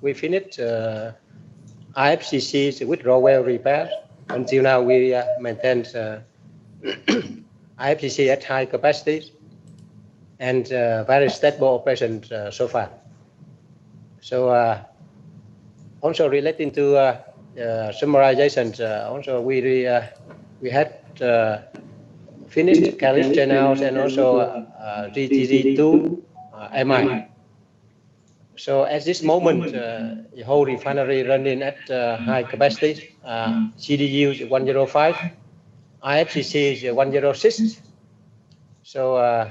we finished IFCC's withdrawal well repair. Until now, we maintain IFCC at high capacity and very stable operations so far. So also relating to summarizations, also we had finished carriage channels and also GTD2 MI. So at this moment, the whole refinery running at high capacity. CDU is 105, IFCC is 106. So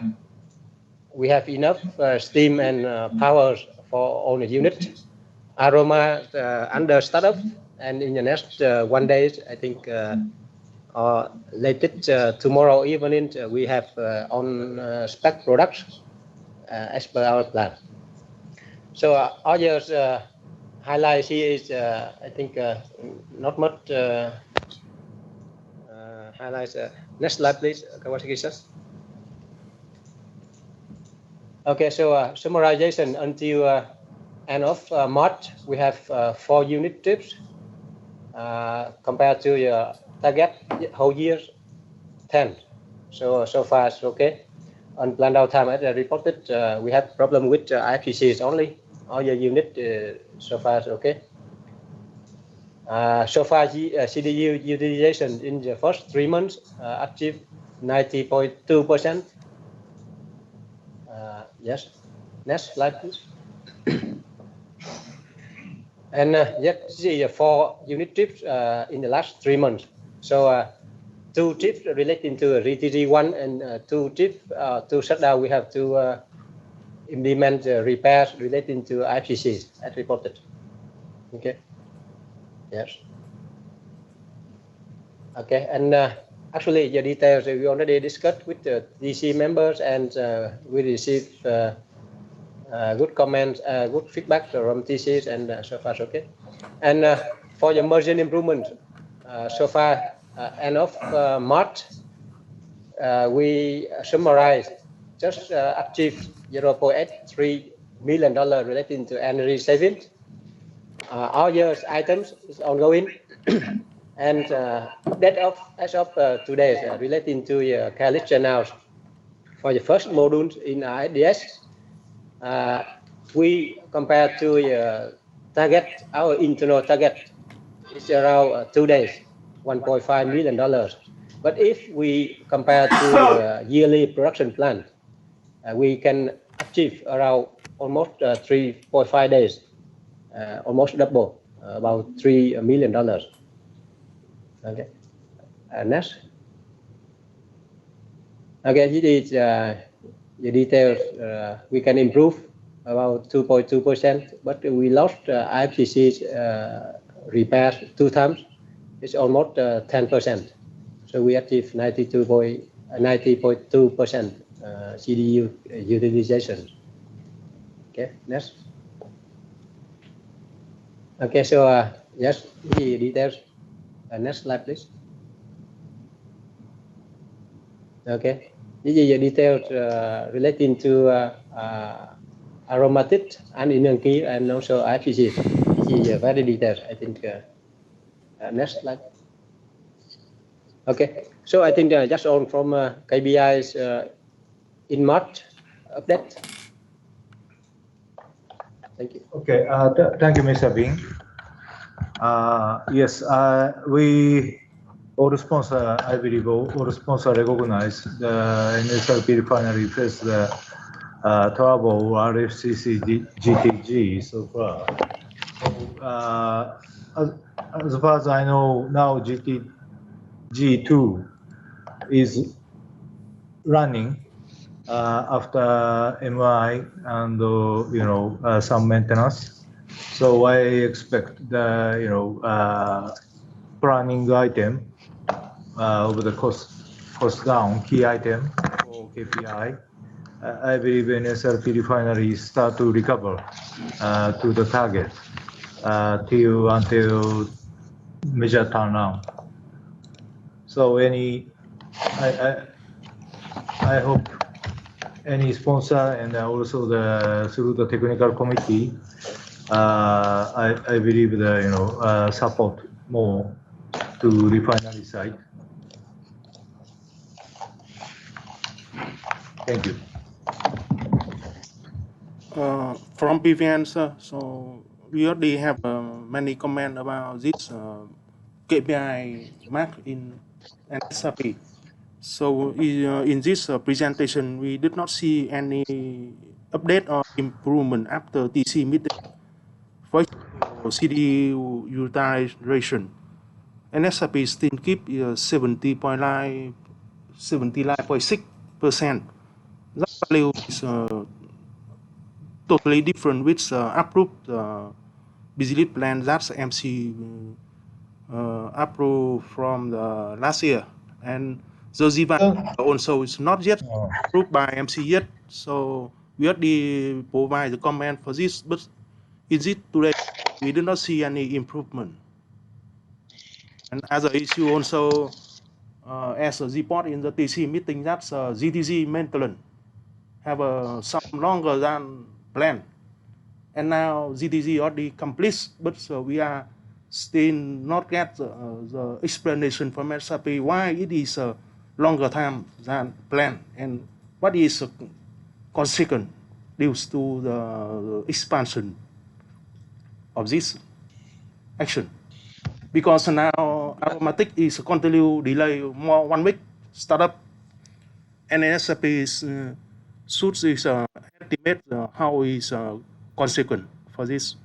we have enough steam and power for all the units. Aroma under startup, and in the next 1 day, I think, or latest tomorrow evening, we have on spec products as per our plan. So other highlights here is, I think, not much highlights. Next slide, please, Kawasaki-san. Okay, so summarization until end of March, we have 4 unit trips compared to your target whole year 10. So far it's okay. On planned downtime, as I reported, we have problem with IFCCs only. All your unit so far is okay. So far, CDU utilization in the first 3 months achieved 90.2%. Yes. Next slide, please. And yet see 4 unit trips in the last 3 months. So 2 trips relating to RTD1 and 2 trips to shutdown. We have to implement repairs relating to IFCCs as reported. Okay. Yes. Okay, and actually the details we already discussed with the DC members, and we received good comments, good feedback from TCs, and so far so okay. And for the margin improvement, so far end of March, we summarized just achieved $0.83 million relating to energy savings. All year's items is ongoing, and that as of today relating to your carriage channels for the first modules in SDS. We compare to your target, our internal target is around 2 days, $1.5 million. But if we compare to the yearly production plan, we can achieve around almost 3.5 days, almost double, about $3 million. Okay, next. Okay, this is the details. We can improve about 2.2%, but we lost IFCC's repairs 2 times. It's almost 10%. So we achieved 90.2% CDU utilization. Okay, next. Okay, so yes, the details. Next slide, please. Okay, this is the details relating to aromatic and energy and also IFCC. This is very detailed, I think. Next slide. Okay, so I think just on from KBI's in March update. Thank you. Okay, thank you, Mr. Bing. Yes, we all sponsor, I believe, all sponsor recognize the NSRP refinery face the trouble RFCC GTG so far. As far as I know, now GTG2 is running after MI and some maintenance. So I expect the planning item of the cost down key item for KPI. I believe NSRP refinery start to recover to the target until major turnaround. So I hope any sponsor and also through the technical committee I believe the support more to refinery side. Thank you. From PVN, sir, so we already have many comment about this KPI mark in NSRP. So in this presentation, we did not see any update or improvement after TC meeting. For example, CD utilization, NSRP still keep 79.6%. That value is totally different with approved business plan that's MC approved from the last year, and Zoziva also is not yet approved by MC yet. So we already provide the comment for this, but is it today we did not see any improvement. And as an issue also, as a report in the TC meeting, that's GTG maintenance have some longer than planned. And now GTG already complete, but we are still not get the explanation from SAP why it is a longer time than planned, and what is the consequence due to the expansion of this action. Because now Aromatic is continue delay more 1 week startup, and SAP is should is estimate how is consequent for this.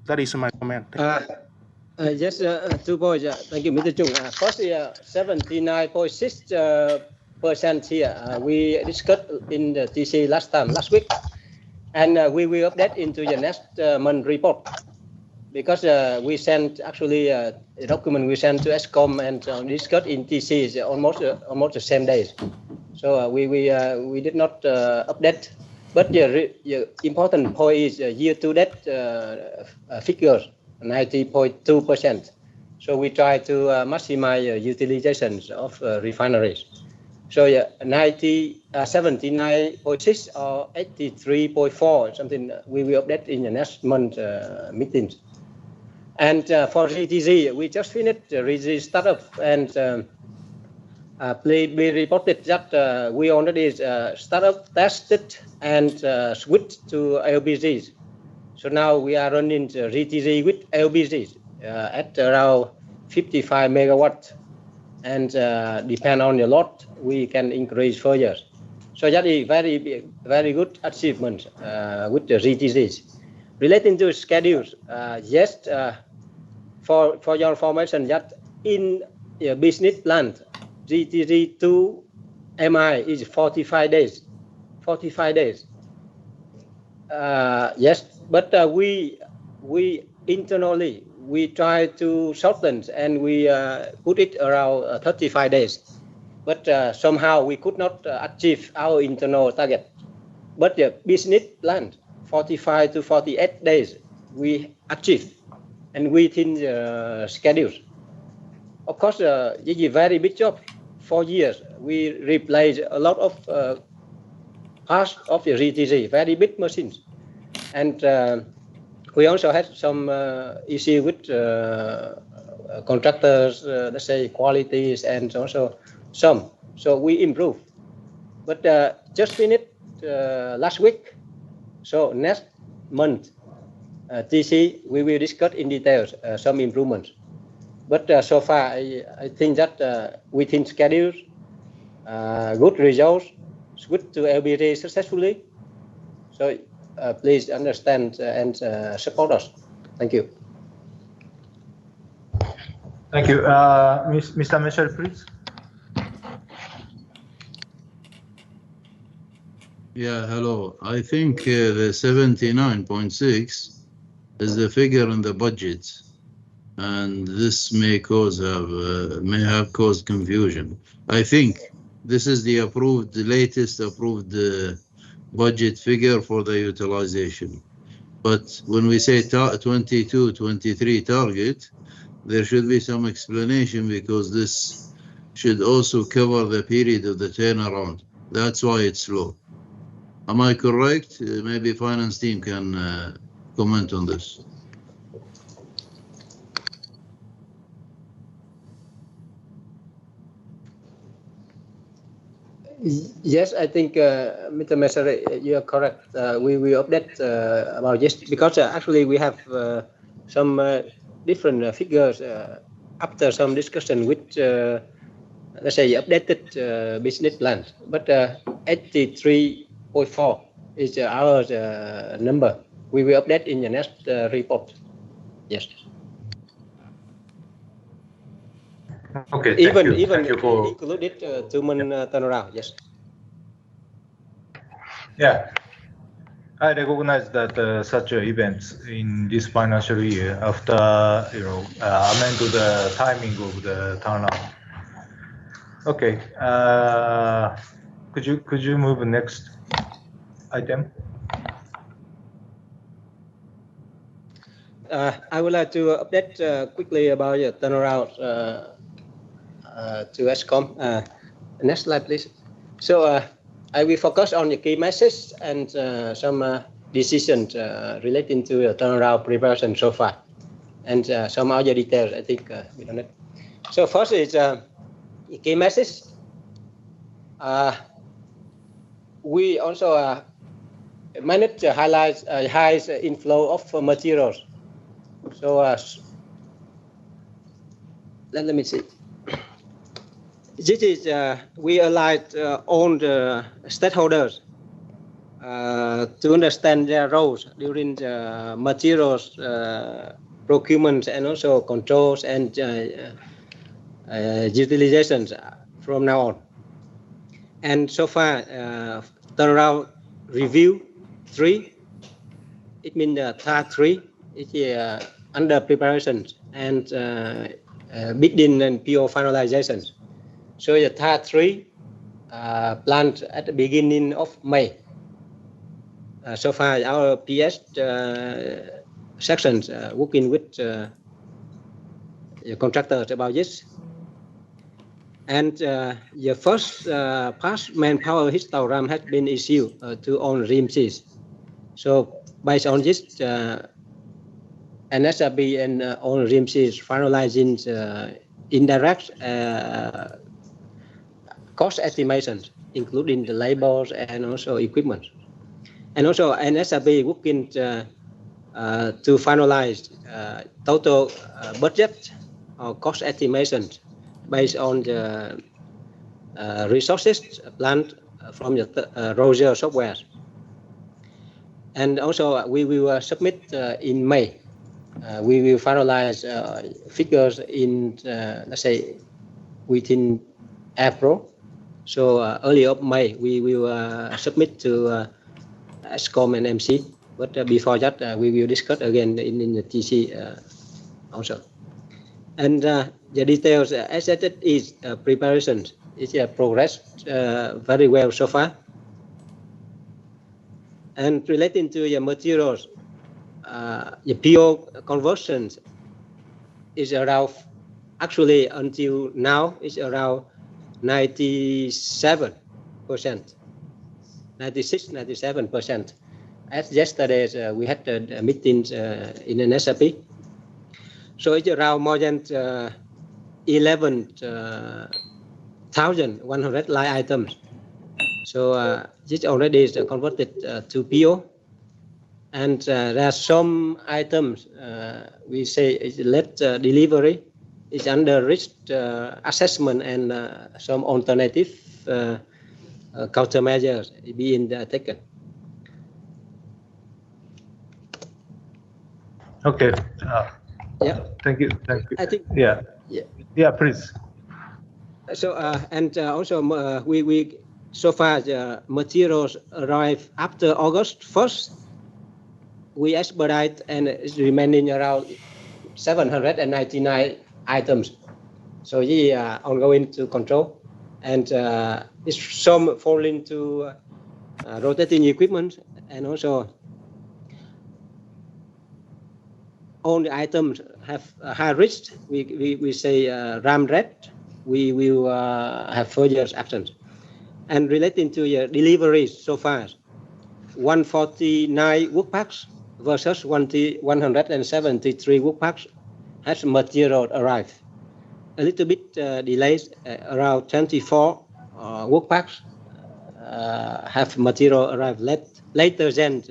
That is my comment. Yes, 2 points. Thank you, Mr. Chung. First, 79.6% here. We discussed in the TC last week, and we will update into the next month report, because we sent actually a document we sent to Excom and discussed in TC is almost the same days. So we did not update. But the important point is year-to-date figures, 90.2%. So we try to maximize utilizations of refineries. So 79.6 or 83.4, something we will update in the next month meetings. And for GTZ, we just finished the startup, and we reported that we already startup tested and switched to LBGs. So now we are running the GTZ with LBGs at around 55 megawatt, and depend on the lot, we can increase further. So that is very good achievement with the GTZs. Relating to schedules, yes, for your information, that in business plan, GTZ2 MI is 45 days. 45 days. Yes, but we internally, we try to shorten, and we put it around 35 days. But somehow we could not achieve our internal target. But the business plan, 45 to 48 days, we achieved, and within the schedules. Of course, this is a very big job. 4 years, we replaced a lot of parts of the GTZ, very big machines. And we also had some issue with contractors, let's say qualities, and also some. So we improved. But just finished last week. So next month, TC, we will discuss in details some improvements. But so far, I think that within schedules, good results, switch to LBT successfully. So please understand and support us. Thank you. Thank you. Mr. Michel, please. Yeah, hello. I think the 79.6 is the figure in the budget, and this may have caused confusion. I think this is the latest approved budget figure for the utilization. But when we say 22-23 target, there should be some explanation, because this should also cover the period of the turnaround. That's why it's low. Am I correct? Maybe finance team can comment on this. Yes, I think, Mr. Messer, you are correct. We will update about this because actually we have some different figures after some discussion with, let's say, updated business plan. But 83.4 is our number. We will update in the next report. Yes. Okay, Even thank you for... included 2-month turnaround. Yes. Yeah, I recognize that such events in this financial year after amend to the timing of the turnaround. Okay, could you move next item? I would like to update quickly about the turnaround to Excom. Next slide, please. So I will focus on the key messages and some decisions relating to the turnaround preparation so far, and some other details I think we don't need. So first is the key message. We also managed to highlight high inflow of materials. So let me see. This is we aligned all the stakeholders to understand their roles during the materials procurement and also controls and utilizations from now on. And so far, turnaround review 3, it means TAR 3 is under preparation and bidding and PO finalizations. So the TAR 3 planned at the beginning of May. So far, our PS sections working with the contractors about this. And the first past manpower histogram has been issued to all RIMCs. So based on this, NSRB and all RIMCs finalizing indirect cost estimations, including the labors and also equipment. And also NSRB working to finalize total budget or cost estimations based on the resources planned from the Roger software. And also we will submit in May. We will finalize figures in, let's say, within April. So early of May, we will submit to Excom and MC. But before that, we will discuss again in the TC also. And the details, as I said, is preparation. It's progressed very well so far. And relating to the materials, the PO conversions is around, actually until now, is around 97%, 96-97%. As yesterday, we had meetings in an SAP. So it's around more than 11,100 line items. So this already is converted to PO. And there are some items we say is late delivery, is under risk assessment, and some alternative countermeasures being taken. Okay. Yeah. Thank you. I think. Yeah, please. So and also we so far the materials arrive after August 1st. We expedite and it's remaining around 799 items. So we are ongoing to control, and it's some fall into rotating equipment, and also all the items have high risk. We say RAM rate. We will have further actions. And relating to your deliveries so far, 149 work packs versus 173 work packs has material arrived. A little bit delayed, around 24 work packs have material arrived later than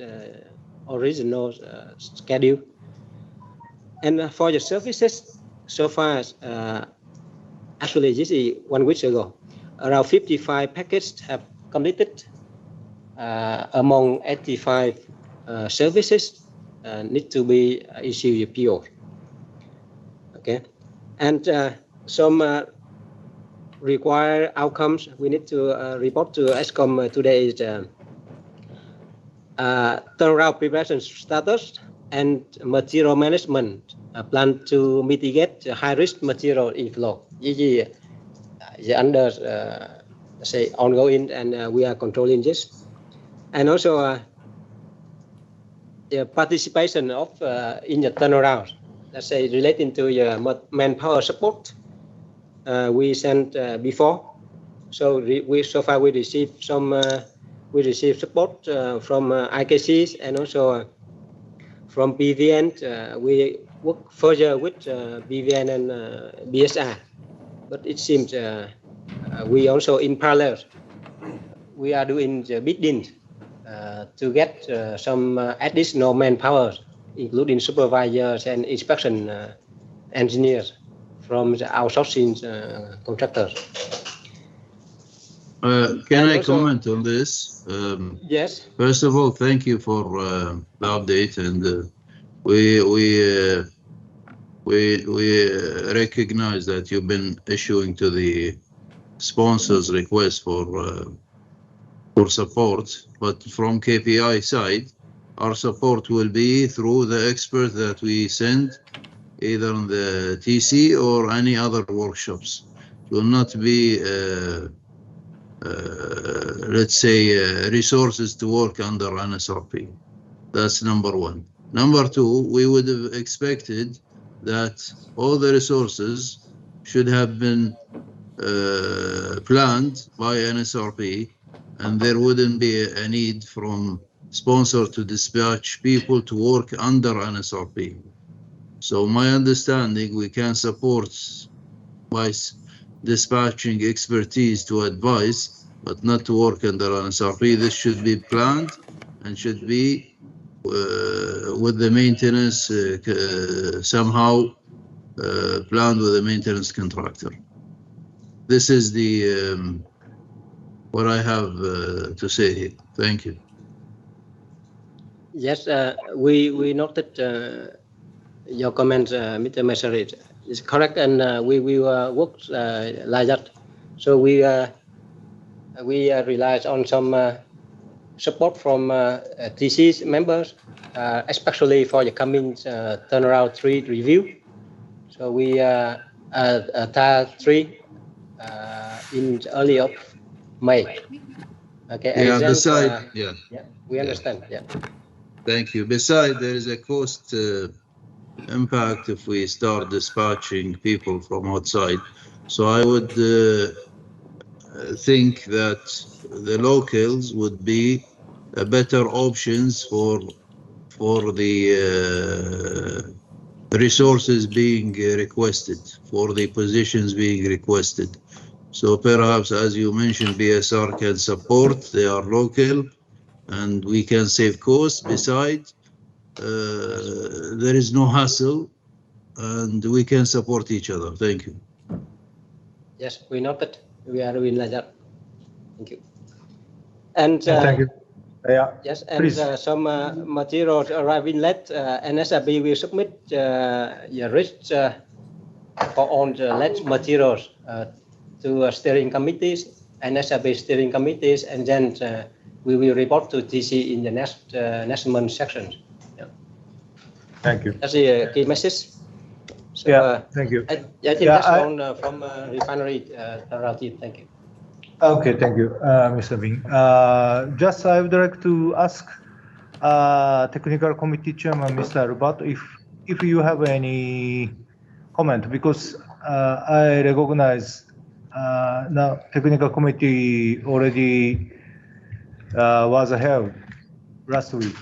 original schedule. And for the services, so far, actually this is 1 week ago, around 55 packages have completed among 85 services need to be issued PO. Okay, and some required outcomes we need to report to Excom today is turnaround preparation status and material management plan to mitigate high-risk material inflow. This is under say ongoing, and we are controlling this. And also the participation of in the turnaround, let's say relating to the manpower support we sent before. So so far we received some support from IKCs and also from BVN. We work further with BVN and BSR, but it seems we also in parallel we are doing the bidding to get some additional manpower, including supervisors and inspection engineers from the outsourcing contractors. Can I comment on this? Yes. First of all, thank you for the update, and we recognize that you've been issuing to the sponsors request for support, but from KPI side, our support will be through the expert that we send either on the TC or any other workshops. It will not be let's say resources to work under NSRP. That's number one. Number two, we would have expected that all the resources should have been planned by NSRP, and there wouldn't be a need from sponsor to dispatch people to work under NSRP. So my understanding, we can support by dispatching expertise to advise, but not to work under NSRP. This should be planned and should be with the maintenance somehow planned with the maintenance contractor. This is the what I have to say here. Thank you. Yes, we noted your comments, Mr. Messerit. It's correct, and we work like that. So we rely on some support from TC's members, especially for the coming turnaround 3 review. So we TAR 3 in early of May. Okay. Yeah. Then, Besides, we understand. Yeah. Thank you. Besides, there is a cost impact if we start dispatching people from outside. So I would think that the locals would be a better options for the resources being requested, for the positions being requested. So perhaps, as you mentioned, BSR can support, they are local, and we can save costs. Besides, there is no hassle, and we can support each other. Thank you. Yes, we noted. We are doing like that. Thank you. And thank you. Yeah. Yes, and some materials arriving late. NSRB will submit the list for all the late materials to steering committees, NSRB steering committees, and then we will report to TC in the next month section. Yeah. Thank you. That's the key message. So, yeah, thank you. I think that's all from refinery team. Thank you. Okay, thank you, Mr. Bing. Just I would like to ask Technical Committee Chairman, Mr. Albert, if you have any comment, because I recognize now Technical Committee already was held last week.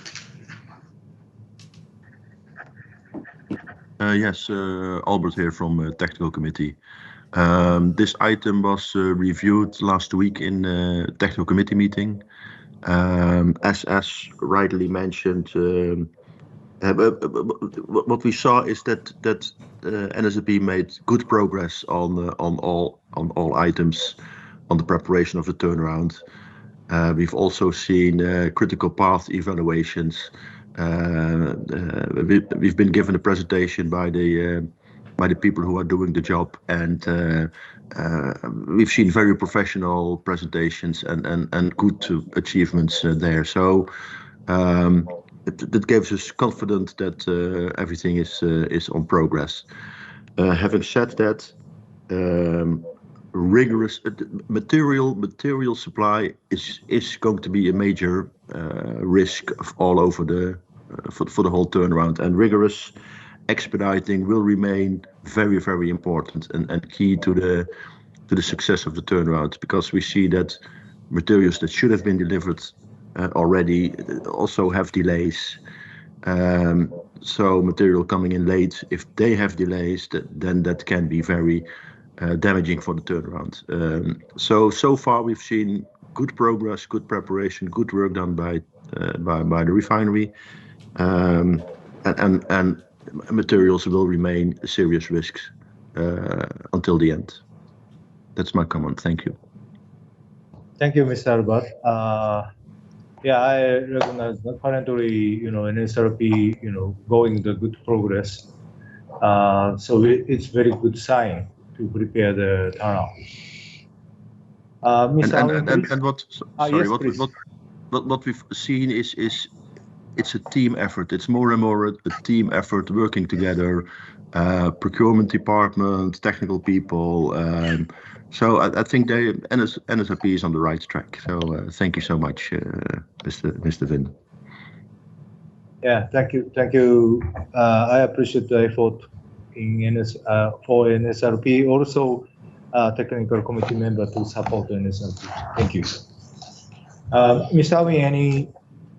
Yes, Albert here from Technical Committee. This item was reviewed last week in Technical Committee meeting. As rightly mentioned, what we saw is that NSRP made good progress on all items on the preparation of the turnaround. We've also seen critical path evaluations. We've been given a presentation by the people who are doing the job, and we've seen very professional presentations and good achievements there. So that gives us confidence that everything is on progress. Having said that, rigorous material supply is going to be a major risk of all over for the whole turnaround, and rigorous expediting will remain very, very important and key to the success of the turnaround, because we see that materials that should have been delivered already also have delays. So material coming in late, if they have delays, then that can be very damaging for the turnaround. So far we've seen good progress, good preparation, good work done by the refinery, and materials will remain serious risks until the end. That's my comment. Thank you. Thank you, Mr. Albert. Yeah, I recognize that currently, NSRP, going the good progress. So it's very good sign to prepare the turnaround. Mr. Alvin, please. And Yes, what we've seen is it's a team effort. It's more and more a team effort, working together, procurement department, technical people. So I think NSRP is on the right track. So thank you so much, Mr. Vin. Yeah, thank you. I appreciate the effort for NSRP. Also, technical committee member to support NSRP. Thank you. Mr. Alvin,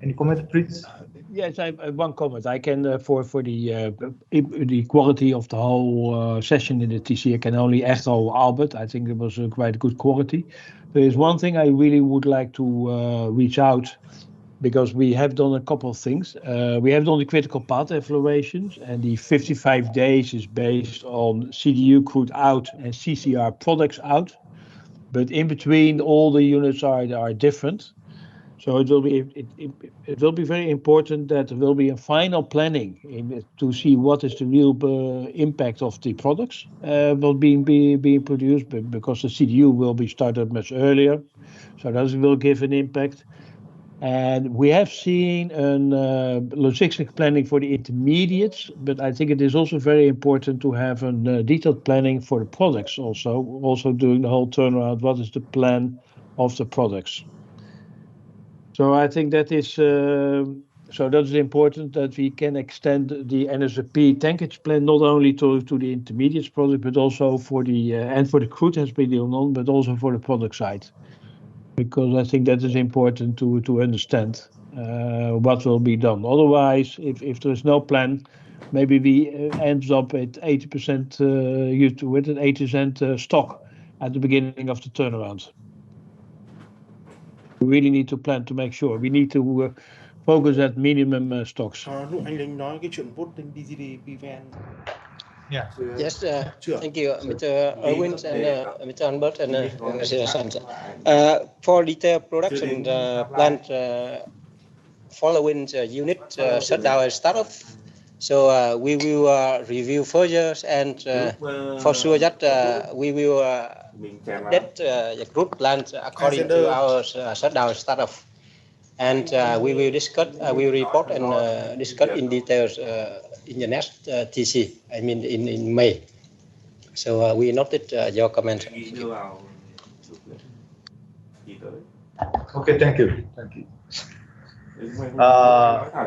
any comment, please? Yes, I have one comment. I can for the quality of the whole session in the TC, I can only echo Albert. I think it was quite good quality. There is one thing I really would like to reach out, because we have done a couple of things. We have done the critical path evaluations, and the 55 days is based on CDU crude out and CCR products out. But in between, all the units are different. So it will be very important that there will be a final planning to see what is the real impact of the products will being produced, because the CDU will be started much earlier, so that will give an impact. And we have seen logistic planning for the intermediates, but I think it is also very important to have a detailed planning for the products also during the whole turnaround. What is the plan of the products? So I think that is important, that we can extend the NSRP tankage plan not only to the intermediates product, but also for the crude has been on, but also for the product side, because I think that is important to understand what will be done. Otherwise, if there is no plan, maybe we ends up at 80% with an 80% stock at the beginning of the turnaround. We really need to plan to make sure. We need to focus at minimum stocks. Lúc anh Linh nói cái chuyện voting DGD PVN. Yeah. Yes, thank you, Mr. Erwin and Mr. Albert and Mr. Sansa. For detailed production plant following unit shutdown and startup, so we will review further, and for sure that we will update the group plan according to our shutdown startup, and we will discuss, we will report and discuss in details in the next TC. I mean in May. So we noted your comment. Okay, thank you.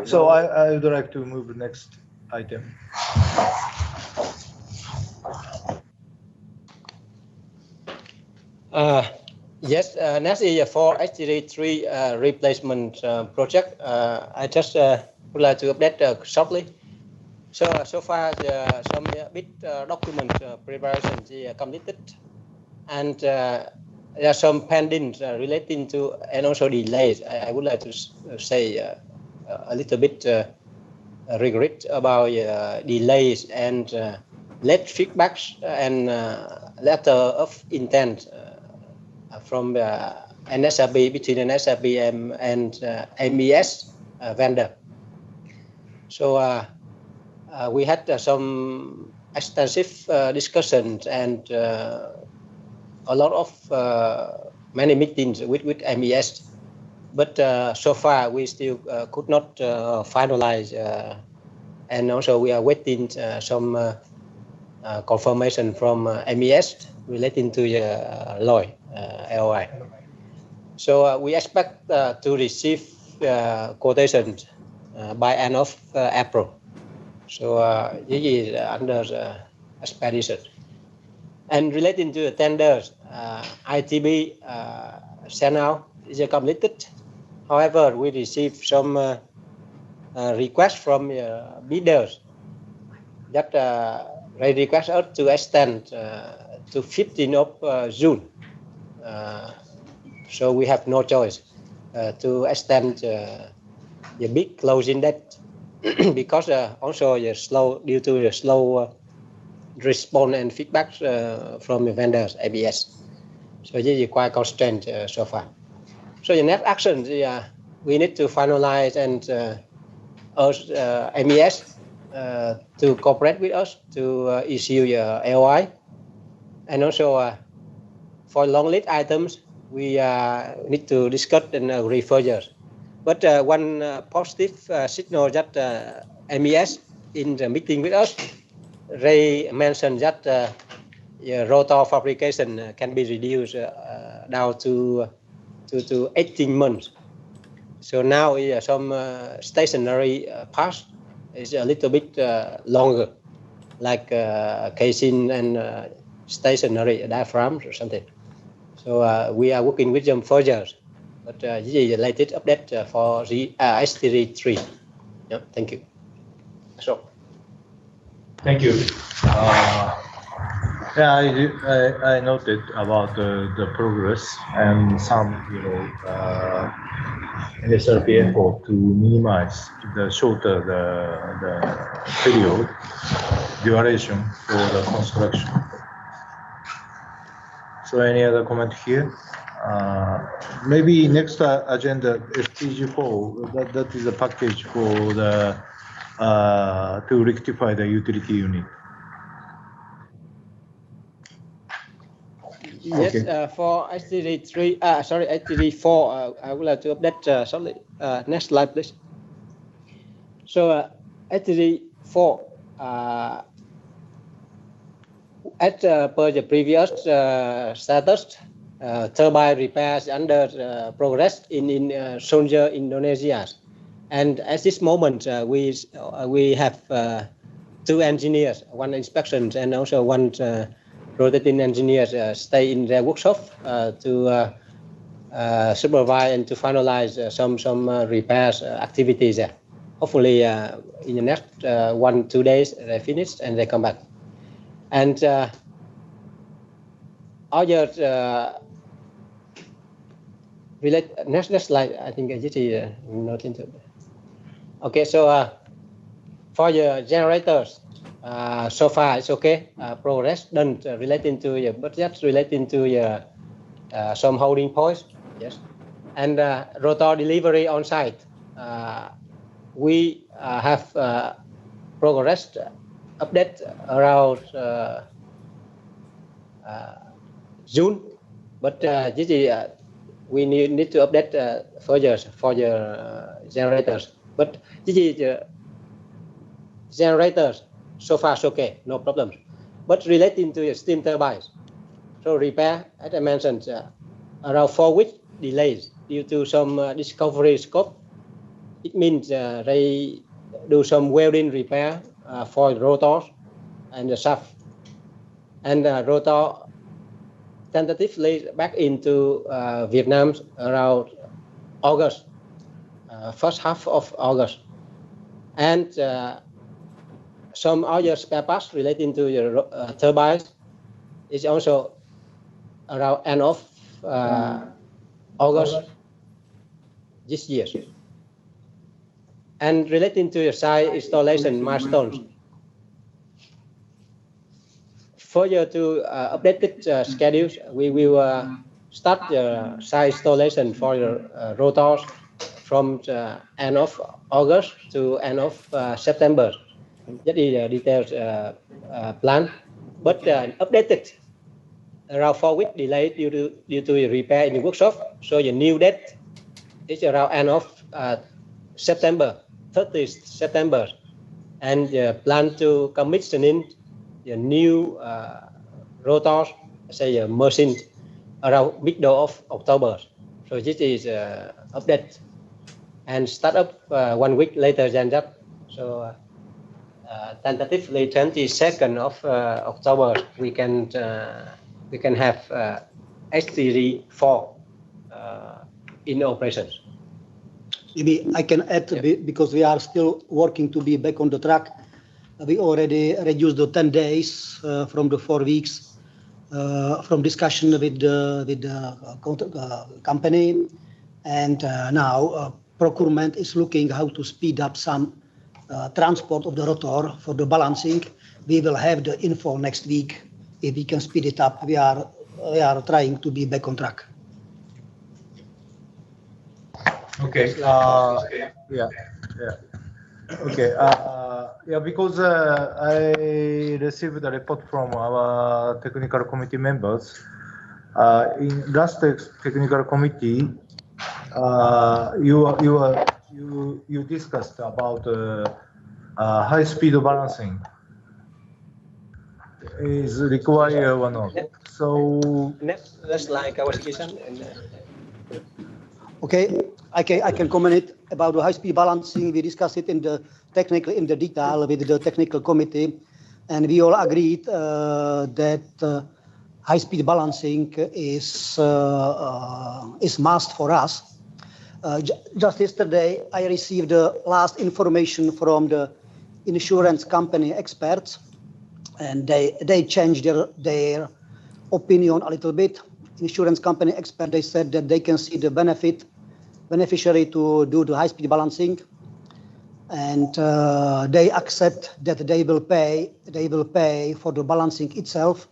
So I would like to move the next item. Yes, next is for HTD3 replacement project. I just would like to update shortly. So far, some bit document preparation is completed, and there are some pending relating to and also delays. I would like to say a little bit regret about delays and late feedbacks and letter of intent from NSRB between NSRB and MES vendor. So we had some extensive discussions and a lot of many meetings with MES, but so far we still could not finalize, and also we are waiting some confirmation from MES relating to the LOI. So we expect to receive quotations by end of April. So this is under expedition. And relating to the tenders, ITB sent out is completed. However, we received some requests from bidders that they request us to extend to 15th of June. So we have no choice to extend the big closing date because also due to the slow response and feedback from the vendors, ABS. So this is quite constrained so far. So the next action, we need to finalize and urge MES to cooperate with us to issue the LOI. And also for long lead items, we need to discuss and agree further. But one positive signal that MES in the meeting with us, they mentioned that the rotor fabrication can be reduced down to 18 months. So now some stationary parts is a little bit longer, like casing and stationary diaphragms or something. So we are working with them further. But this is the latest update for the STD3. Yeah, thank you. So. Thank you. I noted about the progress and some, NSRB effort to minimize the shorter the period duration for the construction. So any other comment here? Maybe next agenda STG4. That is a package for the to rectify the utility unit. Yes, okay. For STD4, I would like to update shortly. Next slide, please. So STD4, as per the previous status, turbine repairs under progress in Sonja, Indonesia. And at this moment, we have 2 engineers, 1 inspection and also 1 rotating engineers stay in their workshop to supervise and to finalize some repairs activities there. Hopefully in the next 1-2 days they finish and they come back. And other next slide, I think this is not into. Okay, so for the generators, so far it's okay. Progress done relating to the budget, relating to some holding points, yes. And rotor delivery on site, we have progressed update around June, but this is we need to update further for the generators. But this is generators. So far, it's okay, no problems. But relating to the steam turbines, so repair, as I mentioned, around 4 weeks delays due to some discovery scope. It means they do some welding repair for the rotors and the shaft. And rotor tentatively back into Vietnam around August, first half of August. And some other spare parts relating to your turbines is also around end of August this year. And relating to your site installation milestones, further to updated schedules, we will start the site installation for your rotors from the end of August to end of September. That is a detailed plan, but updated around 4 weeks delay due to a repair in the workshop. So the new date is around end of September, 30th September, and plan to commissioning the new rotors, say machine, around middle of October. So this is update, and start up 1 week later than that. So tentatively 22nd of October we can have H3 4 in operations. Maybe I can add a bit, because we are still working to be back on the track. We already reduced the 10 days from the 4 weeks from discussion with the company, and now procurement is looking how to speed up some transport of the rotor for the balancing. We will have the info next week. If we can speed it up, we are trying to be back on track. Okay. Okay. Because I received a report from our technical committee members. In last technical committee, you discussed about high speed balancing is required or not. So That's like our suggestion. Okay, I can comment it about the high-speed balancing. We discussed it in the detail with the technical committee, and we all agreed that high-speed balancing is must for us. Just yesterday, I received the last information from the insurance company experts, and they changed their opinion a little bit. Insurance company expert, they said that they can see the beneficiary to do the high-speed balancing, and they accept that they will pay for the balancing itself.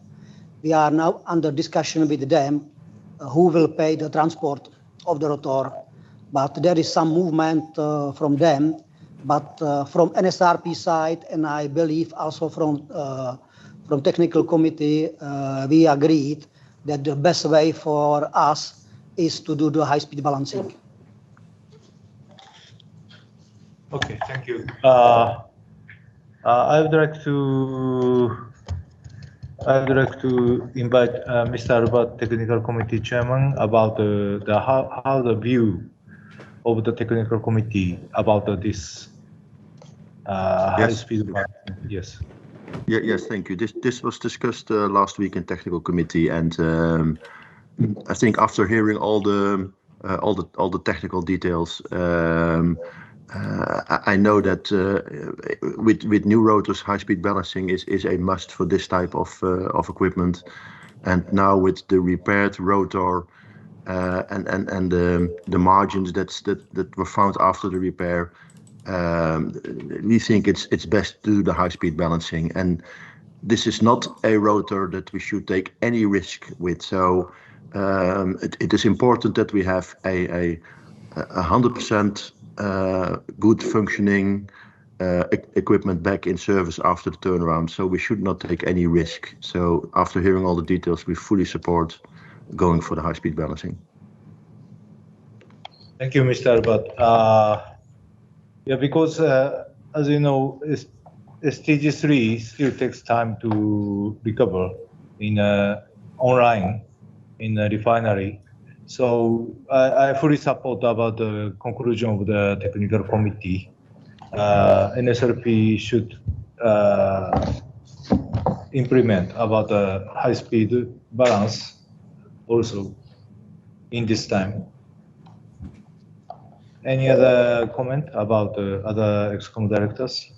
We are now under discussion with them who will pay the transport of the rotor, but there is some movement from them. But from NSRP side, and I believe also from technical committee, we agreed that the best way for us is to do the high-speed balancing. okay, thank you. I would like to invite Mr. Albert, technical committee chairman, about how the view of the technical committee about this high-speed balancing. Yes. Yes, thank you. This was discussed last week in technical committee, and I think after hearing all the technical details, I know that with new rotors, high-speed balancing is a must for this type of equipment. And now with the repaired rotor and the margins that were found after the repair, we think it's best to do the high-speed balancing. And this is not a rotor that we should take any risk with. So it is important that we have a 100% good functioning equipment back in service after the turnaround. So we should not take any risk. So after hearing all the details, we fully support going for the high-speed balancing. Thank you, Mr. Albert. Yeah, because as you know, STG3 still takes time to recover in online in the refinery. So I fully support about the conclusion of the technical committee. NSRP should implement about the high-speed balance also in this time. Any other comment about the other Excom directors?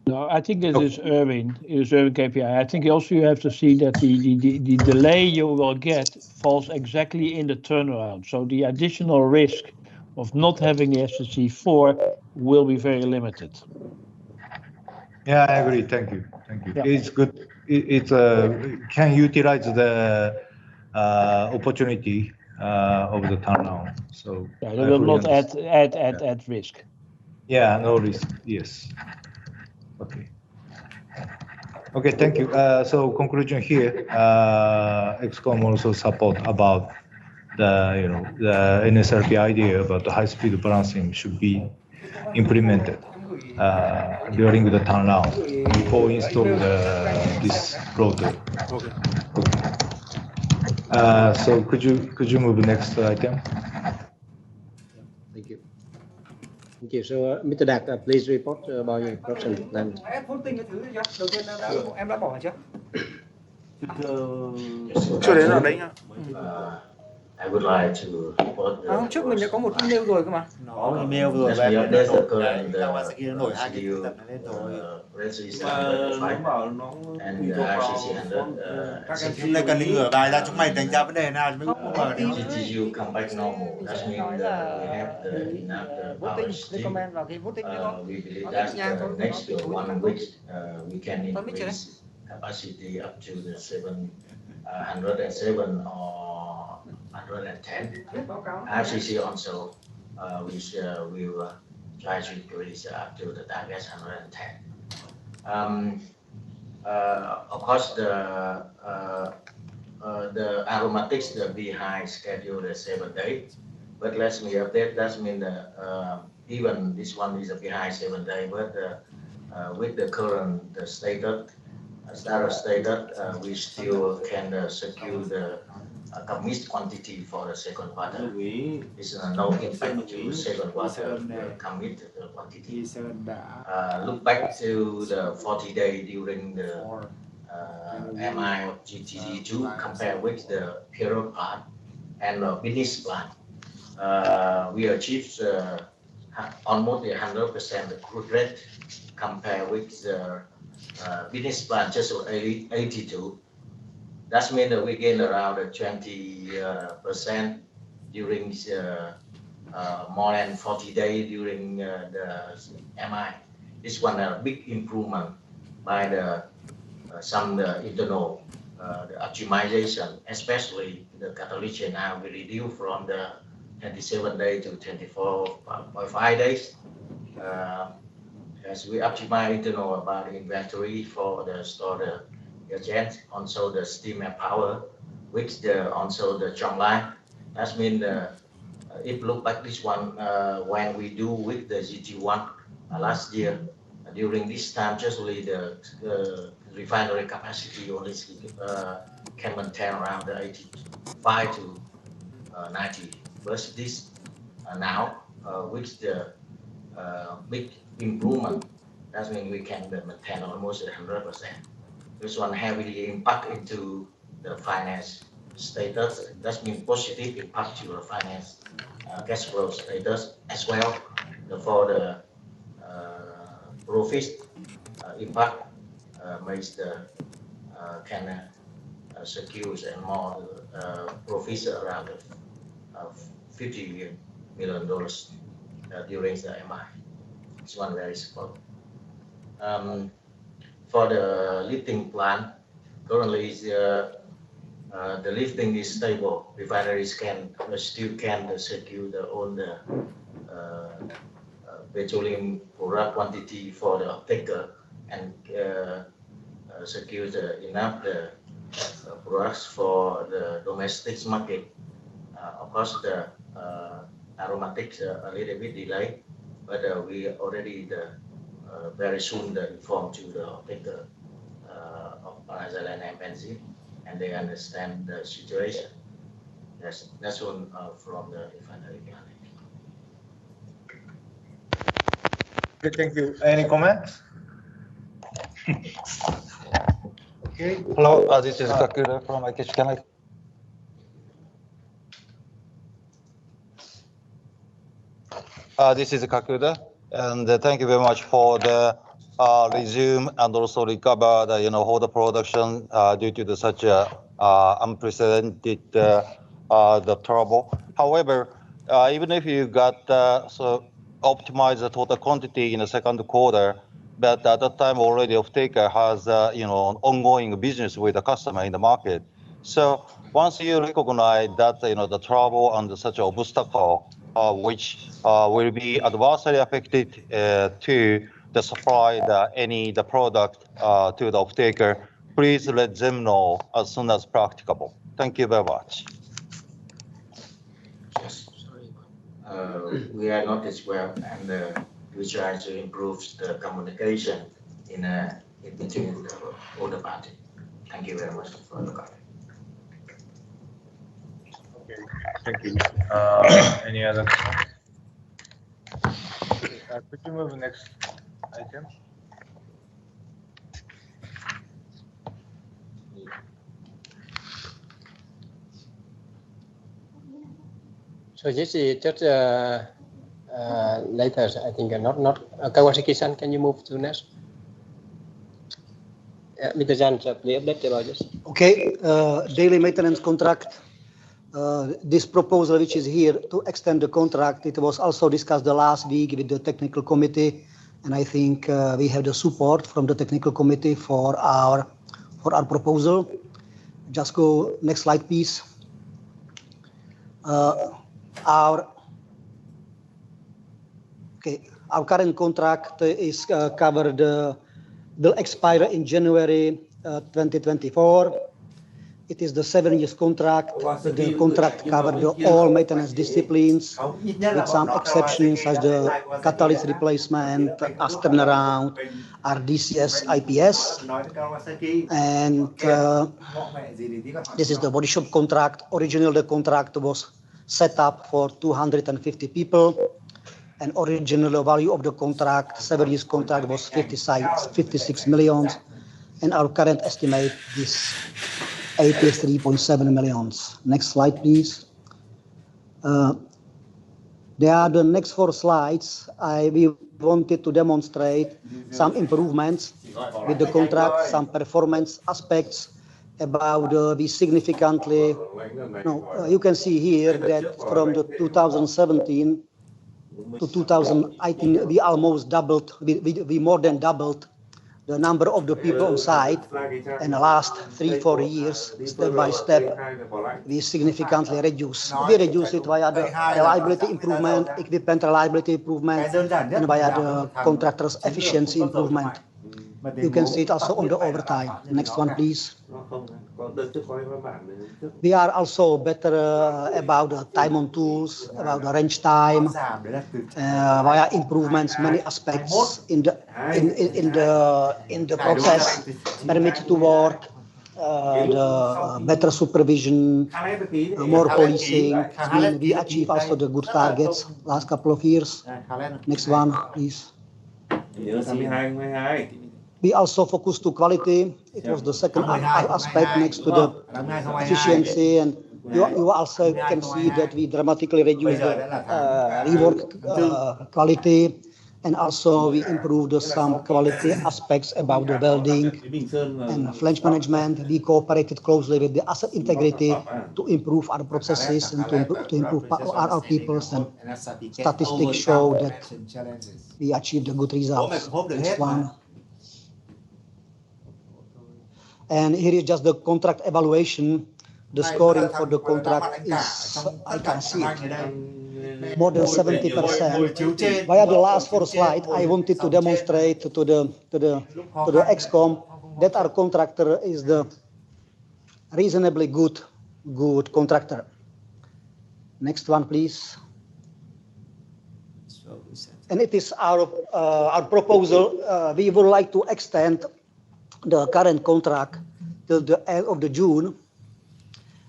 No, I think this is Erwin. Is Erwin KPI. I think also you have to see that the delay you will get falls exactly in the turnaround. So the additional risk of not having the SSC4 will be very limited. Yeah, I agree. Thank you. Thank you. Yeah. It's good. It can utilize the opportunity of the turnaround. So Yeah, I they will fully not understand. add risk. Yeah, no risk. Yes. Okay. Okay, thank you. So conclusion here, Excom also support about the NSRP idea about the high-speed balancing should be implemented during the turnaround before install this rotor. Okay. So could you move next item? Thank you. Thank you. So, Mr. Đạt, please report about your production plan. Em đã bỏ chưa? Chưa đến ở đấy nhá. I would like to report the Hôm trước mình đã có một email rồi cơ mà. Có email vừa Let me về update the nổi current Kawasaki nổi hai cái CDU tập này lên rồi. Registry Nó 105 bảo nó and tùy thuộc vào RCC 100. các em Hôm nay cần đi ngửa bài ra chúng mày đánh giá vấn đề nào thì mới cũng mở đấy. GTU come back normal. That means we have the enough power stream. Comment vào cái voting đấy thôi. We believe that next one week we can increase capacity up to the 107 or 110. RCC also we will try to increase up to the target 110. Of course, the aromatics the behind schedule the 7 days, but let me update. That means even this one is behind 7 days, but with the current status, we still can secure the commit quantity for the second quarter. It's no impact to second quarter commit quantity. Look back to the 40 days during the MI of GTD2 compared with the period plan and the business plan. We achieved almost 100% crude rate compared with the business plan just 82. That means that we gain around 20% during more than 40 days during the MI. This one a big improvement by the some internal the optimization, especially the catalytic now we reduce from the 27 days to 24.5 days. As we optimize internal about the inventory for the store agent, also the steam and power, which also the trunk line. That means it look like this one when we do with the GT1 last year. During this time, just only the refinery capacity only can maintain around the 85 to 90. But this now with the big improvement, that means we can maintain almost 100%. This one heavily impact into the finance status. That means positive impact to the finance cash flow status as well. For the profit impact makes the can secure and more profits around $50 million during the MI. This one very supportive. For the lifting plant, currently the lifting is stable. Refineries still can secure their own petroleum product quantity for the off-taker and secure enough products for the domestic market. Of course, the aromatics a little bit delayed, but we already very soon inform to the off-taker of paraxylene and benzene, and they understand the situation. That's one from the refinery planning. Okay, thank you. Any comments? Hello, this is Kakura from IKH. Can this is Kakura, and thank you very much for the resume and also recover the whole the production due to such a unprecedented the trouble. However, even if you got so optimize the total quantity in the second quarter, but at that time already off-taker has ongoing business with the customer in the market. So once you recognize that the trouble and such obstacle which will be adversely affected to the supply the product to the off-taker, please let them know as soon as practicable. Thank you very much. Yes. We are not as well, and we try to improve the communication in between all the parties. Thank you very much for the comment. Okay, thank you. Any other comments? Could you move next item? So this is just later, I think, not Kawasaki-san, can you move to next? Mr. Jan, please update about this. Okay, daily maintenance contract. This proposal, which is here to extend the contract, it was also discussed the last week with the technical committee, and I think we have the support from the technical committee for our proposal. Just go next slide, please. Our current contract is covered, will expire in January 2024. It is the 7 years contract. The contract covered all maintenance disciplines, with some exceptions such as the catalyst replacement, as turnaround, RDCS, IPS. And this is the body shop contract. Originally, the contract was set up for 250 people. And original value of the contract, 7 years contract, was 56 million. And our current estimate is 83.7 million. Next slide, please. There are the next 4 slides. We wanted to demonstrate some improvements with the contract, some performance aspects about we significantly. You can see here that from the 2017 to 2018, we almost doubled. We more than doubled the number of the people on site. In the last 3-4 years, step by step, we significantly reduce. We reduce it via the reliability improvement, equipment reliability improvement, and via the contractors' efficiency improvement. You can see it also on the overtime. Next one, please. We are also better about the time on tools, about the range time, via improvements, many aspects in the process, permit to work, the better supervision, more policing. We achieve also the good targets last couple of years. Next one, please. We also focus to quality. It was the second aspect next to the efficiency, and you also can see that we dramatically reduced the rework quality, and also we improved some quality aspects about the welding and flange management. We cooperated closely with the asset integrity to improve our processes and to improve our peoples, and statistics show that we achieved good results. Next one. And here is just the contract evaluation. The scoring for the contract is, I can see it, more than 70%. Via the last 4 slides, I wanted to demonstrate to the Excom that our contractor is the reasonably good contractor. Next one, please. And it is our proposal. We would like to extend the current contract till the end of the June.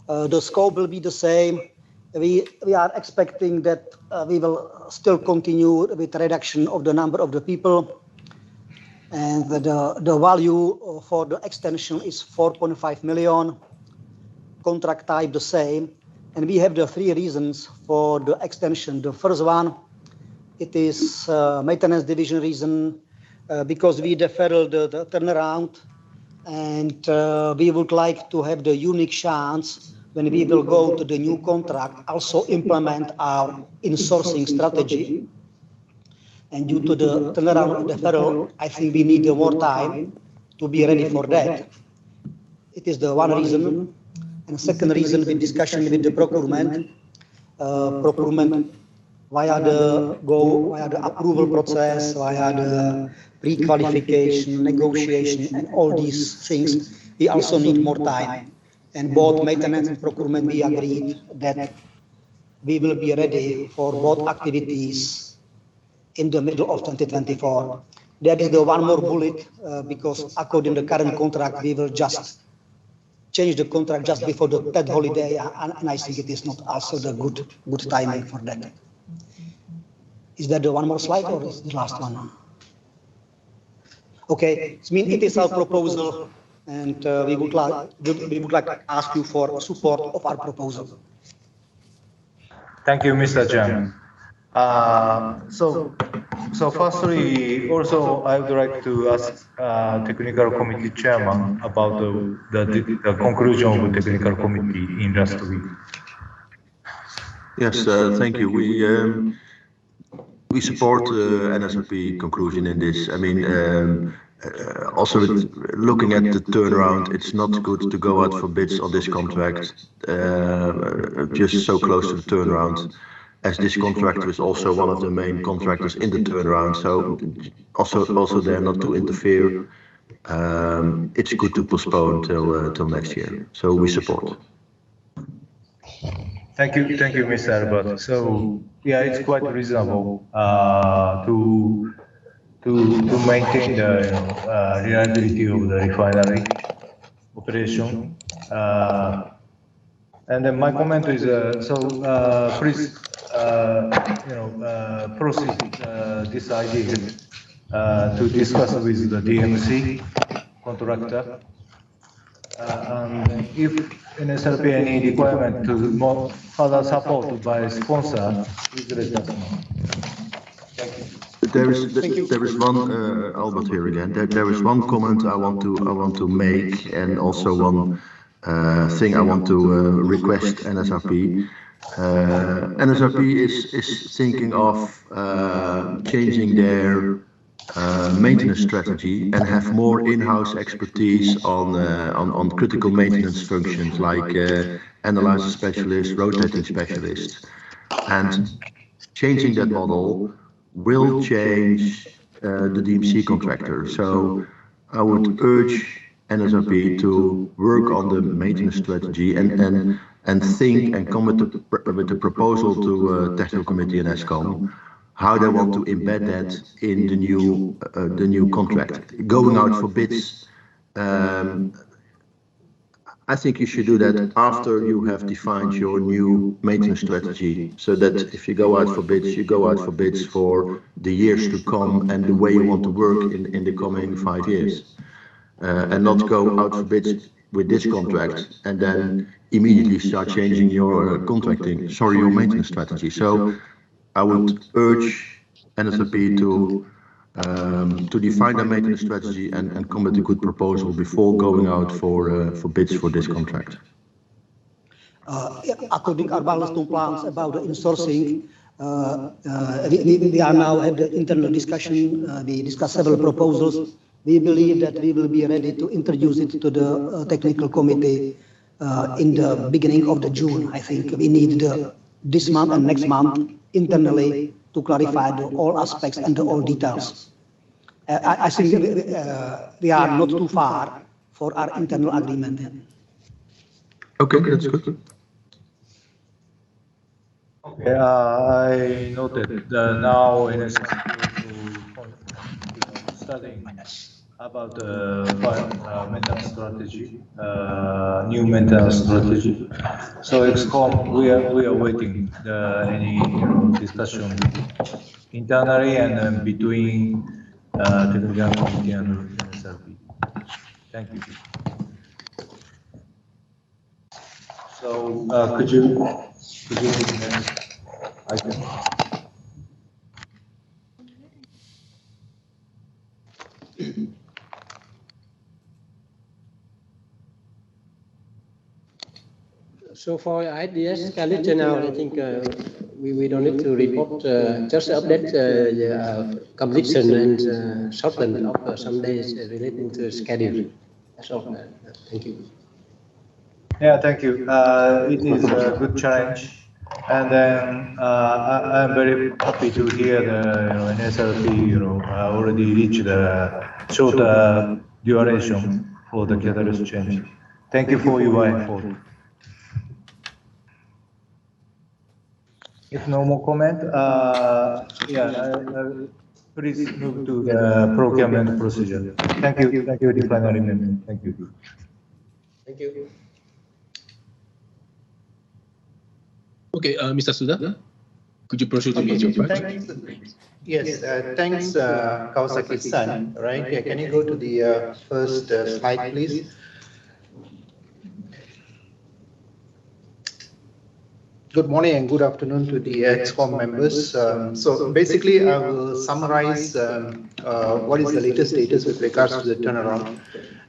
The scope will be the same. We are expecting that we will still continue with reduction of the number of the people. and the value for the extension is 4.5 million. Contract type the same, and we have the 3 reasons for the extension. The first one, it is maintenance division reason, because we deferred the turnaround, and we would like to have the unique chance when we will go to the new contract, also implement our insourcing strategy. And due to the turnaround deferral, I think we need more time to be ready for that. It is the one reason. And the second reason, with discussion with the procurement via the approval process, via the pre-qualification, negotiation, and all these things, we also need more time. And both maintenance and procurement, we agreed that we will be ready for both activities in the middle of 2024. That is the one more bullet, because according to the current contract, we will just change the contract just before the Tet holiday, and I think it is not also the good timing for that. Is that the one more slide or is the last one? Okay, it is our proposal, and we would like to ask you for support of our proposal. Thank you, Mr. Chairman. So firstly, also I would like to ask technical committee chairman about the conclusion of the technical committee in last week. Yes, thank you. We support NSRP conclusion in this. I mean, also looking at the turnaround, it's not good to go out for bids on this contract just so close to the turnaround, as this contractor is also one of the main contractors in the turnaround. So also there not to interfere. It's good to postpone till next year. So we support. Thank you, Mr. Albert. So yeah, it's quite reasonable to maintain the reliability of the refinery operation. And then my comment is please proceed this idea to discuss with the DMC contractor. And if NSRP any requirement to more further support by sponsor, please let us know. Thank you. There is one Albert here again. There is one comment I want to make, and also one thing I want to request NSRP. NSRP is thinking of changing their maintenance strategy and have more in-house expertise on critical maintenance functions like analyzer specialists, rotating specialists, and changing that model will change the DMC contractor. So I would urge NSRP to work on the maintenance strategy and think and come with the proposal to technical committee and Excom how they want to embed that in the new contract. Going out for bids, I think you should do that after you have defined your new maintenance strategy, so that if you go out for bids, you go out for bids for the years to come and the way you want to work in the coming 5 years, and not go out for bids with this contract and then immediately start changing your your maintenance strategy. So I would urge NSRP to define their maintenance strategy and come with a good proposal before going out for bids for this contract. According to our milestone plans about the insourcing, we are now have the internal discussion. We discussed several proposals. We believe that we will be ready to introduce it to the technical committee in the beginning of the June. I think we need this month and next month internally to clarify all aspects and all details. I think we are not too far for our internal agreement. Okay, that's good. Okay, I noted now NSRP studying about the maintenance strategy, new maintenance strategy. So Excom, we are waiting any discussion internally and between Technical Committee and NSRP. Thank you. So could you do the next item? So for IDS College now, I think we don't need to report, just update the completion and shorten of some days relating to schedule. That's all. Thank you. Yeah, thank you. It is a good challenge. And then I'm very happy to hear the NSRP already reached the shorter duration for the catalyst change. Thank you for your effort. If no more comment, please move to the procurement procedure. Thank you, refinery member. Thank you. Thank you. Okay, Mr. Suda, could you proceed with your part? Yes, thanks, Kawasaki-san. Right, yeah, can you go to the first slide, please? Good morning and good afternoon to the Excom members. So basically, I will summarize what is the latest status with regards to the turnaround.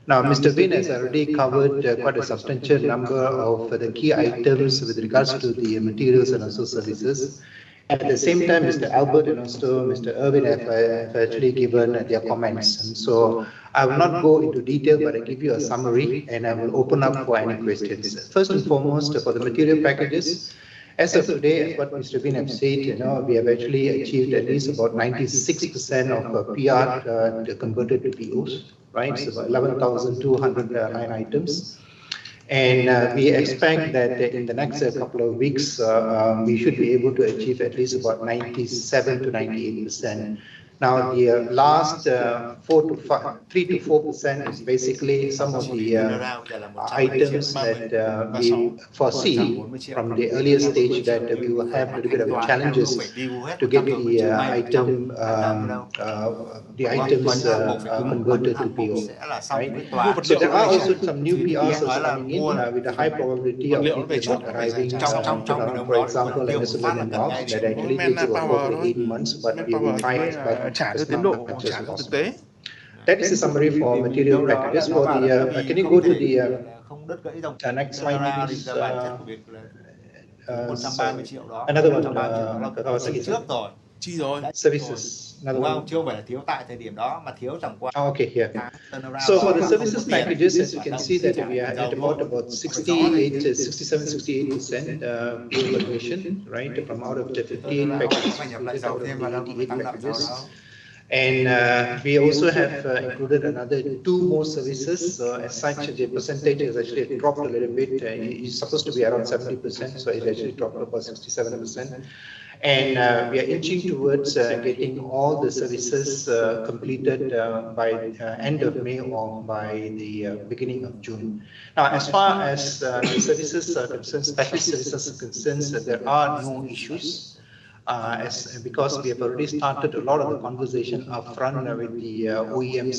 Now, Mr. Vin has already covered quite a substantial number of the key items with regards to the materials and also services. At the same time, Mr. Albert and also Mr. Irwin have actually given their comments. And so I will not go into detail, but I give you a summary and I will open up for any questions. First and foremost, for the material packages, as of today, as what Mr. Bin have said, we have actually achieved at least about 96% of PR converted to POs, right? So about 11,200 line items. And we expect that in the next couple of weeks, we should be able to achieve at least about 97 to 98%. Now, the last 3 to 4% is basically some of the items that we foresee from the earlier stage that we will have a little bit of challenges to get the items converted to PO. Right? So there are also some new PRs coming in with a high probability of people not arriving. For example, Venezuelan and valves that actually takes about 4 to 8 months, but we will try as much as possible. That is the summary for material packages. For the, can you go to the next slide, please? Another one, Kawasaki. Services. Another one. Okay, here. So for the services packages, as you can see that we are at about 67, 68% conversion, right? From out of the 58 packages, out of the 88 packages. And we also have included another 2 more services. So as such, the percentage has actually dropped a little bit. It's supposed to be around 70%, so it actually dropped about 67%. And we are inching towards getting all the services completed by end of May or by the beginning of June. Now, as far as the services are concerned, specialist services are concerned, there are no issues. Because we have already started a lot of the conversation upfront with the OEM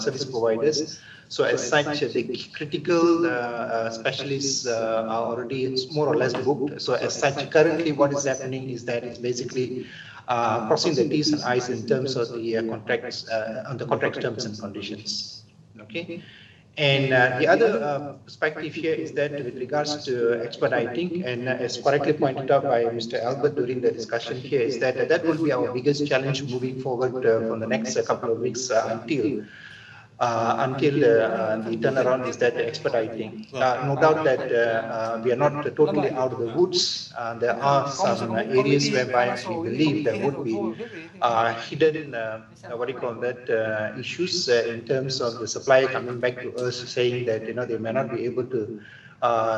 service providers. So as such, the critical specialists are already more or less booked. So as such, currently what is happening is that it's basically crossing the T's and I's in terms of the contracts, on the contract terms and conditions. Okay. And the other perspective here is that with regards to expediting, and as correctly pointed out by Mr. Albert during the discussion here, is that that will be our biggest challenge moving forward from the next couple of weeks until the turnaround is that expediting. No doubt that we are not totally out of the woods. There are some areas whereby we believe there would be hidden, issues in terms of the supplier coming back to us saying that they may not be able to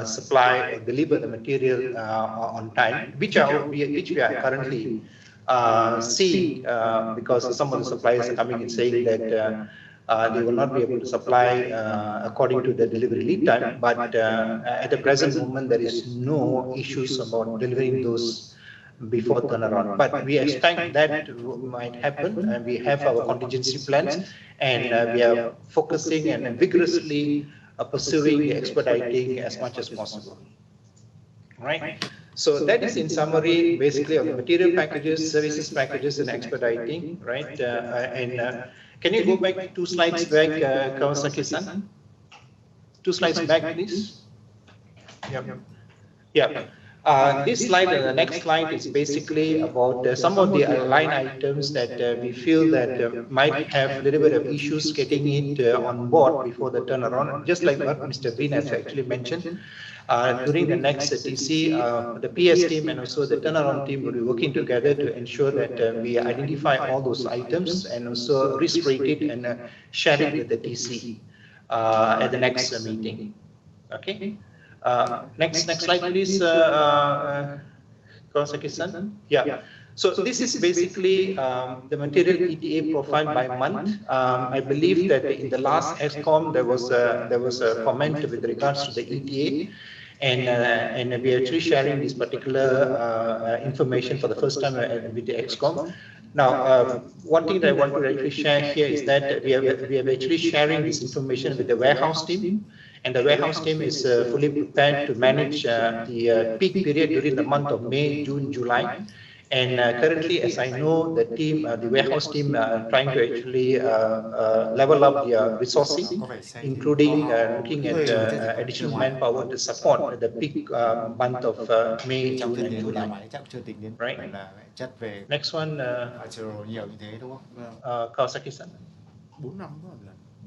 supply or deliver the material on time, which we are currently seeing because some of the suppliers are coming and saying that they will not be able to supply according to the delivery lead time, but at the present moment there is no issues about delivering those before turnaround. But we expect that might happen, and we have our contingency plans, and we are focusing and vigorously pursuing the expediting as much as possible. Right. So that is in summary, basically, of the material packages, services packages, and expediting. Right. Can you go back 2 slides back, Kawasaki-san? 2 slides back, please. Yep. Yeah. This slide and the next slide is basically about some of the line items that we feel that might have a little bit of issues getting it on board before the turnaround. Just like what Mr. Green has actually mentioned, during the next TC, the PS team and also the turnaround team will be working together to ensure that we identify all those items and also risk rate it and share it with the TC at the next meeting. Okay. Next slide, please, Kawasaki-san. Yeah. So this is basically the material ETA profile by month. I believe that in the last Excom there was a comment with regards to the ETA, and we are actually sharing this particular information for the first time with the Excom. Now, one thing that I want to actually share here is that we are actually sharing this information with the warehouse team. And the warehouse team is fully prepared to manage the peak period during the month of May, June, July. And currently, as I know, the team, the warehouse team, are trying to actually level up their resourcing, including looking at additional manpower to support the peak month of May, June, and July. Right. Next one, Kawasaki-san.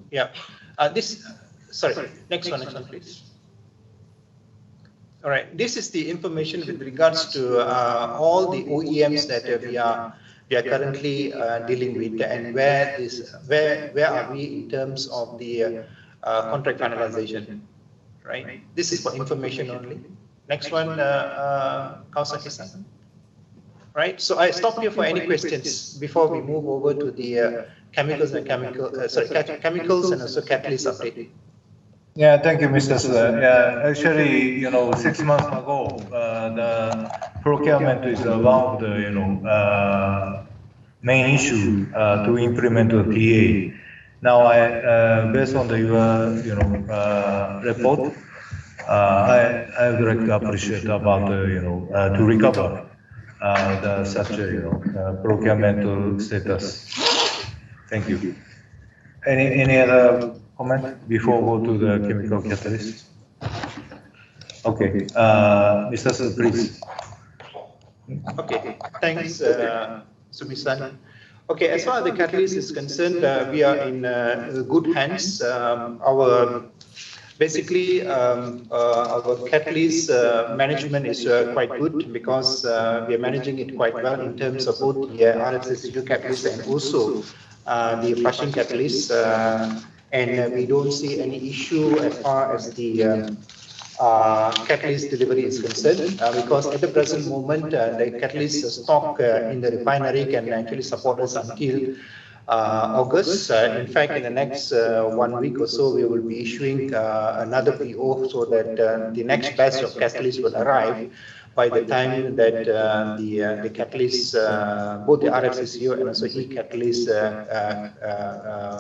Yeah. Sorry, next one, please. All right, this is the information with regards to all the OEMs that we are currently dealing with, and where are we in terms of the contract finalization, right? This is for information only. Next one, Kawasaki-san. Right, so I stop here for any questions before we move over to the chemicals and also catalyst update. Yeah, thank you, Mr. Suda. Yeah, actually, 6 months ago, the procurement is one of the, main issue to implement the PA. Now, based on your, report, I would like to appreciate about, to recover such a, procurement status. Thank you. Any other comment before we go to the chemical catalyst? Okay, Mr. Su, please. Okay, thanks, Sumi-san. Okay, as far as the catalyst is concerned, we are in good hands. Our catalyst management is quite good because we are managing it quite well in terms of both the RFCCU catalyst and also the flushing catalyst. And we don't see any issue as far as the catalyst delivery is concerned, because at the present moment, the catalyst stock in the refinery can actually support us until August. In fact, in the next 1 week or so, we will be issuing another PO so that the next batch of catalysts will arrive by the time that the catalyst, both the RFCCU and also e-catalyst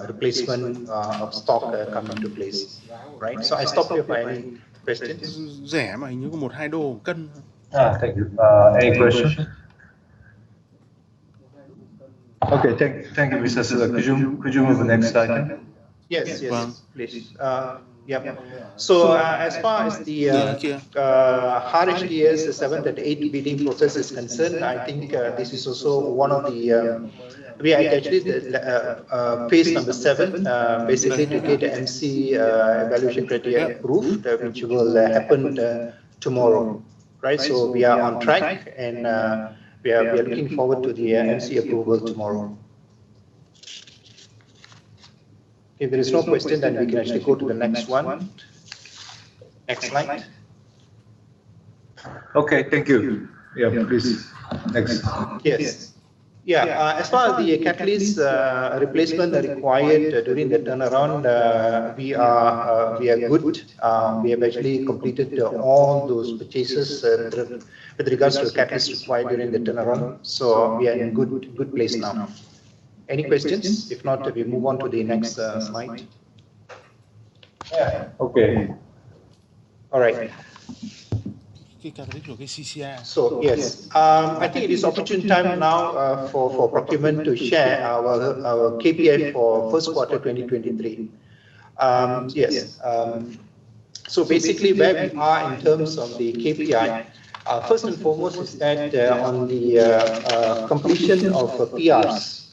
replacement of stock come into place, right? So I stop here for any questions. Rẻ mà hình như có 1-2 đô một cân. Thank you. Any question? Okay, thank you, Mr. Suda. Could you move the next item? Yes, please. Yeah. So as far as the HRHDS, the 7th and 8th bidding process is concerned, I think this is also one of the, we are actually phase number 7, basically to get the MC evaluation criteria approved, which will happen tomorrow, right? So we are on track, and we are looking forward to the MC approval tomorrow. If there is no question, then we can actually go to the next one. Next slide. Okay, thank you. Yeah, please. Next. Yes. As far as the catalyst replacement required during the turnaround, we are good. We have actually completed all those purchases with regards to catalyst required during the turnaround. So we are in good place now. Any questions? If not, we move on to the next slide. Okay. All right. So yes, I think it is opportune time now for procurement to share our KPI for first quarter 2023. So basically where we are in terms of the KPI, first and foremost is that on the completion of PRs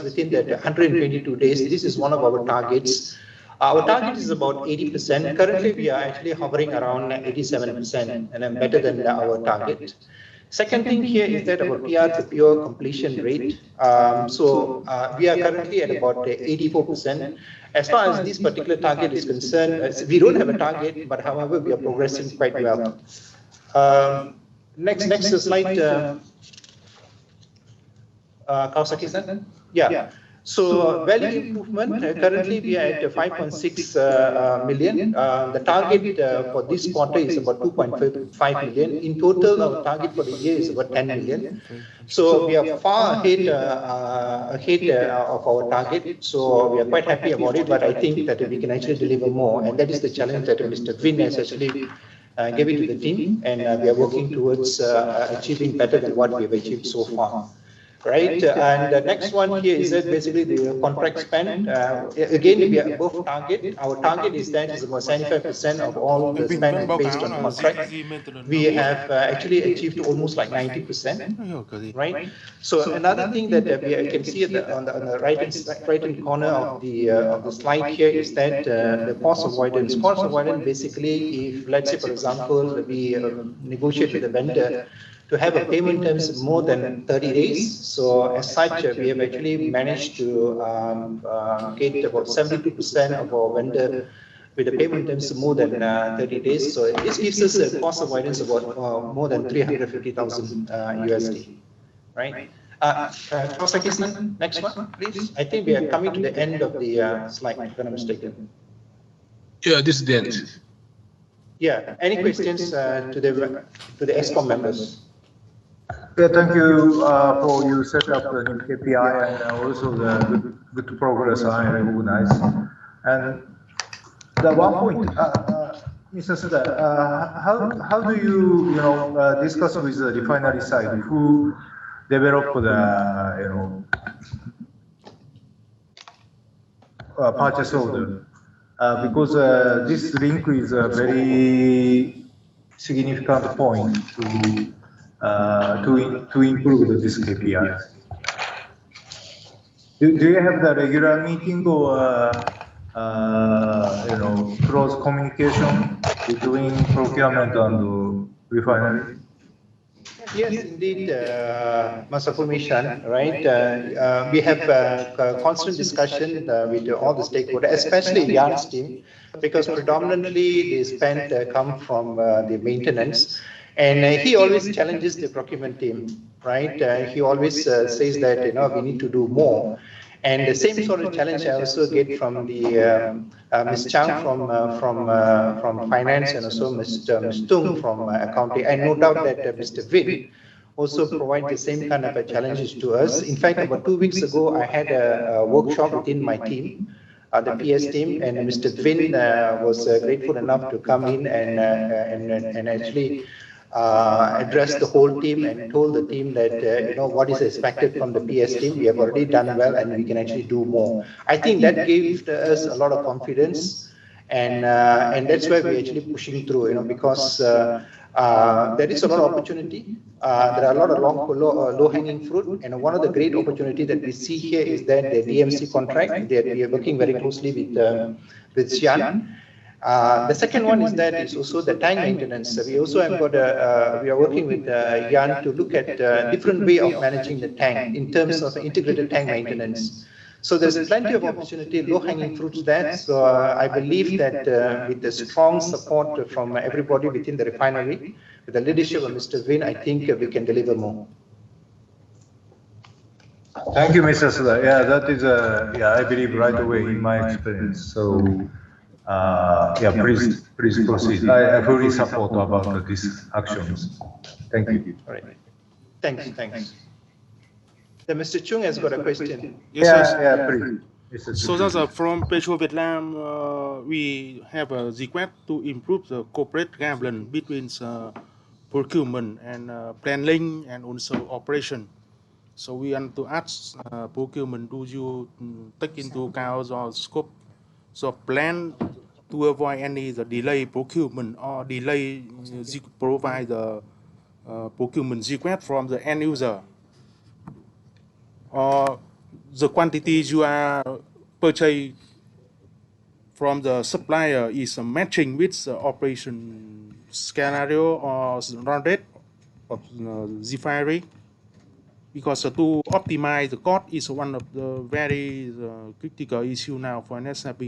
within that 122 days, this is one of our targets. Our target is about 80%. Currently, we are actually hovering around 87%, and I'm better than our target. Second thing here is that our PR to PO completion rate. We are currently at about 84%. As far as this particular target is concerned, we don't have a target, but however, we are progressing quite well. Next slide. Kawasaki-san? Yeah. So value improvement, currently we are at 5.6 million. The target for this quarter is about 2.5 million. In total, our target for the year is about 10 million. So we are far ahead of our target. So we are quite happy about it, but I think that we can actually deliver more. And that is the challenge that Mr. Vin has actually gave it to the team. And we are working towards achieving better than what we have achieved so far. Right, and the next one here is that basically the contract spend. Again, we are above target. Our target is that is about 75% of all the spend based on contract. We have actually achieved almost like 90%. Right. So another thing that we can see on the right-hand corner of the slide here is that the cost avoidance. Cost avoidance basically, if let's say for example we negotiate with the vendor to have a payment terms more than 30 days. So as such, we have actually managed to get about 72% of our vendor with the payment terms more than 30 days. So this gives us a cost avoidance about more than 350,000 USD, right? Kawasaki-san, next one, please. I think we are coming to the end of the slide, if I'm not mistaken. Yeah, this is the end. Yeah, any questions to the Excom members? Yeah, thank you for you set up the new KPI and also the good progress I recognize. And the one point, Mr. Suda, how do you discuss with the refinery side who develop the purchase order? Because this link is a very significant point to improve this KPI. Do you have the regular meeting or close communication between procurement and refinery? Yes, indeed, Masafumi-san, right? We have a constant discussion with all the stakeholders, especially Jan's team, because predominantly the spend come from the maintenance. And he always challenges the procurement team, right? He always says that, we need to do more. And the same sort of challenge I also get from the Ms. Chang from finance and also Mr. Tung from accounting. I no doubt that Mr. Vin also provide the same kind of challenges to us. In fact, about 2 weeks ago, I had a workshop within my team, the PS team, and Mr. Vin was grateful enough to come in and actually addressed the whole team and told the team that what is expected from the PS team. We have already done well and we can actually do more. I think that gave us a lot of confidence, and that's why we're actually pushing through. Because there is a lot of opportunity. There are a lot of low-hanging fruit, and one of the great opportunities that we see here is that the DMC contract that we are working very closely with Xi'an. The second one is that is also the tank maintenance. We also have got we are working with Jan to look at different way of managing the tank in terms of integrated tank maintenance. So there's plenty of opportunity, low-hanging fruits there. So I believe that with the strong support from everybody within the refinery, with the leadership of Mr. Vin, I think we can deliver more. Thank you, Mr. Suda. Yeah, that is I believe right away in my experience. So, please proceed. I fully support about these actions. Thank you. All right. Thanks. Then Mr. Chung has got a question. Yes, sir. Yeah, please. Mr. So Suda. that's from Petro Vietnam, we have a request to improve the corporate governance between procurement and planning and also operation. So we want to ask procurement, do you take into account the scope of plan to avoid any the delay procurement or delay provide the procurement request from the end user, or the quantities you are purchasing from the supplier is matching with the operation scenario or run rate of the refinery, because to optimize the cost is one of the very critical issue now for SAP.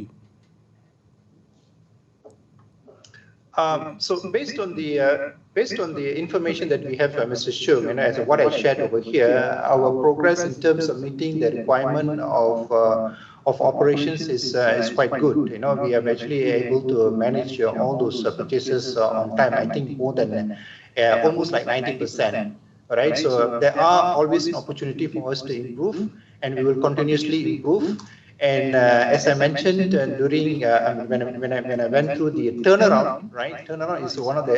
So based on the information that we have, Mr. Chung, and as what I shared over here, our progress in terms of meeting the requirement of operations is quite good. You know, we are actually able to manage all those purchases on time. I think more than almost like 90%. Right. So there are always an opportunity for us to improve, and we will continuously improve. And as I mentioned during when I went through the turnaround, right? Turnaround is one of the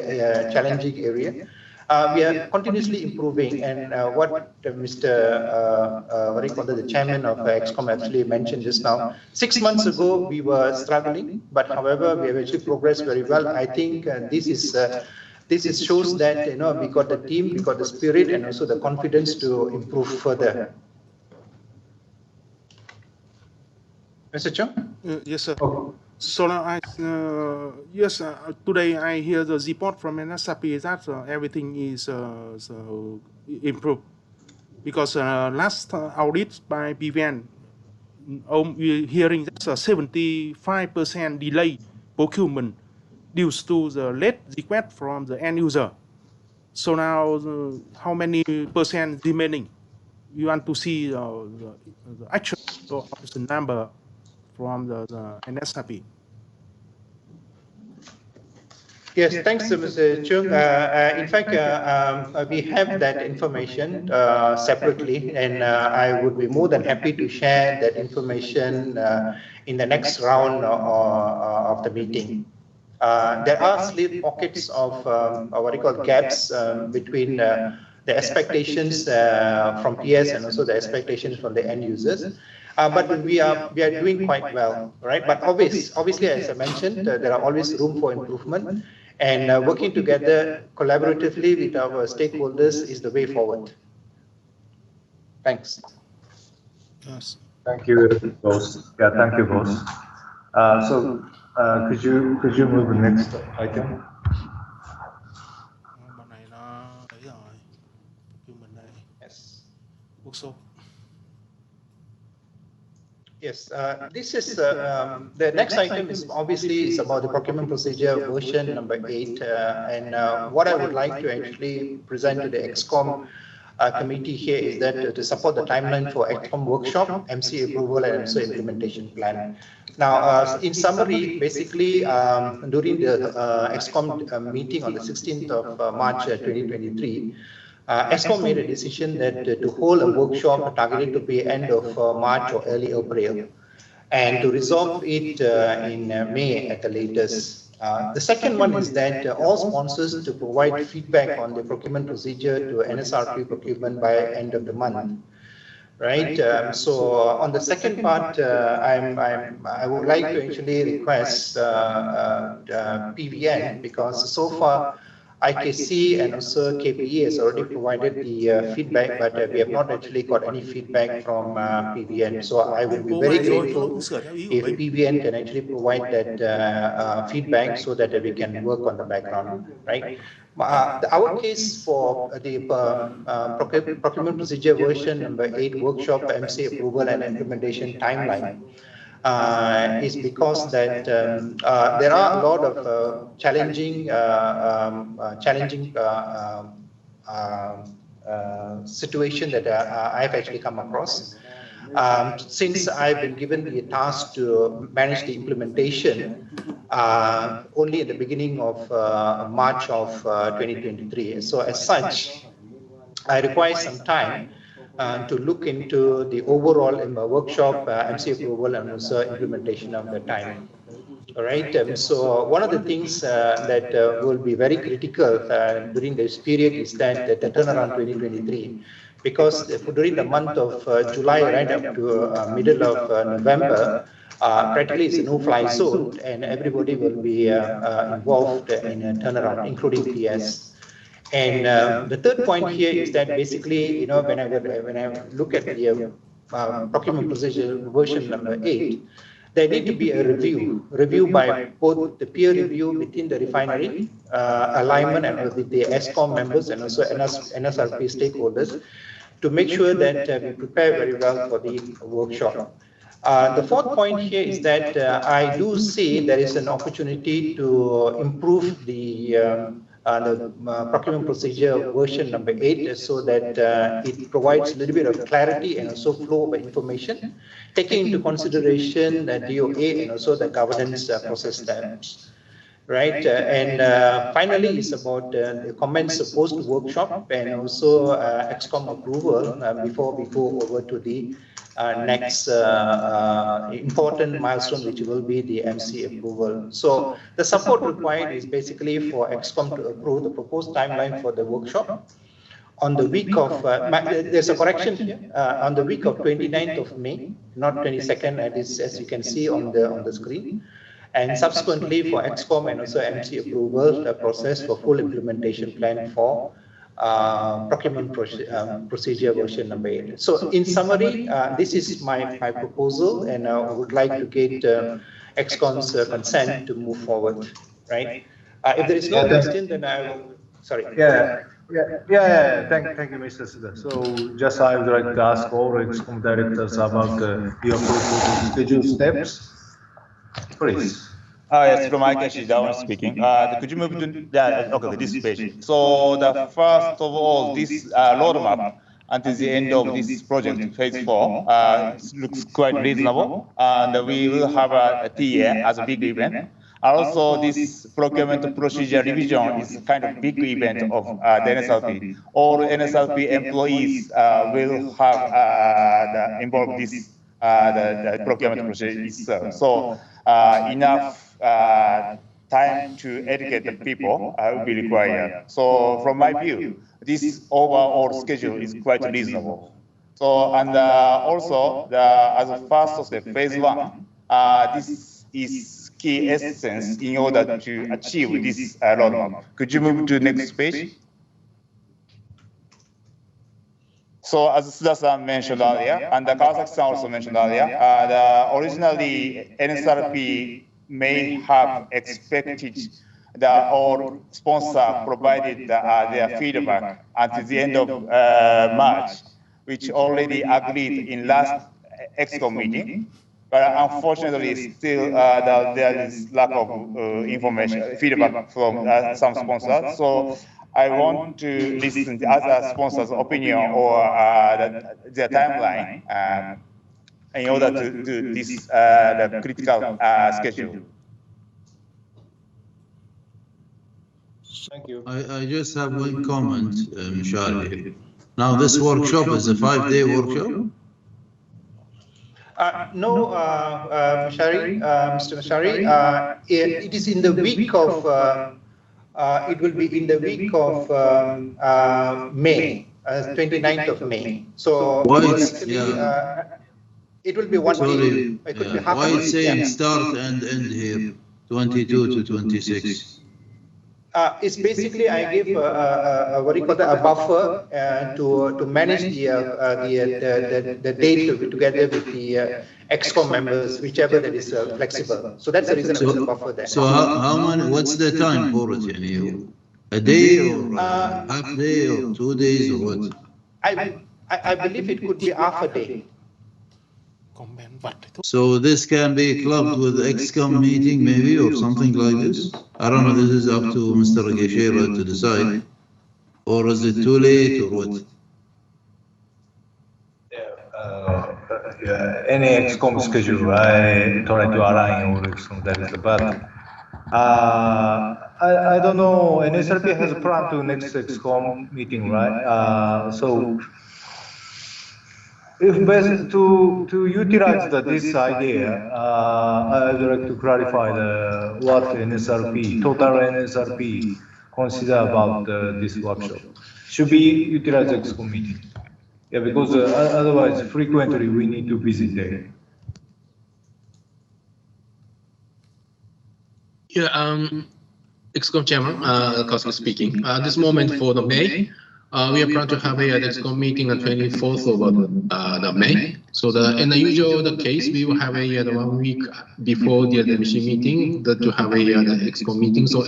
challenging area. We are continuously improving, and what Mr. the chairman of Excom actually mentioned just now. 6 months ago, we were struggling, but however, we have actually progressed very well. I think this shows that we got the team, we got the spirit, and also the confidence to improve further. Mr. Chung? Yes, sir. So now today I hear the report from SAP that everything is improved, because last audit by BVN, we're hearing that's a 75% delay procurement due to the late request from the end user. So now how many percent remaining? We want to see the actual of the number from the NSAP. Yes, thanks, Mr. Chung. In fact, we have that information separately, and I would be more than happy to share that information in the next round of the meeting. There are still pockets of what we call gaps between the expectations from PS and also the expectations from the end users. But we are doing quite well, right? But obviously, as I mentioned, there are always room for improvement, and working together collaboratively with our stakeholders is the way forward. Thanks. Yes. Thank you, boss. Yeah, thank you, boss. Could you move the next item? Yes. Yes, this is the next item is obviously about the procurement procedure version number 8, and what I would like to actually present to the Excom committee here is that to support the timeline for Excom workshop, MC approval, and also implementation plan. Now, in summary, basically during the Excom meeting on the 16th of March 2023. Excom made a decision that to hold a workshop targeted to be end of March or early April, and to resolve it in May at the latest. The second one is that all sponsors to provide feedback on the procurement procedure to NSRP procurement by end of the month. Right. So on the second part, I would like to actually request PVN, because so far IKC and also KPE has already provided the feedback, but we have not actually got any feedback from PVN. So I would be very grateful if PVN can actually provide that feedback so that we can work on the background, right? Our case for the procurement procedure version number 8 workshop MC approval and implementation timeline is because that there are a lot of challenging situation that I've actually come across. Since I've been given the task to manage the implementation only at the beginning of March of 2023. So as such, I require some time to look into the overall workshop, MC approval, and also implementation of the time. All right. So one of the things that will be very critical during this period is that the turnaround 2023, because during the month of July right up to middle of November, practically it's a no-fly zone, and everybody will be involved in a turnaround, including PS. And the third point here is that basically, when I look at the procurement procedure version number 8, there need to be a review by both the peer review within the refinery, alignment and with the Excom members and also NSRP stakeholders to make sure that we prepare very well for the workshop. The fourth point here is that I do see there is an opportunity to improve the procurement procedure version number 8 so that it provides a little bit of clarity and also flow of information, taking into consideration the DOA and also the governance process steps. Right, and finally, it's about the comments post-workshop and also Excom approval before we go over to the next important milestone, which will be the MC approval. So the support required is basically for Excom to approve the proposed timeline for the workshop on the week of, there's a correction here, on the week of 29th of May, not 22nd, as you can see on the screen. And subsequently for Excom and also MC approval, the process for full implementation plan for procurement procedure version number 8. So in summary, this is my proposal, and I would like to get Excom's consent to move forward, right? If there is no question, then I will, sorry. Yeah. Thank you, Mr. Suda. So just I would like to ask all Excom directors about your proposal schedule steps. Please. Yes, from Mike Ashida speaking. Could you move to this page? So the first of all, this roadmap until the end of this project, phase 4, looks quite reasonable, and we will have a TA as a big event. Also, this procurement procedure revision is kind of big event of the NSRP. All NSRP employees will have involved this the procurement procedure itself. So enough time to educate the people will be required. So from my view, this overall schedule is quite reasonable. So and also as a first of the phase 1, this is key essence in order to achieve this roadmap. Could you move to the next page? So as Suda-san mentioned earlier, and Kawasaki-san also mentioned earlier, originally NSRP may have expected all sponsor provided their feedback until the end of March, which already agreed in last Excom meeting. But unfortunately, still there is lack of information, feedback from some sponsors. So I want to listen to other sponsors' opinion or their timeline in order to do this the critical schedule. Thank you. I just have one comment, Mishari. Now, this workshop is a 5-day workshop? No, Mr. Mashari, it is in the week of, it will be in the week of May, 29th of May. So it will be one day. It could be half why a it's day. saying start and end here, 22 to 26? It's basically I give what do you call that, a buffer to manage the date together with the Excom members, whichever that is flexible. So that's the reason I put a buffer there. So how many? What's the time for it? A day or half day or 2 days or what? I believe it could be half a day. So this can be clubbed with Excom meeting maybe or something like this? I don't know, this is up to Mr. Geshira to decide. or is it too late or what? Any Excom schedule, I try to align all Excom director, but I don't know. NSRP has a plan to next Excom meeting, right? So if best to utilize this idea, I would like to clarify what NSRP, total NSRP, consider about this workshop. Should be utilized Excom meeting. Yeah, because otherwise frequently we need to visit there. Yeah, Excom Chairman, Cosmo speaking. This moment for the May, we are planning to have a Excom meeting on 24th of the May. So in the usual case, we will have a 1 week before the MC meeting to have a Excom meeting. So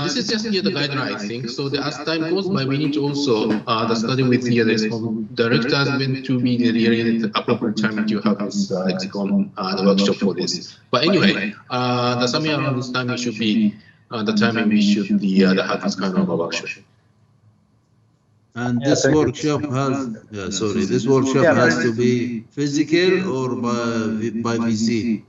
this is just the guideline, I think. So as time goes by, we need to also the study with the Excom directors when to be really the appropriate time to have this Excom the workshop for this. But anyway, the somewhere around this time it should be the timing we should have this kind of a workshop. And this workshop has, this workshop has to be physical or by VC?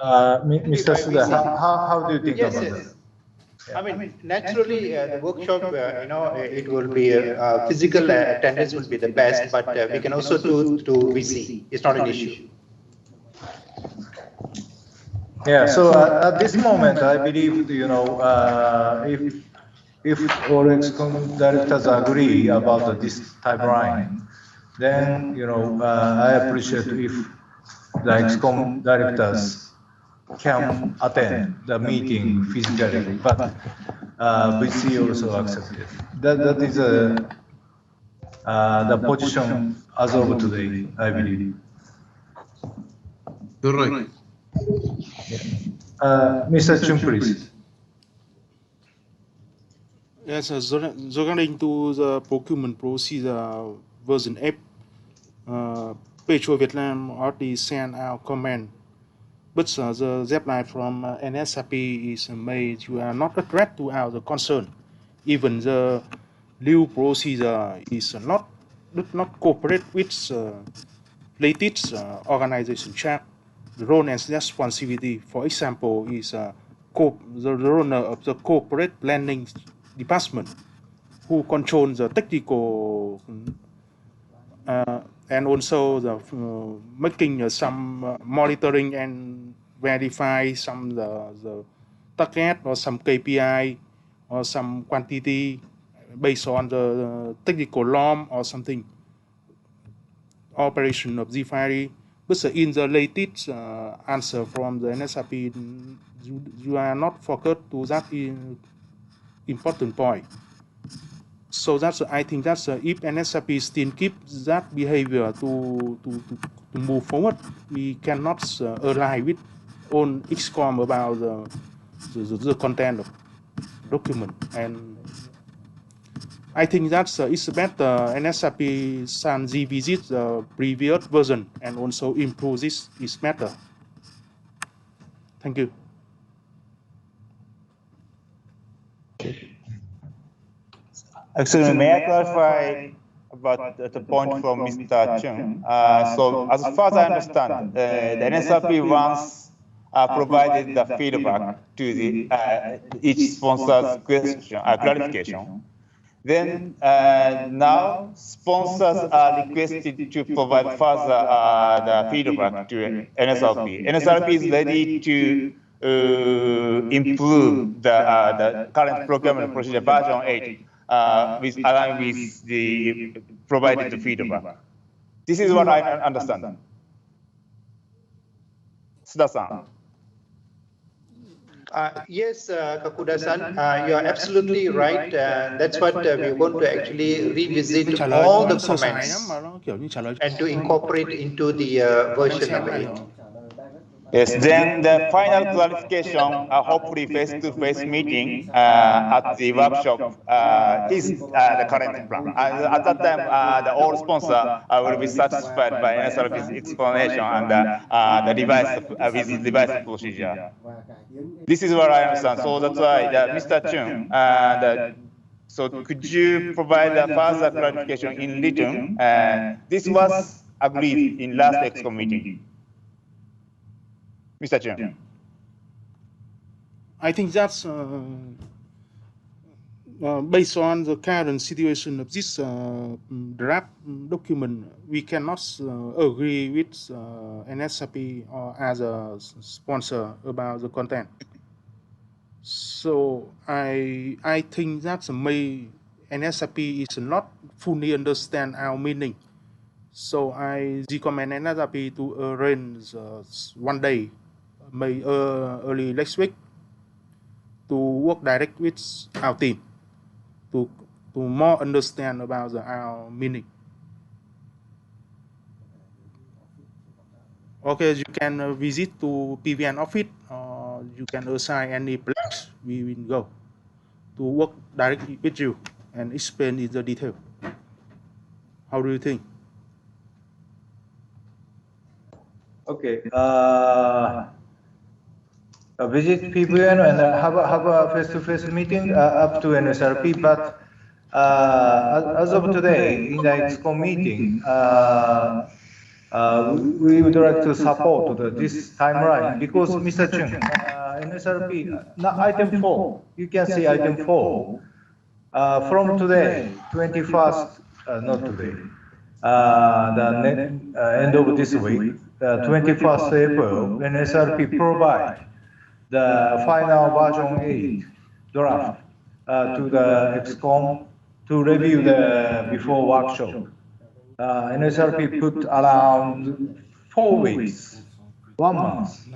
Mr. Suda, how do you think about that? I mean, naturally, the workshop, it will be physical attendance will be the best, but we can also do through VC. It's not an issue. Yeah. So at this moment, I believe if all Excom directors agree about this timeline, then I appreciate if the Excom directors can attend the meeting physically, but VC also accepted. That is the position as of today, I believe. Correct. Mr. Chung, please. Yes, regarding to the procurement procedure version 8, Petro Vietnam already sent out comment, but the deadline from NSRP is made. You are not addressed to our concern. Even the new procedure is not cooperate with latest organization chart. The role and responsibility, for example, is the role of the corporate planning department, who controls the technical and also the making some monitoring and verify some the target or some KPI or some quantity based on the technical norm or something operation of Z-Fire. But in the latest answer from the NSRP, you are not focused to that important point. So I think that's if NSRP still keep that behavior to move forward, we cannot align with on Excom about the content of document. And I think that's it's better NSRP can revisit the previous version and also improve this matter. Thank you. Excuse me, may I clarify about the point from Mr. Chung? So as far as I understand, the NSRP once provided the feedback to the each sponsor's question, clarification. Then now sponsors are requested to provide further the feedback to NSRP. NSRP is ready to improve the current procurement procedure version 8 aligned with the provided feedback. This is what I understand. Suda-san. Yes, Kakuda-san, you are absolutely right. That's what we're going to actually revisit all the comments and to incorporate into the version of 8. Yes, then the final clarification, hopefully face-to-face meeting at the workshop is the current plan. At that time, the all sponsor will be satisfied by NSRP's explanation and the revised procedure. This is what I understand. So that's why, Mr. Chung, so could you provide a further clarification in written? This was agreed in last Excom meeting. Mr. Chung. I think that's based on the current situation of this draft document. We cannot agree with NSRP as a sponsor about the content. So I think that NSRP is not fully understand our meaning. So I recommend NSRP to arrange one day, maybe early next week, to work direct with our team to more understand about our meaning. Okay, you can visit to PVN office, or you can assign any place. We will go to work directly with you and explain in the detail. How do you think? Okay. Visit PVN and have a face-to-face meeting up to NSRP. But as of today, in the Excom meeting, we would like to support this timeline because Mr. Chung, NSRP, item 4, you can see item 4, from today, 21st, not today, the end of this week, 21st April, NSRP provide the final version 8 draft to the Excom to review the before workshop. NSRP put around 4 weeks, 1 month.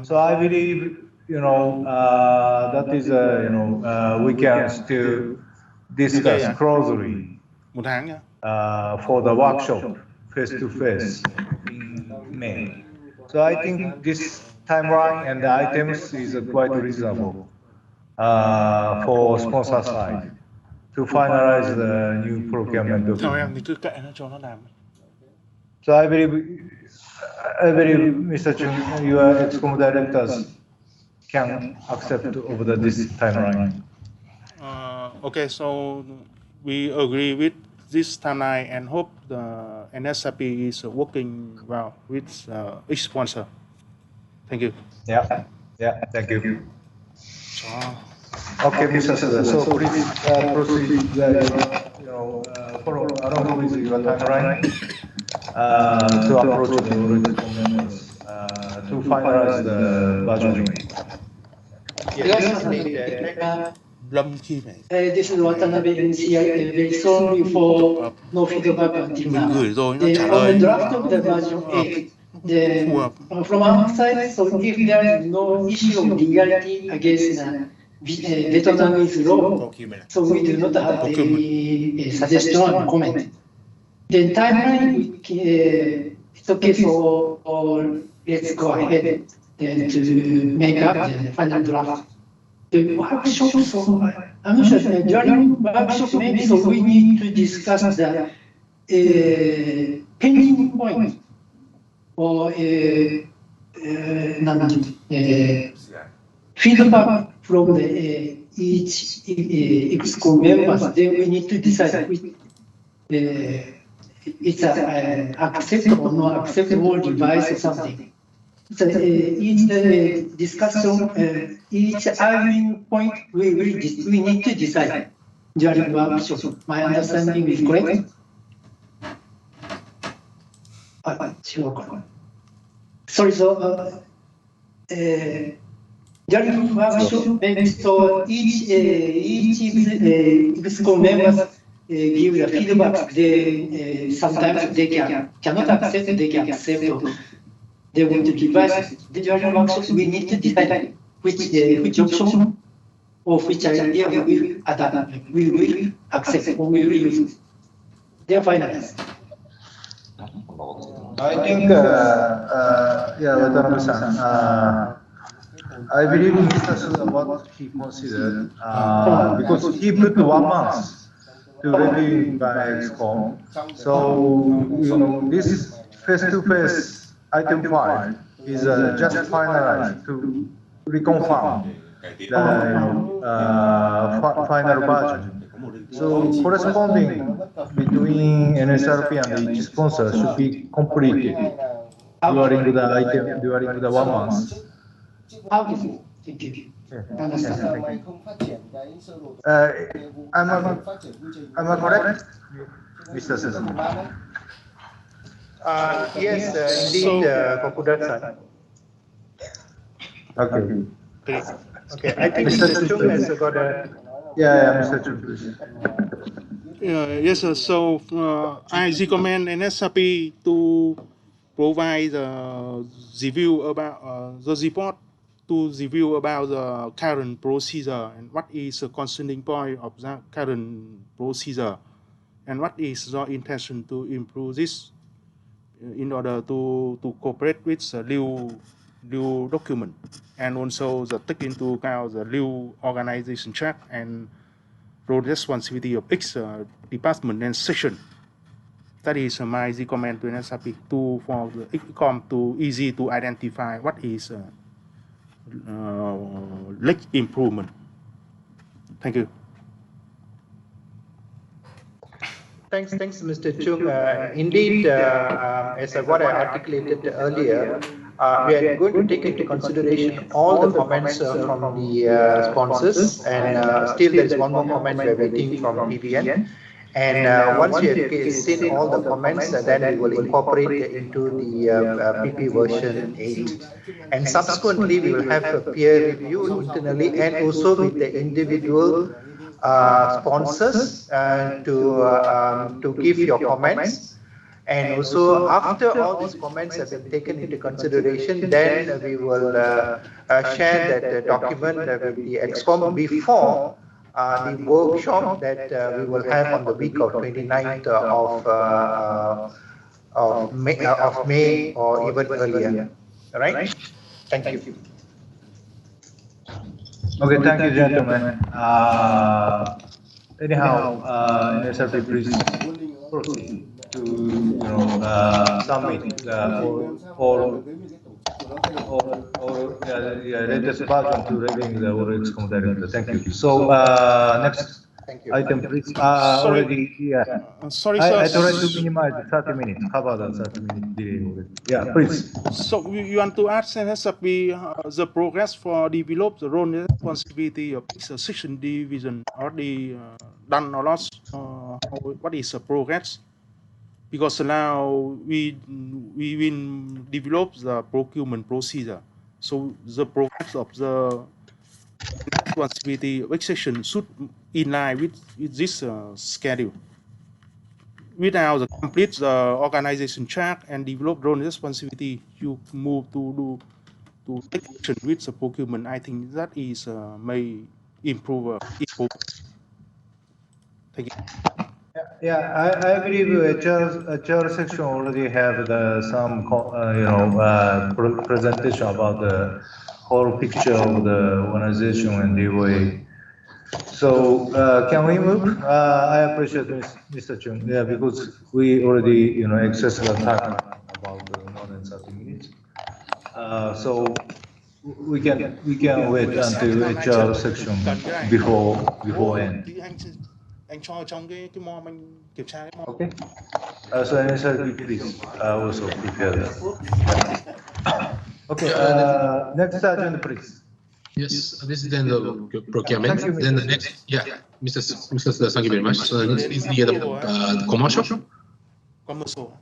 So I believe, that is, we can still discuss closely for the workshop face-to-face in May. So I think this timeline and the items is quite reasonable for sponsor side to finalize the new procurement document. So I believe, Mr. Chung, your Excom directors can accept over this timeline. Okay, so we agree with this timeline and hope the NSRP is working well with each sponsor. Thank you. Yeah, thank you. Okay, Mr. Suda, so please proceed, follow along with your timeline to approach the Excom members to finalize the version. This is Watanabe NCI. Very sorry for no feedback until now. On the draft of the version 8, from our side, so if there is no issue of legality against Vietnamese law, so we do not have any suggestion or comment. The timeline, it's okay, so let's go ahead then to make up the final draft. The workshop, so I'm not sure, during workshop maybe, so we need to discuss the pending point or feedback from the each Excom members. Then we need to decide which it's acceptable or not acceptable device or something. So each discussion, each arguing point, we need to decide during workshop. My understanding is correct? Sorry, so during workshop, maybe so each Excom members give the feedback. They sometimes they cannot accept, they can accept. They want to devise. During workshop, we need to decide which option or which idea we will adapt, we will accept or we will use. They are finalized. I think, yeah, Watanabe-san, I believe Mr. Suda, what he considered, because he put 1 month to reviewing by Excom. So, this face-to-face item 5 is just finalized to reconfirm the final version. So corresponding between NSRP and each sponsor should be completed during the 1 month. Thank you. Am I correct, Mr. Suda? Yes, indeed, Kokuda-san. Okay. Okay, I think Mr. Chung has got a... Yeah, Mr. Chung, please. Yes, sir. So I recommend NSRP to provide the review about the report to review about the current procedure and what is the concerning point of the current procedure and what is your intention to improve this in order to cooperate with the new document and also the take into account the new organization chart and role responsibility of each department and section. That is my recommend to NSRP for the Excom to easy to identify what is leg improvement. Thank you. Thanks, Mr. Chung. Indeed, as what I articulated earlier, we are going to take into consideration all the comments from the sponsors, and still there is one more comment we are waiting from PBN. And once we have seen all the comments, then we will incorporate into the PP version 8. And subsequently, we will have a peer review internally and also with the individual sponsors to give your comments. And also, after all these comments have been taken into consideration, then we will share that document with the Excom before the workshop that we will have on the week of 29th of May or even earlier. All right? Thank you. Okay, thank you, gentlemen. Anyhow, NSRP, please proceed to submit latest version to reviewing the Excom director. Thank you. So next item, please. Already, yeah. Sorry, sir. I tried to minimize 30 minutes, cover the 30-minute delay already. Yeah, please. So you want to ask NSRP the progress for develop the role and responsibility of each section division already done or not? What is the progress? Because now we will develop the procurement procedure. So the progress of the responsibility of each section should in line with this schedule. Without the complete organization chart and develop role and responsibility, you move to take action with the procurement. I think that is may improve. Thank you. Yeah, I believe HR section already have some presentation about the whole picture of the organization and the way. So can we move? I appreciate Mr. Chung. Yeah, because we already excess the time about more than 30 minutes. So we can wait until HR section before end. Anh cho trong cái mom anh kiểm tra cái mom. Okay. So NSRP, please also prepare that. Okay. Next agenda, please. Yes, this is then the procurement. Then the next, yeah, Mr. Suda, thank you very much. So the next is the commercial. Commercial.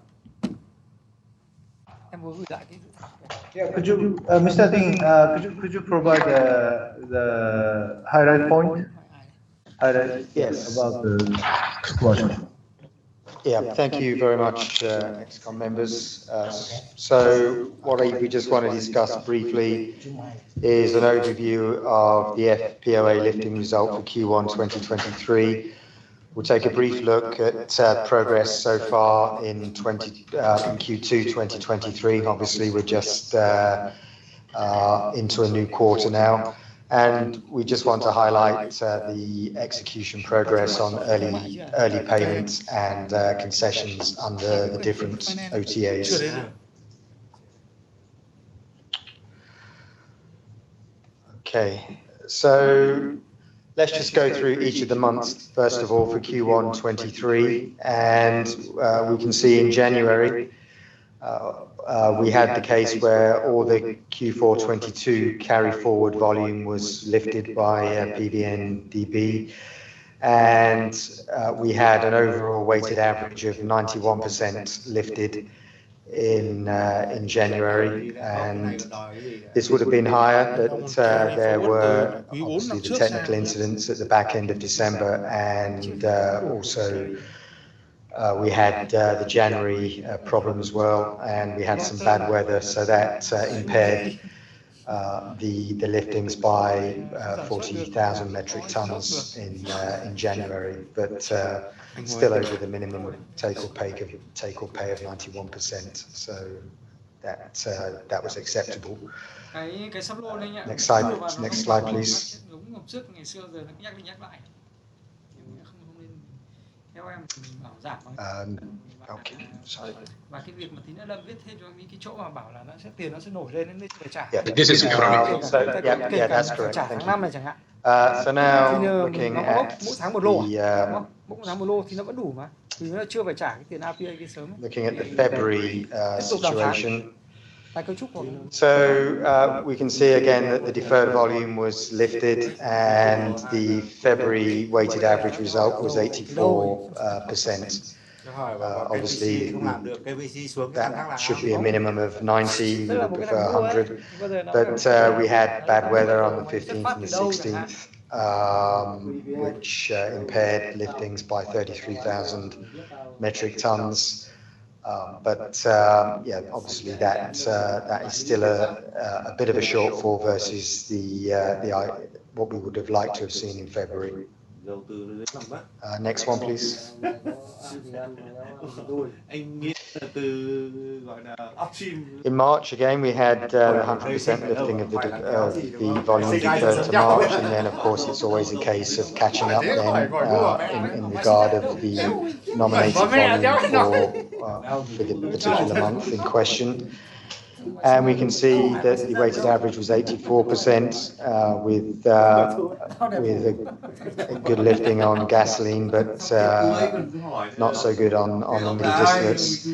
Yeah, could you, Mr. Ding, could you provide the highlight point? Yes. About the commercial. Yeah, thank you very much, Excom members. So what we just want to discuss briefly is an overview of the FPOA lifting result for Q1 2023. We'll take a brief look at progress so far in Q2 2023. Obviously, we're just into a new quarter now, and we just want to highlight the execution progress on early payments and concessions under the different OTAs. Okay, so let's just go through each of the months, first of all, for Q1 23. And we can see in January, we had the case where all the Q4 22 carry forward volume was lifted by PVN-DB. And we had an overall weighted average of 91% lifted in January, and this would have been higher, but there were obviously the technical incidents at the back end of December, and also we had the January problem as well, and we had some bad weather, so that impaired the liftings by 40,000 metric tons in January, but still over the minimum take-or pay of 91%. So that was acceptable. Next slide, please. Okay, sorry. Yeah, this is economic. Yeah, that's correct. Thank you. So now looking at looking at the February situation. So we can see again that the deferred volume was lifted, and the February weighted average result was 84%. Obviously, that should be a minimum of 90, we would prefer 100, but we had bad weather on the 15th and the 16th, which impaired liftings by 33,000 metric tons. But yeah, obviously that is still a bit of a shortfall versus what we would have liked to have seen in February. Next one, please. In March, again, we had 100% lifting of the volume deferred to March, and then, of course, it's always a case of catching up then in regard of the nominated volume for the particular month in question. And we can see that the weighted average was 84% with a good lifting on gasoline, but not so good on the middle distillates.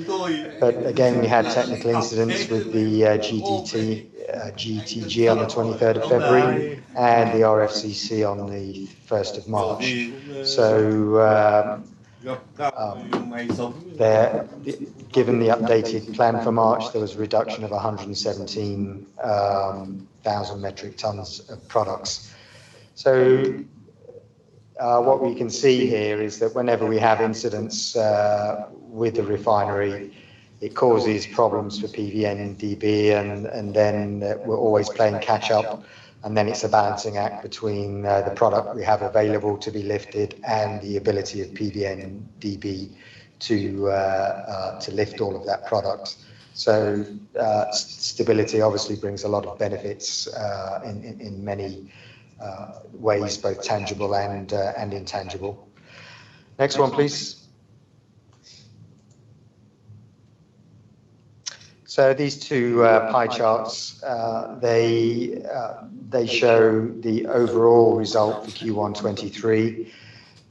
But again, we had technical incidents with the GTG on the 23rd of February and the RFCC on the 1st of March. So given the updated plan for March, there was a reduction of 117,000 metric tons of products. So what we can see here is that whenever we have incidents with the refinery, it causes problems for PVN-DB, and then we're always playing catch up. And then it's a balancing act between the product we have available to be lifted and the ability of PVN-DB to lift all of that product. So stability obviously brings a lot of benefits in many ways, both tangible and intangible. Next one, please. So these two pie charts, they show the overall result for Q1 23,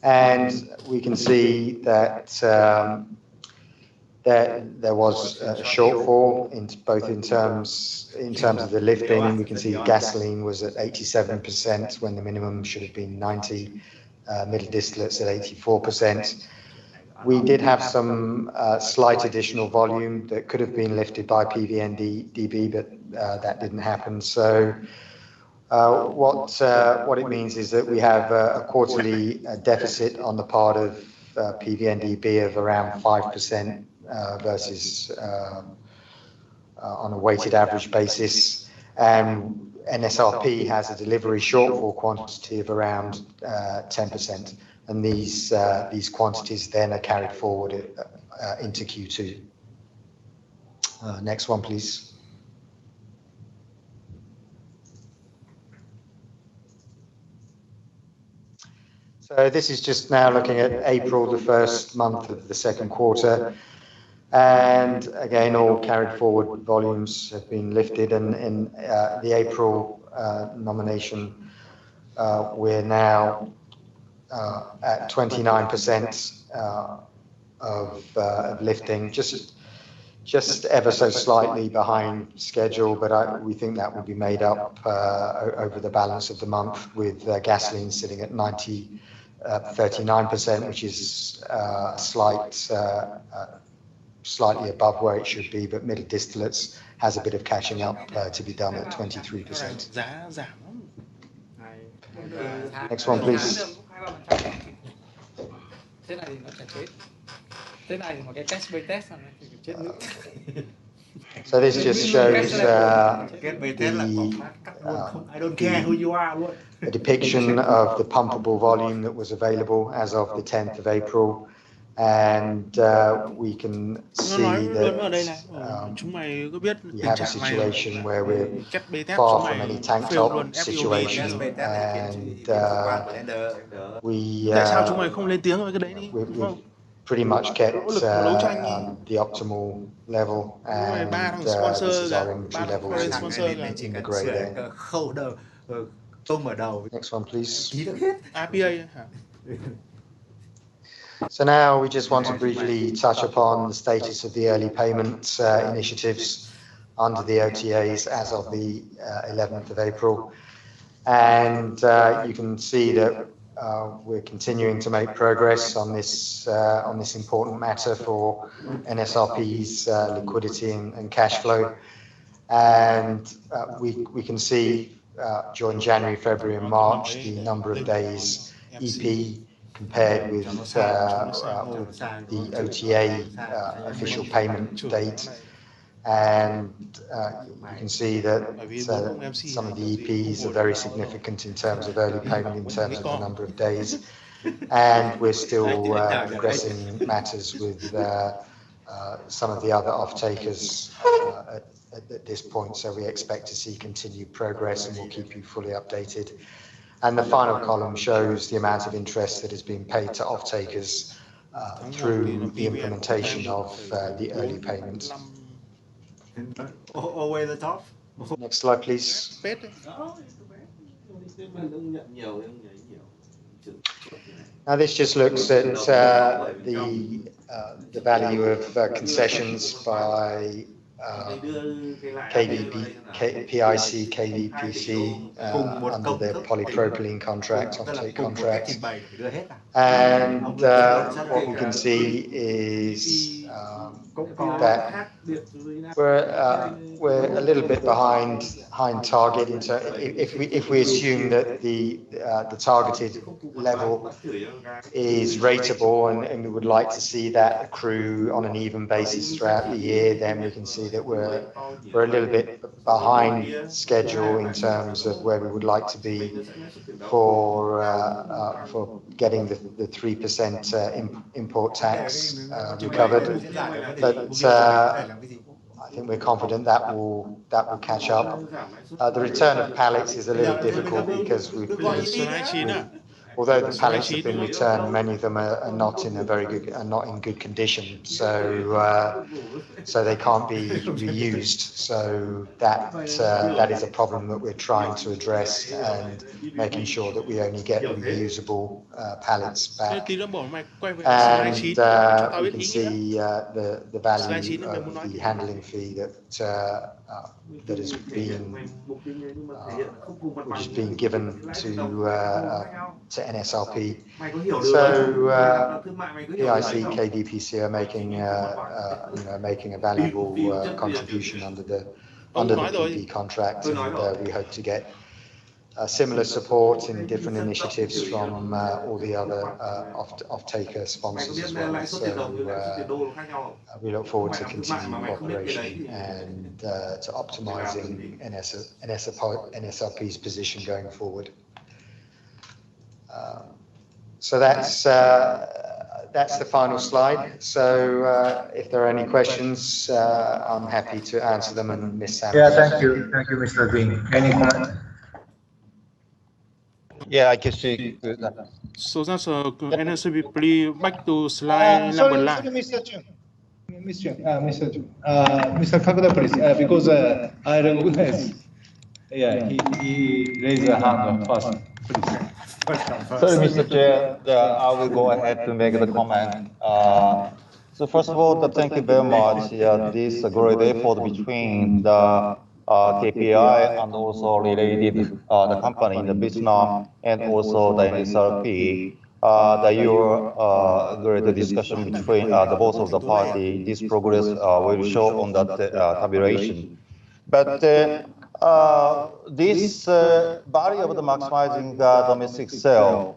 and we can see that there was a shortfall in terms of the lifting. We can see gasoline was at 87% when the minimum should have been 90, middle distillates at 84%. We did have some slight additional volume that could have been lifted by PVN-DB, but that didn't happen. So what it means is that we have a quarterly deficit on the part of PVN-DB of around 5% versus on a weighted average basis, and NSRP has a delivery shortfall quantity of around 10%. and these quantities then are carried forward into Q2. Next one, please. So this is just now looking at April, the first month of the second quarter. And again, all carried forward volumes have been lifted, and in the April nomination, we're now at 29% of lifting, just ever so slightly behind schedule, but we think that will be made up over the balance of the month, with gasoline sitting at 39%, which is slightly above where it should be, but middle distillates has a bit of catching up to be done at 23%. Next one, please. So this just shows a depiction of the pumpable volume that was available as of the 10th of April. And we can see that we have a situation where we're far from any tank top situation, and we've pretty much kept the optimal level, and this is our inventory levels in the grey there. Next one, please. So now we just want to briefly touch upon the status of the early payment initiatives under the OTAs as of the 11th of April. And you can see that we're continuing to make progress on this important matter for NSRP's liquidity and cash flow. And we can see during January, February and March the number of days EP compared with the OTA official payment date. And you can see that some of the EPs are very significant in terms of early payment, in terms of the number of days. And we're still progressing matters with some of the other off-takers at this point. So we expect to see continued progress, and we'll keep you fully updated. And the final column shows the amount of interest that has been paid to off-takers through the implementation of the early payment. All way to the top. Next slide, please. Now this just looks at the value of concessions by PIC, KVPC under their polypropylene contract, off-take contract. And what we can see is that we're a little bit behind target. If we assume that the targeted level is rateable, and we would like to see that accrue on an even basis throughout the year, then we can see that we're a little bit behind schedule in terms of where we would like to be for getting the 3% import tax recovered. But I think we're confident that will catch up. The return of pallets is a little difficult because although the pallets have been returned, many of them are not in good condition, so they can't be reused. So that is a problem that we're trying to address, and making sure that we only get reusable pallets back. And we can see the value of the handling fee that has been given to NSRP. So PIC, KVPC are making a valuable contribution under the PP contract, and we hope to get similar support in different initiatives from all the other off-taker sponsors as well. So we look forward to continued cooperation and to optimising NSRP's position going forward. So that's the final slide. So if there are any questions, I'm happy to answer them. And Ms. Sam. Yeah, thank you, Mr. Dean. Any comment? Yeah, I can see. So that's NSA please back to slide number 9. Sorry, Mr. Chung. Mr. Kakuda, please, because I recognize. Yeah, he raised a hand first. Please. Sorry, Mr. Chair, I will go ahead to make the comment. So first of all, thank you very much. This great effort between the KPI and also related the company in the Vietnam and also the NSRP. Your great discussion between the both of the party, this progress will show on that tabulation. But this value of the maximizing domestic sale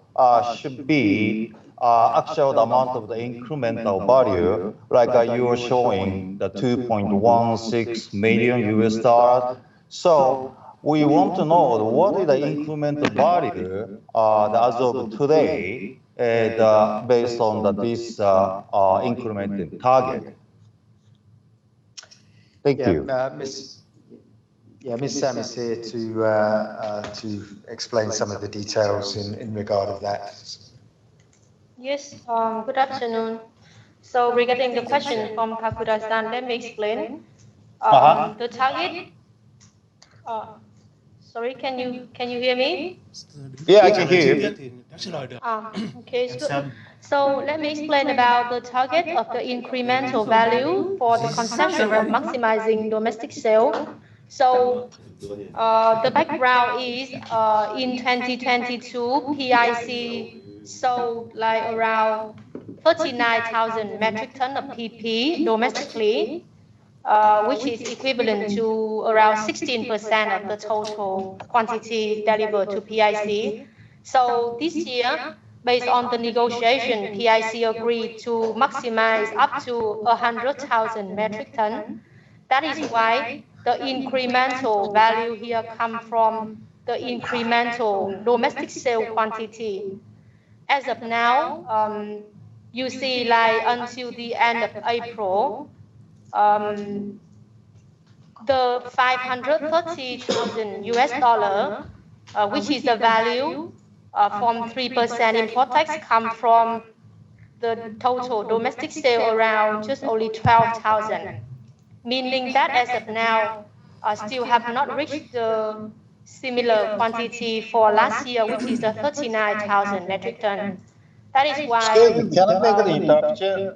should be actual amount of the incremental value, like you are showing the 2.16 million US dollars. So we want to know what is the incremental value as of today, based on this incremental target. Thank you. Ms. Sam is here to explain some of the details in regard of that. Yes, good afternoon. So regarding the question from Kakuda-san, let me explain. The target. Sorry, can you hear me? Yeah, I can hear you. Okay, so let me explain about the target of the incremental value for the conception of maximizing domestic sale. So the background is in 2022, PIC sold like around 39,000 metric ton of PP domestically, which is equivalent to around 16% of the total quantity delivered to PIC. So this year, based on the negotiation, PIC agreed to maximize up to 100,000 metric ton. That is why the incremental value here comes from the incremental domestic sale quantity. As of now, you see like until the end of April, the 530,000 US dollar, which is the value from 3% import tax, come from the total domestic sale around just only 12,000, meaning that as of now, still have not reached the similar quantity for last year, which is the 39,000 metric ton. That is why. Excuse me, can I make an interruption?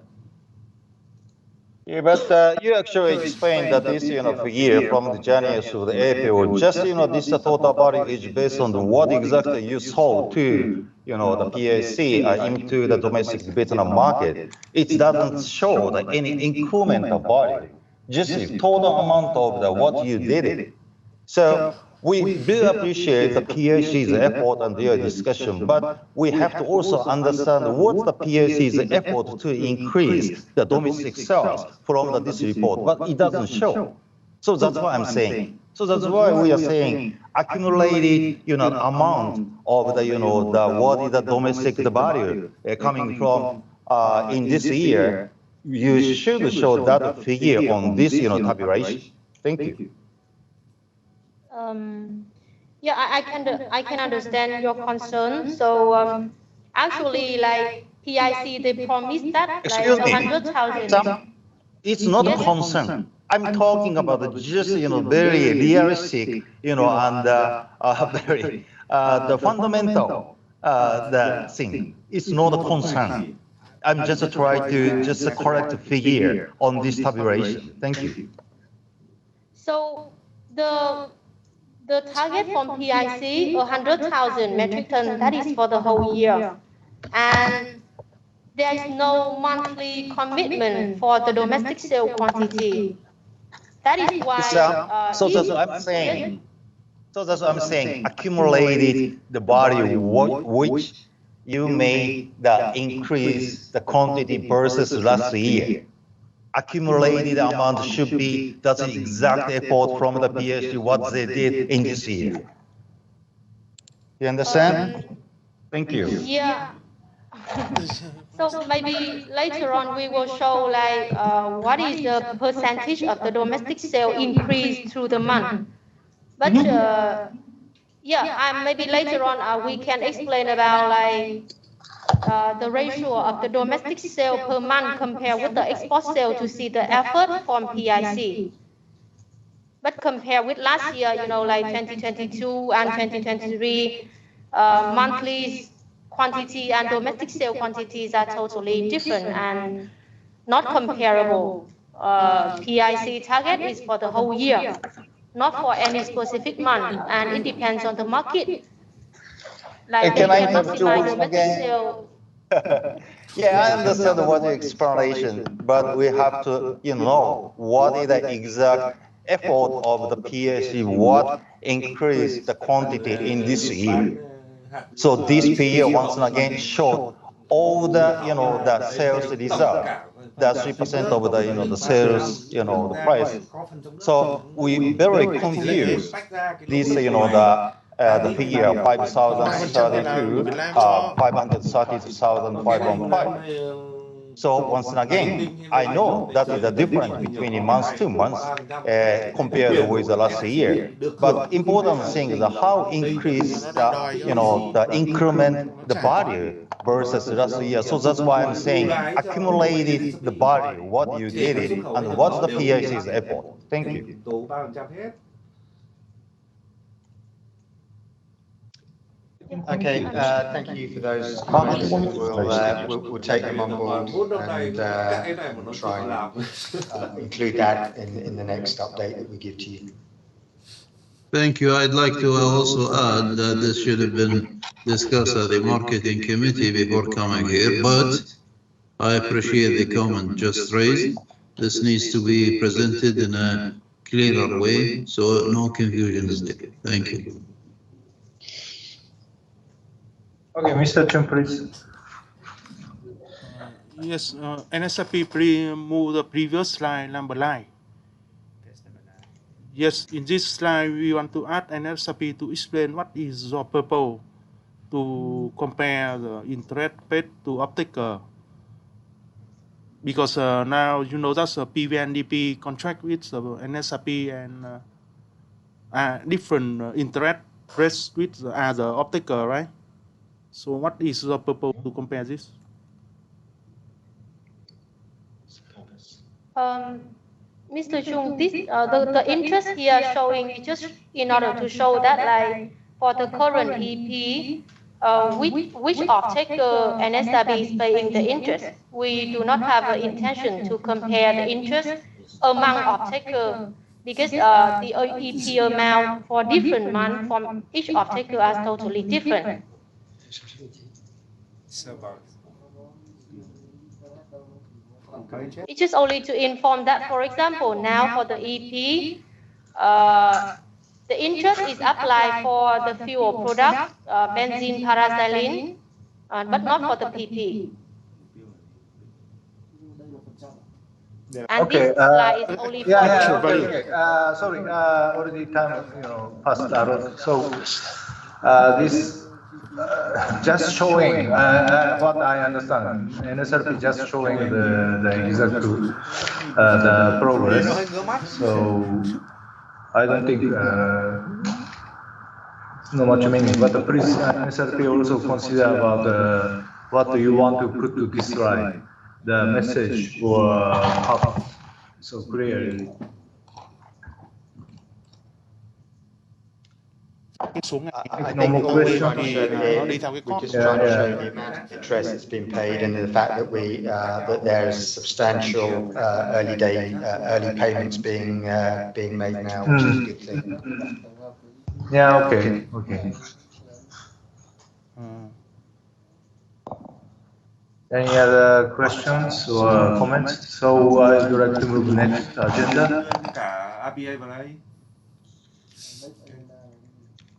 Yeah, but you actually explained that this year from the January to the April, just this total value is based on what exactly you sold to the PAC into the domestic Vietnam market. It doesn't show any incremental value, just the total amount of what you did it. So we do appreciate the PAC's effort and their discussion, but we have to also understand what's the PAC's effort to increase the domestic sales from this report, but it doesn't show. So that's what I'm saying. So that's why we are saying accumulated amount of the what is the domestic value coming from in this year. You should show that figure on this tabulation. Thank you. Yeah, I can understand your concern. So actually, like PIC, they promised that like 100,000. It's not a concern. I'm talking about just very realistic and very the fundamental the thing. It's not a concern. I'm just trying to just correct the figure on this tabulation. Thank you. So the target from PIC, 100,000 metric ton, that is for the whole year. And there is no monthly commitment for the domestic sale quantity. That is why. So that's what I'm saying. So that's what I'm saying. Accumulated the value which you made the increase the quantity versus last year. Accumulated amount should be that's the exact effort from the PhD what they did in this year. You understand? Thank you. Yeah, So maybe later on we will show like what is the percentage of the domestic sale increase through the month. But yeah, maybe later on we can explain about like the ratio of the domestic sale per month compared with the export sale to see the effort from PIC. But compared with last year, you know, like 2022 and 2023, monthly quantity and domestic sale quantities are totally different and not comparable. PIC target is for the whole year, not for any specific month, and it depends on the market. Like Can we I can have two maximize words domestic again? sale. Yeah, I understand what your explanation, but we have to, what is the exact effort of the PAC, what increase the quantity in this year. So this period once again showed all the, the sales result, the 3% of the, the sales, the price. So we very confused this, the figure 5,032, 530,515. So once again, I know that is the difference between months to months compared with the last year. But important thing is how increase the, the increment, the value versus last year. So that's why I'm saying accumulated the value, what you get it, and what's the PIC's effort. Thank you. Okay, thank you for those comments. We'll take them on board and try and include that in the next update that we give to you. Thank you. I'd like to also add that this should have been discussed at the marketing committee before coming here, but I appreciate the comment just raised. This needs to be presented in a clearer way, so no confusion is there. Thank you. Okay, Mr. Chun, please. Yes, NSRP, please move the previous slide, number 9. Yes, in this slide, we want to add NSRP to explain what is the purpose to compare the interest paid to off-taker. Because now you know that's a PVNDP contract with the NSRP and different interest rates with the other off-taker, right? So what is the purpose to compare this? Mr. Chung, this the interest here showing is just in order to show that like for the current EP, which off-taker NSRB is paying the interest. We do not have an intention to compare the interest among off-taker because the EP amount for different months from each off-taker are totally different. It's just only to inform that, for example, now for the EP, the interest is applied for the fuel product, benzene, paraxylene, but not for the PP. And Okay, this slide is only for okay. Sorry, already time passed out. So this just showing what I understand. NSRP just showing the exact the progress. So I don't think not much meaning. But please NSRP also consider about what do you want to put to this slide, the message or so clearly. I think all we're trying to show here, we're just trying to show the amount of interest that's been paid and the fact that that there's substantial early payments being made now, which is a good thing. Yeah. Okay. Any other questions or comments? So I would like to move next agenda.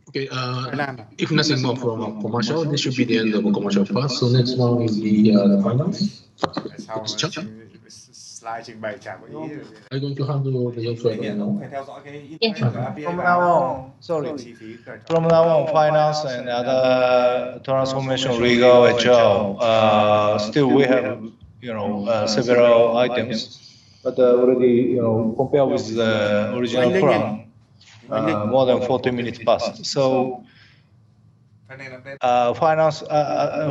Okay, if nothing more from commercial, this should be the end of the commercial part. So next one is the finance. slide trình bày chả có ý. I'm going to handle the Ngành further. cũng phải theo dõi cái Yes. input của API From vào, now đúng on, không? sorry. Chi phí cởi From now on, finance and other transformation, legal, HR, still we have, several items, but already, compared with the original plan, more than 40 minutes passed. So, finance,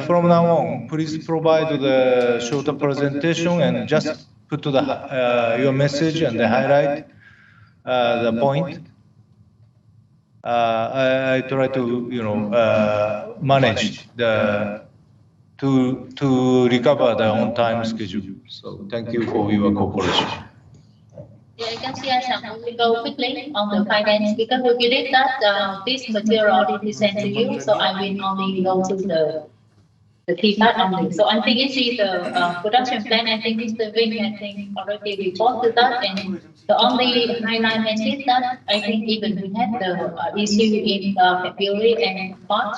from now on, please provide the shorter presentation and just put to the your message and the highlight the point. I try to manage to recover the on-time schedule. So thank you for your cooperation. Yeah, I can share some. We go quickly on the finance because we believe that this material already sent to you, so I will only go to the key part only. So I think it's the production plan. I think Mr. Ving, I think already reported that, and the only highlight is that I think even we had the issue in February and March.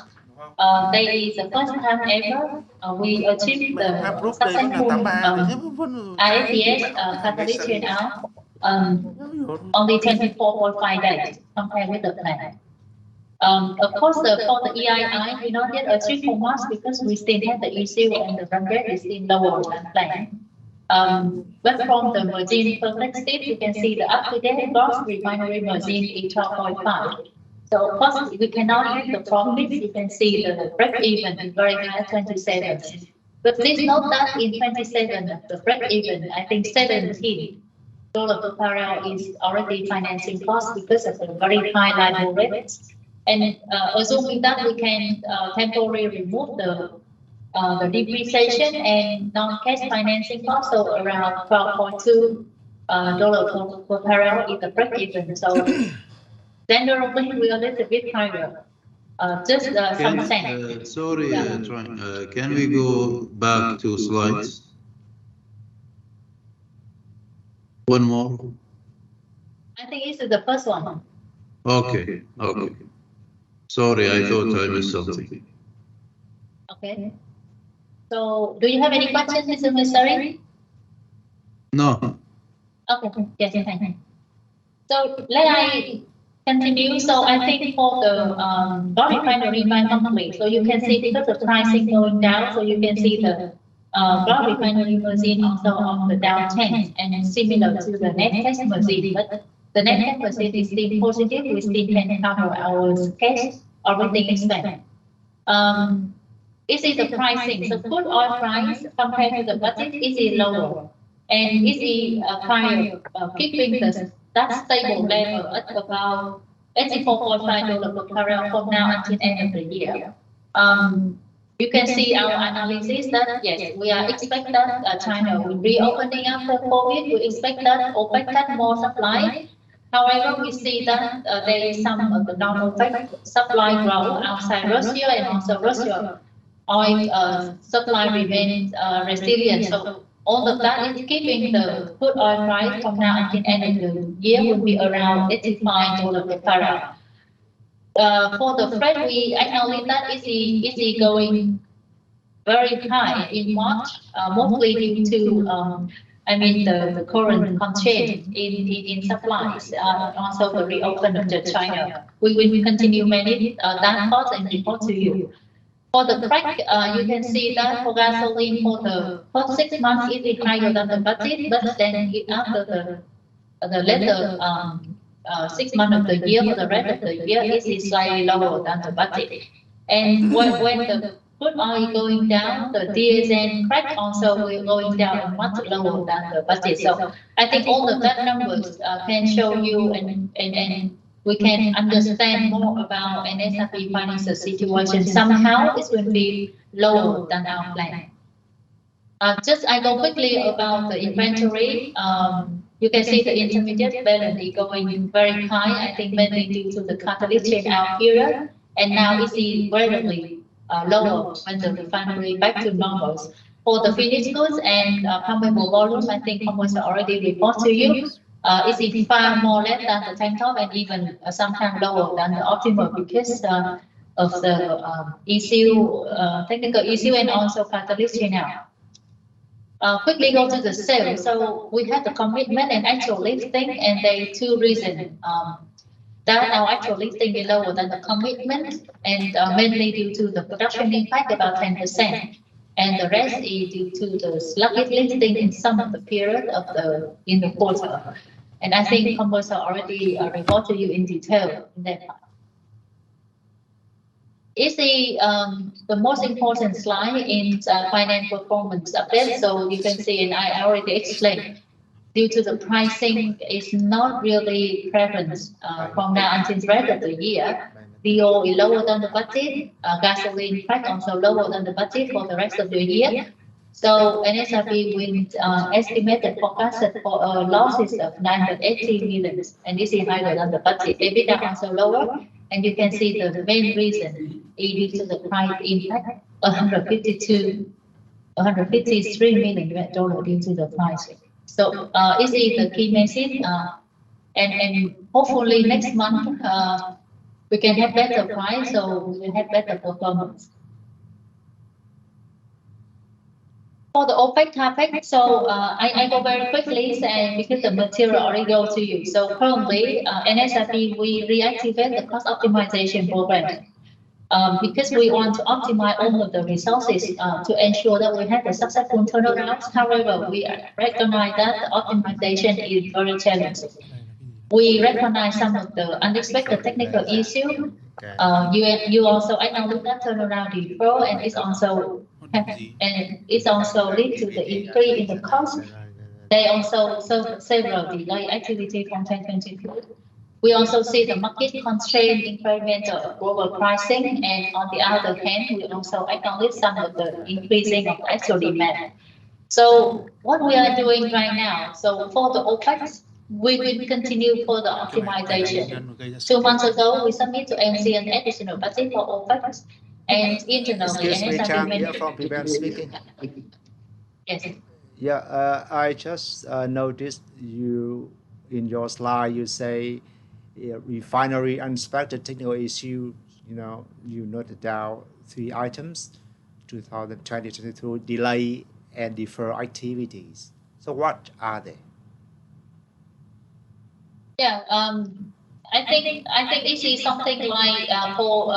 Đây is the first time ever we achieved the successful ISDS catalyst chain out only 24.5 days compared with the plan. Of course, for the EII, we not yet achieve full marks because we still have the issue and the run rate is still lower than planned. But from the margin perspective, you can see the up-to-date gross refinery margin is 12.5. So of course, we cannot hit the profits. You can see the break-even is very high at 27. But please note that in 27, the break-even, I think $17 per barrel is already financing cost because of the very high LIBOR rates. And assuming that we can temporarily remove the depreciation and non-cash financing cost, so around $12.2 per barrel is the break-even. So generally, we are a little bit higher. Just some cents. Sorry, can we go back 2 slides? One more? I think this is the first one. Okay. Sorry, I thought I missed something. Okay. So, do you have any questions, Mr. Misteri? No. Okay, yes, thank you. So, let I continue. So, I think for the refinery bi-monthly, so you can see because the pricing going down, so you can see the refinery margin also on the downtrend and similar to the net cash margin. But the net cash margin is still positive. We still can cover our cash, everything is spent. This is the pricing. So crude oil price compared to the budget is lower, and is higher, keeping that stable level at about $84.5 per barrel from now until end of the year. You can see our analysis that yes, we are expect that China will be opening after COVID. We expect that OPEC cut more supply. However, we see that there is some of the non-OPEC supply growth outside Russia, and also Russia oil supply remains resilient. So all of that is keeping the crude oil price from now until end of the year will be around $85 per barrel. For the freight, we acknowledge that is going very high in March, mostly due to the current constraint in supplies, also the reopening of China. We will continue manage that cost and report to you. For the crack, you can see that for gasoline for the first 6 months it is higher than the budget, but then after the later 6 months of the year, for the rest of the year, it is slightly lower than the budget. And when the crude oil going down, the diesel crack also will going down much lower than the budget. So I think all of that numbers can show you and we can understand more about NSRP financial situation. Somehow it will be lower than our plan. I go quickly about the inventory. You can see the intermediate balance is going very high, I think mainly due to the catalyst chain out period, and now it is relatively lower when the refinery back to normals. For the finished goods and pumpable volume, I think Commerce already report to you. It is far more less than the tank top and even sometimes lower than the optimal because of the issue, technical issue, and also catalyst chain out. quickly go to the sales. So we have the commitment and actual listing, and there are two reasons. That our actual listing is lower than the commitment, and mainly due to the production impact, about 10%. And the rest is due to the sluggish listing in some of the period of in the quarter. And I think commercial already report to you in detail in that part. Is the most important slide in finance performance update. So you can see, and I already explained, due to the pricing is not really preference from now until the rest of the year. DO is lower than the budget. Gasoline price also lower than the budget for the rest of the year. So NSRB with estimated forecasted for losses of 980 million, and this is higher than the budget. EBITDA also lower, and you can see the main reason is due to the price impact, 153 million US dollar due to the pricing. So this is the key message, and hopefully next month we can have better price, so we will have better performance. For the OPEC topic, so I go very quickly, and because the material already go to you. So currently, NSRB, we reactivate the cost optimization program because we want to optimize all of the resources to ensure that we have a successful turnaround. However, we recognize that the optimization is very challenging. We recognize some of the unexpected technical issues. You also acknowledge that turnaround is pro, and it's also lead to the increase in the cost. They also serve several delay activity from 2022. We also see the market constraint incremental global pricing, and on the other hand, we also acknowledge some of the increasing of actual demand. So what we are doing right now, so for the OPEX, we will continue for the optimization. 2 months ago, we submit to MC an additional budget for OPEX, and internally, Excuse me, Chang, here from PBN speaking. Yes. Yeah, I just noticed you in your slide. You say refinery unexpected technical issue. You noted down 3 items: 2022 delay and defer activities. So what are they? Yeah, I think this is something like for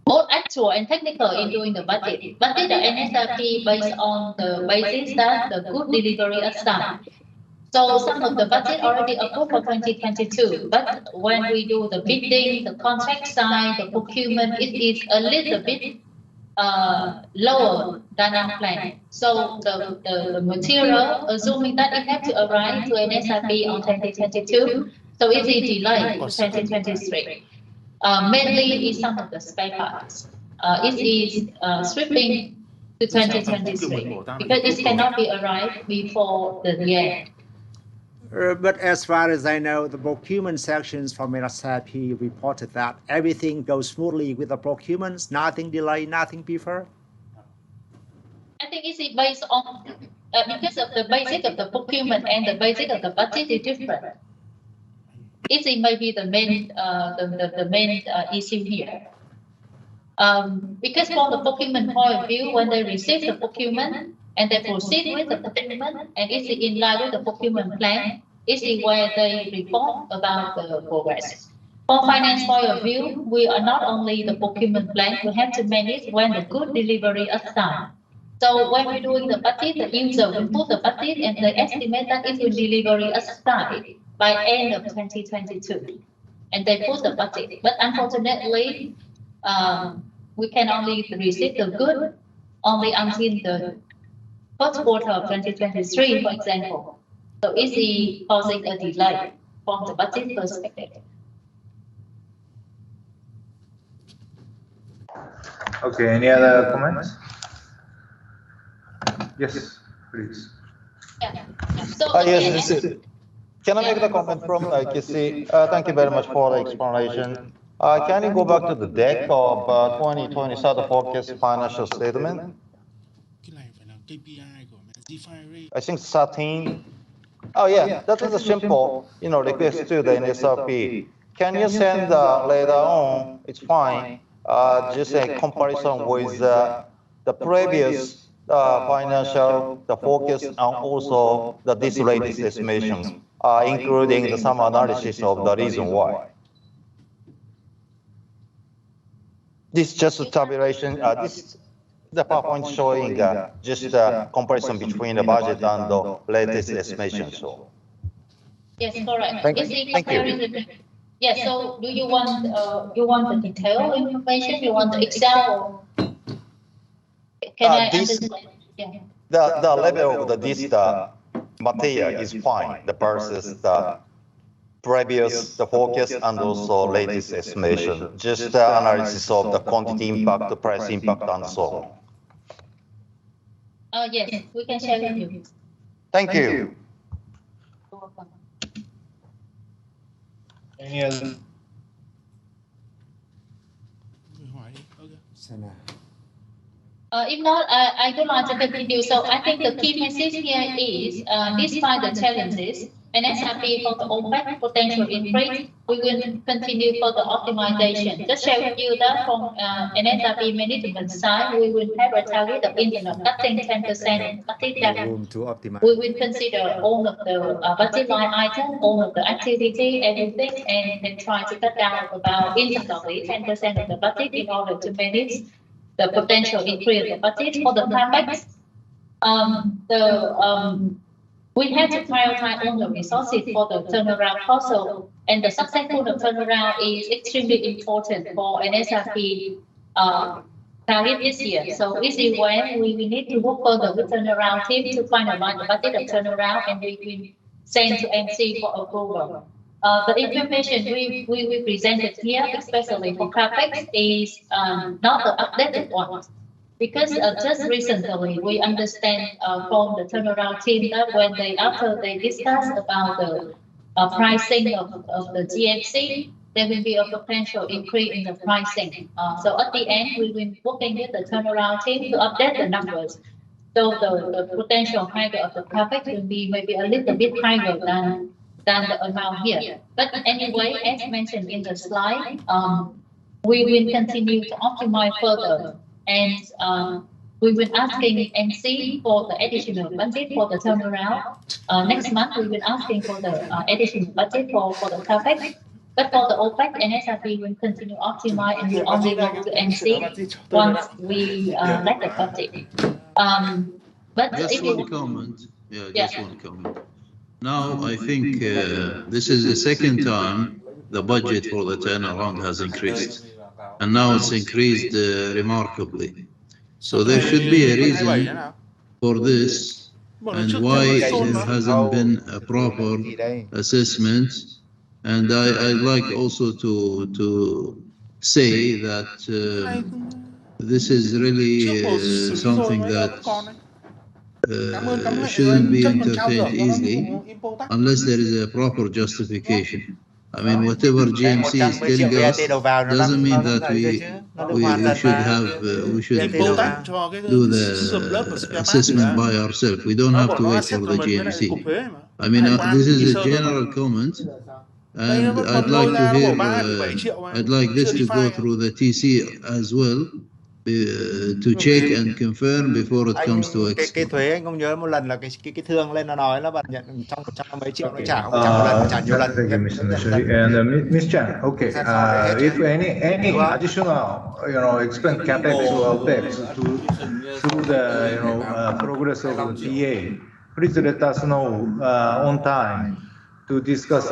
both actual and technical in doing the budget. Budget the NSRP based on the basis that the good delivery at start. So some of the budget already approved for 2022, but when we do the bidding, the contract side, the procurement, it is a little bit lower than our plan. So the material, assuming that it had to arrive to NSRP on 2022, so it is delayed to 2023. Mainly is some of the spare parts. It is stripping to 2023 because it cannot be arrived before the year. But as far as I know, the procurement sections from NSRP reported that everything goes smoothly with the procurements, nothing delayed, nothing before. I think it's based on because of the basic of the procurement and the basic of the budget is different. It may be the main issue here. Because from the procurement point of view, when they receive the procurement and they proceed with the procurement and it's in line with the procurement plan, it's where they report about the progress. From finance point of view, we are not only the procurement plan, we have to manage when the good delivery is done. So when we're doing the budget, the user will put the budget and they estimate that it will delivery is started by end of 2022. And they put the budget. But unfortunately, we can only receive the good only until the first quarter of 2023, for example. So it's causing a delay from the budget perspective. Okay, any other comments? Yes, please. Yeah. So Yes, can I make the comment from KC? Thank you very much for the explanation. Can you go back to the deck of 2020 SATA forecast financial statement? I think 13. Oh yeah, that is a simple, request to the NSRP. Can you send later on? It's fine. Just a comparison with the previous financial, the focus, and also this latest estimations, including some analysis of the reason why. This just a tabulation. This the PowerPoint showing just a comparison between the budget and the latest estimation. So. Yes, correct. Thank Comparing you. the, yeah, so do you want the detailed information? You want the Excel? Or can I understand? Yeah. The level of this material is fine. The versus the previous, the focus, and also latest estimation. Just the analysis of the quantity impact, the price impact, and so on. Yes, we can share with you. Thank you. Any other? If not, I would like to continue. So I think the key message here is, despite the challenges, and SRP for the OPEC potential increase, we will continue for the optimization. Just share with you that from an SRP management side, we will have a target of internal cutting 10%, cutting that. Room to optimize. We will consider all of the budget line items, all of the activity, everything, and try to cut down about internally 10% of the budget in order to manage the potential increase of the budget for the CapEx. We have to prioritize all the resources for the turnaround also, and the successful turnaround is extremely important for an SRP target this year. So this is when we need to work further with turnaround team to finalize the budget of turnaround, and we will send to MC for approval. The information we presented here, especially for CapEx, is not the updated one. Because just recently we understand from the turnaround team that when after they discussed about the pricing of the GMC, there will be a potential increase in the pricing. So at the end, we will be working with the turnaround team to update the numbers. So the potential higher of the CapEx will be maybe a little bit higher than the amount here. But anyway, as mentioned in the slide, we will continue to optimize further, and we will asking MC for the additional budget for the turnaround. Next month, we will asking for the additional budget for the CapEx. But for the OPEC and SRP, we will continue optimize, and we only go to MC once we let the budget. But just one comment. Yeah, just one comment. Now, I think this is the second time the budget for the turnaround has increased, and now it's increased remarkably. So there should be a reason for this, and why there hasn't been a proper assessment. And I'd like also to say that this is really something that shouldn't be entertained easily unless there is a proper justification. I mean, whatever GMC is telling us doesn't mean that we should do the assessment by ourselves. We don't have to wait for the GMC. I mean, this is a general comment, and I'd like to hear. I'd like this to go through the TC as well. To check and confirm before it comes to Excom. Cái thuế anh không nhớ một lần là cái thương lên nó nói là bạn nhận trong 100 mấy triệu nó trả, không trả một lần, trả nhiều lần. Thank you, Mr. Mishari. And Ms. Chan, okay, if any additional, expense capex or OPEX through the, progress of the TA, please let us know on time to discuss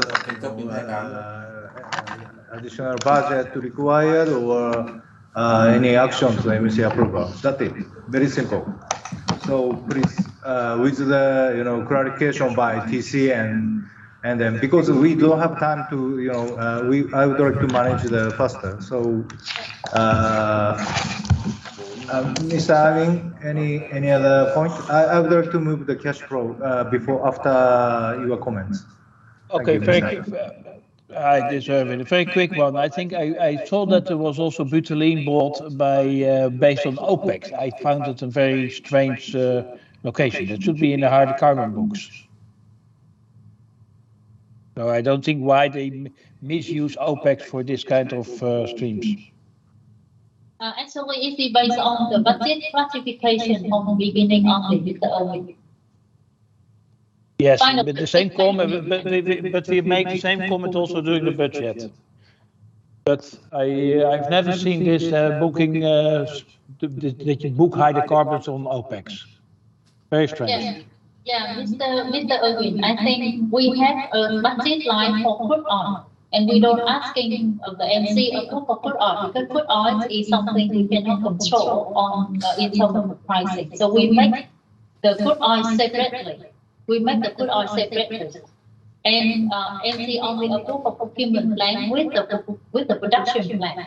additional budget required or any actions to MC approval. That's it. Very simple. So please, with the clarification by TC and then because we don't have time to I would like to manage the faster. So, Mr. Irving, any other point? I would like to move the cash flow after your comments. Okay, very quick. I deserve it. A very quick one. I think I saw that there was also butylene bought based on OPEX. I found it a very strange location. That should be in the hydrocarbon books. So I don't think why they misuse OPEX for this kind of streams. Actually, it's based on the budget classification from the beginning only, Mr. Owen. Yes, Final but the same budget comment, but we make the same comment also during the budget. But I've never seen this booking that you book hydrocarbons on OPEX. Very strange. Yeah, Mr. Irwin, I think we have a budget line for crude oil, and we don't asking of the MC approve for crude oil because crude oil is something we cannot control on in terms of the pricing. So we make the crude oil separately. We make the crude oil separately, and MC only approve for procurement plan with the production plan.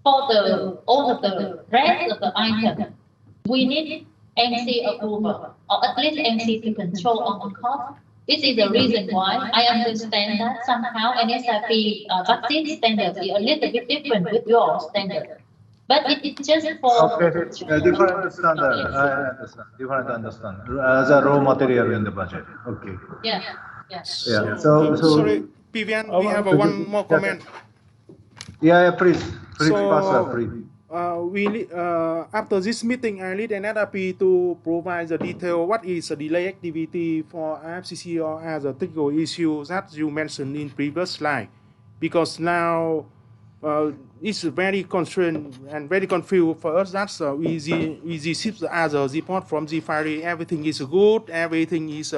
For the all of the rest of the item, we need MC approval, or at least MC to control on the cost. This is the reason why I understand that somehow NSRP budget standards is a little bit different with your standard. But it's just for Okay, different standard. I understand. Different understand. As a raw material in the budget. Okay. Yeah. Yeah. Sorry, Vivian, we have one more comment. Yeah, please, Pastor, please. After this meeting, I need NSRP to provide the detail what is the delay activity for IFCC or as a technical issue that you mentioned in previous slide, because now it's very concerned and very confused for us. That's we receive the other report from the fire. Everything is good, everything is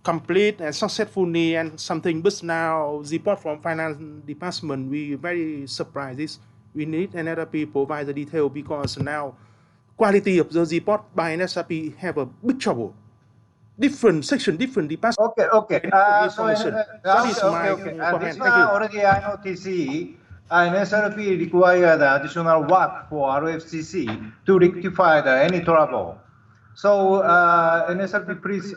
complete and successfully and something, but now the report from finance department, we very surprised. We need NSRP provide the detail because now quality of the report by NSRP have a big trouble. Different section, different department. Okay. That is my And this one already I know TCE and NSRP require the additional work for RFCC to rectify any trouble. So NSRP, please,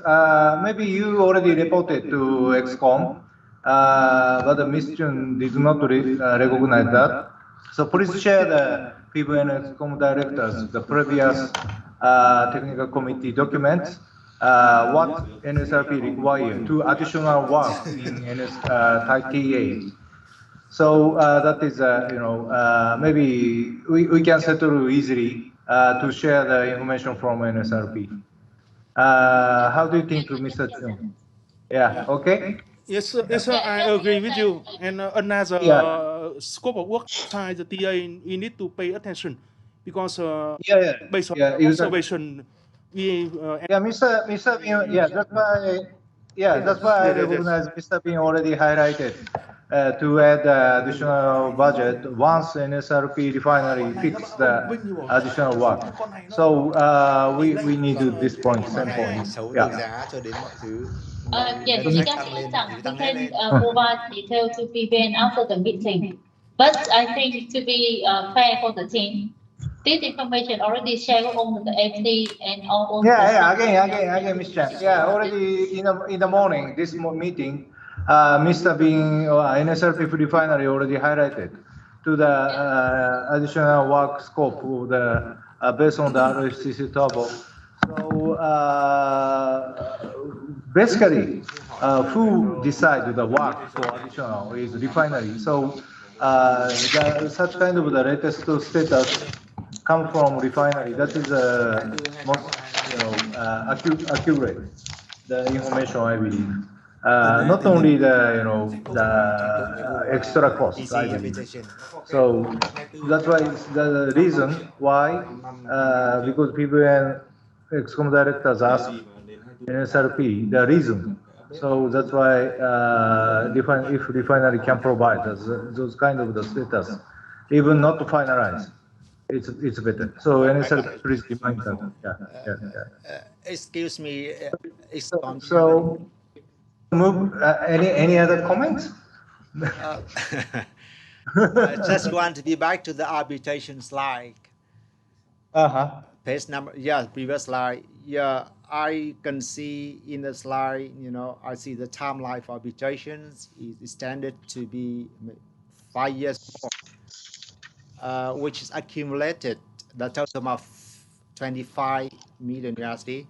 maybe you already reported to Excom, but the mission did not recognize that. So please share the people and Excom directors, the previous technical committee documents, what NSRP require to additional work in TA. So that is, maybe we can settle easily to share the information from NSRP. How do you think, Mr. Chung? Yeah, okay? Yes, sir, I agree with you. And another scope of work outside the TA, you need to pay attention because based on observation, Mr. Bean, that's why I recognize Mr. Bean already highlighted to add additional budget once NSRP refinery fix the additional work. So we need this point, same point. Yeah. Yes, we just we can provide detail to PBN after the meeting. But I think to be fair for the team, this information already shared on the FD and all. Again, Mr. Chan. Yeah, already in the morning, this meeting, Mr. Bean NSRP refinery already highlighted to the additional work scope of the based on the RFCC turbo. So basically, who decide the work for additional is refinery. So such kind of the latest status come from refinery. That is most accurate the information, I believe. Not only the extra cost, I believe. So that's why it's the reason why because people and Excom directors ask NSRP the reason. So that's why if refinery can provide those kind of the status, even not to finalize, it's better. So NSRP please remind them. Excuse me. So move. Any other comments? I just want to be back to the arbitration slide. Page number, previous slide. Yeah, I can see in the slide, I see the timeline for arbitrations is standard to be 5 years, which is accumulated the total of 25 million USD.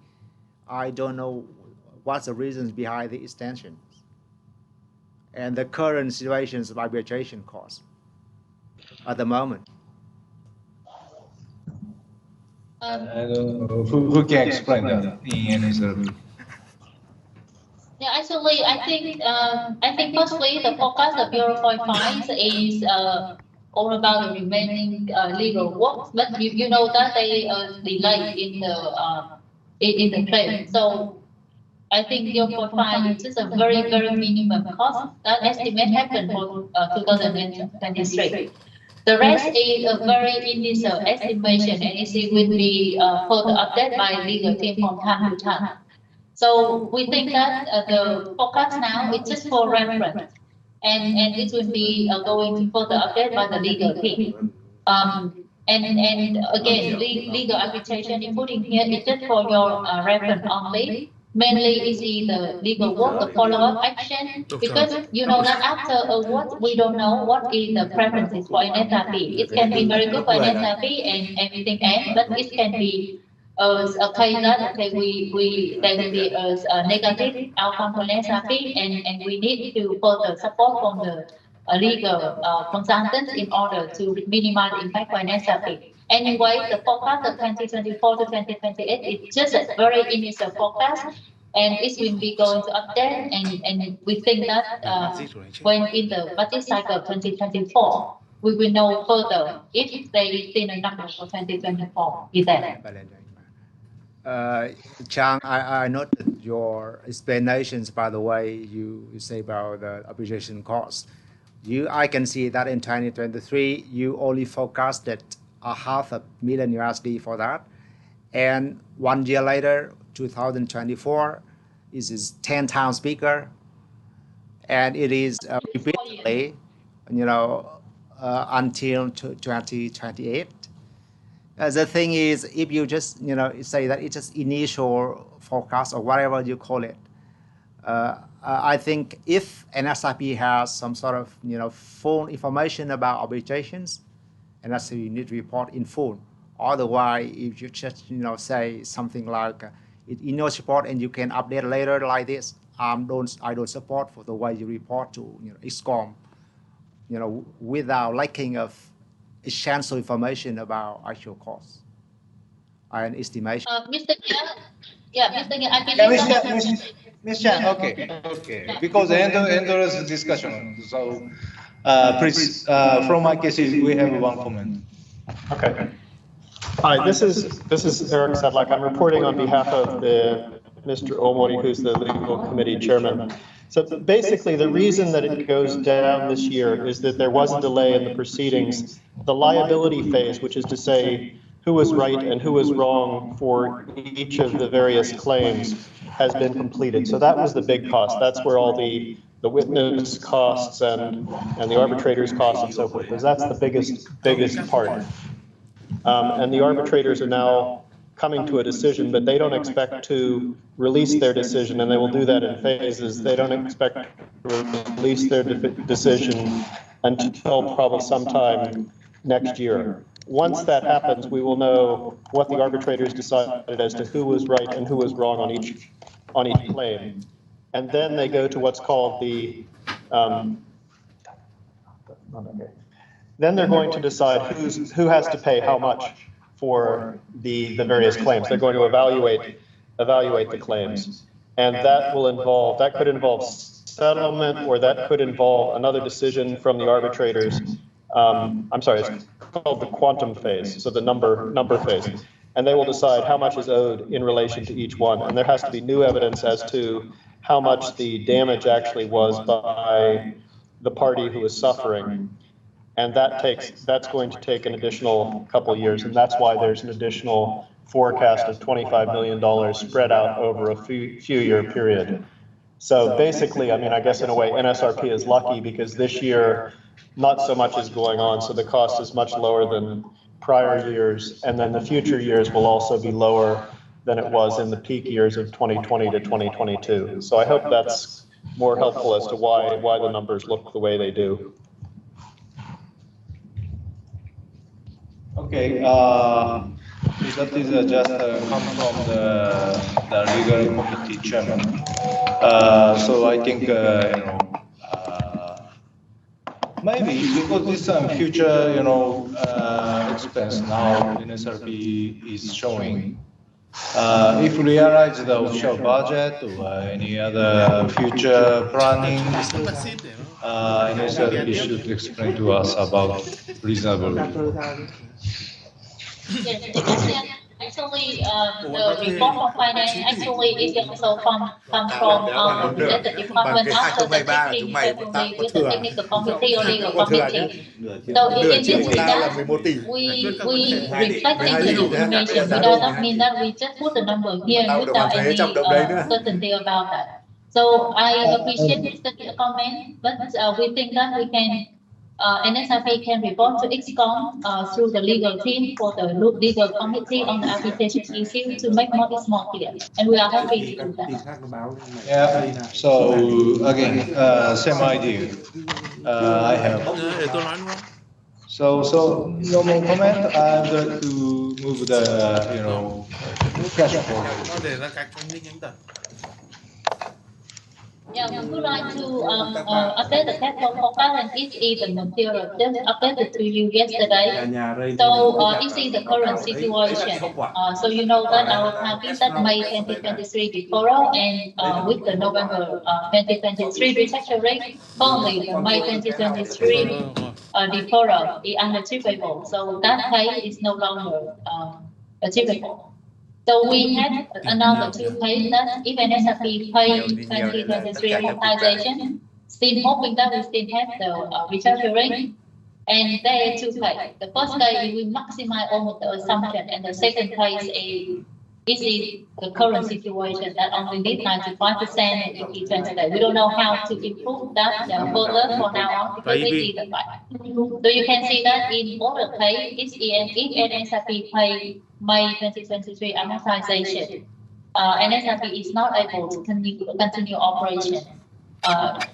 I don't know what's the reasons behind the extension and the current situations of arbitration costs at the moment. Who can explain that in NSRP? Yeah, actually, I think mostly the focus of 0.5 is all about the remaining legal works, but you know that they delay in the claim. So I think 0.5 is just a very minimum cost. That estimate happened for 2023. The rest is a very initial estimation, and it will be further updated by legal team from time to time. So we think that the forecast now is just for reference, and it will be going to further update by the legal team. And again, legal arbitration including here is just for your reference only. Mainly is the legal work, the follow-up action, because you know that after a what we don't know what is the preferences for an SRP. It can be very good for an SRP and everything else, but it can be a case that okay there will be a negative outcome for an SRP and we need to further support from the legal consultants in order to minimize the impact for an SRP. Anyway, the forecast of 2024 to 2028 is just a very initial forecast, and it will be going to update. And we think that when in the budget cycle 2024, we will know further if there is still a number for 2024 is there. Chang, I noted your explanations, by the way, you say about the arbitration cost. I can see that in 2023, you only forecasted $500,000 USD for that. And 1 year later, 2024, it is 10 times bigger. And it is repeatedly, until 2028. The thing is, if you just, say that it's just initial forecast or whatever you call it, I think if an SRP has some sort of, full information about arbitrations, and that's you need to report in full. Otherwise, if you just, say something like in your report and you can update later like this, I don't support for the way you report to, Excom, without lacking of essential information about actual costs and estimation. Mr. Kia, I believe that. Ms. Chan, okay. Because end of the discussion. So, please, from my case, we have one comment. Okay. Hi, this is Eric Sedlak. I'm reporting on behalf of Mr. Omori, who's the legal committee chairman. So basically, the reason that it goes down this year is that there was a delay in the proceedings. The liability phase, which is to say who was right and who was wrong for each of the various claims, has been completed. So that was the big cost. That's where all the witness costs and the arbitrators' costs and so forth, because that's the biggest part. And the arbitrators are now coming to a decision, but they don't expect to release their decision, and they will do that in phases. They don't expect to release their decision until probably sometime next year. Once that happens, we will know what the arbitrators decided as to who was right and who was wrong on each claim. And then they go to what's called the, then they're going to decide who has to pay how much for the various claims. They're going to evaluate the claims. And that could involve settlement, or that could involve another decision from the arbitrators. I'm sorry, it's called the quantum phase, so the number phase. And they will decide how much is owed in relation to each one. And there has to be new evidence as to how much the damage actually was by the party who is suffering. And that's going to take an additional couple of years. And that's why there's an additional forecast of $25 million spread out over a few year period. So basically, I mean, I guess in a way, NSRP is lucky because this year, not so much is going on. So the cost is much lower than prior years. And then the future years will also be lower than it was in the peak years of 2020 to 2022. So I hope that's more helpful as to why the numbers look the way they do. Okay, that is just come from the legal committee chairman. So I think Maybe because this future, expense now NSRP is showing. If we realize the offshore budget or any other future planning, NSRP should explain to us about reasonably. Yes, actually, the report from finance actually is also come from our related department after the meeting separately with the technical committee or legal committee. So in this regard, we reflecting the information. It does not mean that we just put the number here without any certainty about that. So I appreciate Mr. comment, but we think that we can. NSRP can report to Excom through the legal team for the legal committee on the arbitration issue to make it more clear, and we are happy to do that. Yeah. So again, same idea. I have. So no more comment. I'm going to move the cash flow. Yeah, we would like to update the cash flow forecast and it's even material. Just updated to you yesterday. So it's in the current situation. So you know that our target that May 2023 deferral and with the November 2023 restructuring, only the May 2023 deferral is unachievable. So that pay is no longer achievable. So we have another two pays that even NSRP pay 2023 amortization, still hoping that we still have the restructuring, and there are two pay. The first pay we maximize almost the assumption, and the second pay is the current situation that only need 95% in each today. We don't know how to improve that further for now on because we need the fight. So you can see that in order pay, if NSRP pay May 2023 amortization, NSRP is not able to continue operation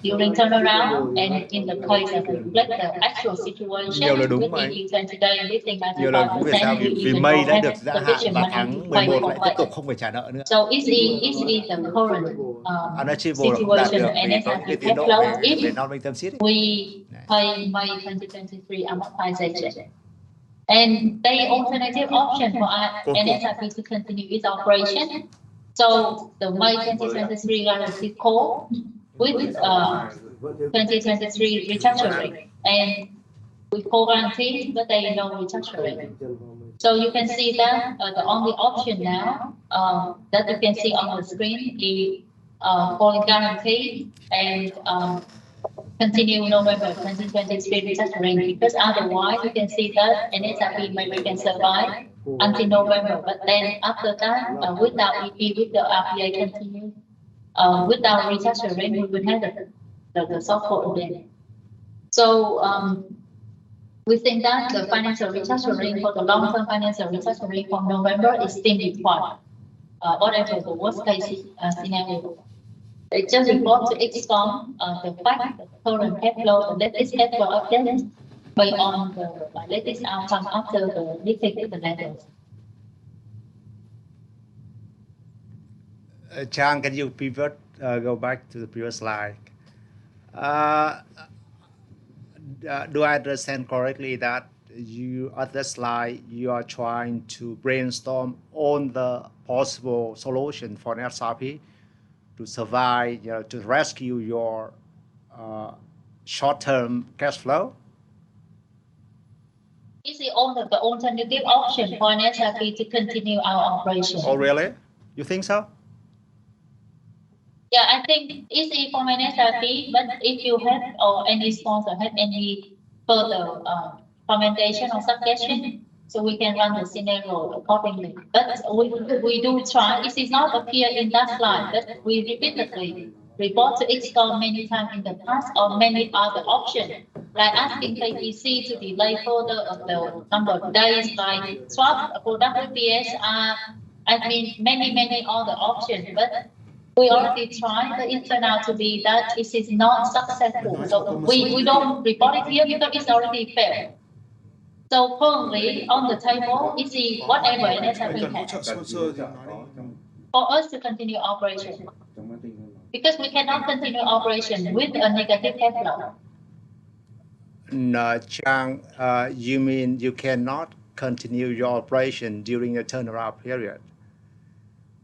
during turnaround and in the case of reflect the actual situation within event today lifting 95%, we even don't have sufficient money to pay for that. So is the current situation of NSRP cash flow if we pay May 2023 amortization. And the alternative option for NSRP to continue its operation. So the May 2023 guarantee call with 2023 restructuring and we co-guarantee, but there is no restructuring. So you can see that the only option now that you can see on the screen is for guarantee and continue November 2023 restructuring, because otherwise you can see that NSRP maybe can survive until November, but then after that, without EP, with the RPA continue, without restructuring, we will have the software again. So we think that the financial restructuring for the long-term financial restructuring from November is still required, whatever the worst case scenario. They just report to Excom the fact that the current cash flow, the latest cash flow update based on the latest outcome after the meeting with the lenders. Chang, can you pivot, go back to the previous slide? Do I understand correctly that you, at that slide, you are trying to brainstorm on the possible solution for an SRP to survive, to rescue your short-term cash flow? Is the alternative option for an SRP to continue our operation. Oh, really? You think so? Yeah, I think it's easy for an SRP, but if you have or any sponsor have any further commentation or suggestion, so we can run the scenario accordingly. But we do try. It is not appear in that slide, but we repeatedly report to Excom many times in the past on many other options, like asking KPC to delay further of the number of days, like swap for WPS. I mean, many other options, but we already tried, but it turned out to be that it is not successful. So we don't report it here because it's already failed. So currently on the table is whatever an SRP has for us to continue operation, because we cannot continue operation with a negative cash flow. No, Chang, you mean you cannot continue your operation during the turnaround period.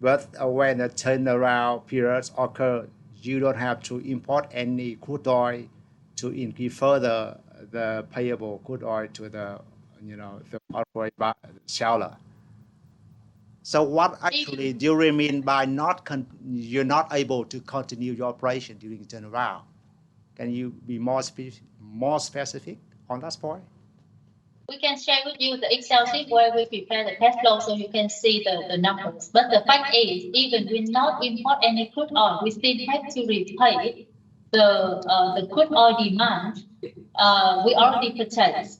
But when the turnaround periods occur, you don't have to import any crude oil to increase further the payable crude oil to the, the operate by seller. So what actually do you mean by you're not able to continue your operation during the turnaround? Can you be more specific on that point? We can share with you the Excel sheet where we prepare the cash flow so you can see the numbers. But the fact is, even we not import any crude oil, we still have to repay the crude oil demand we already purchased.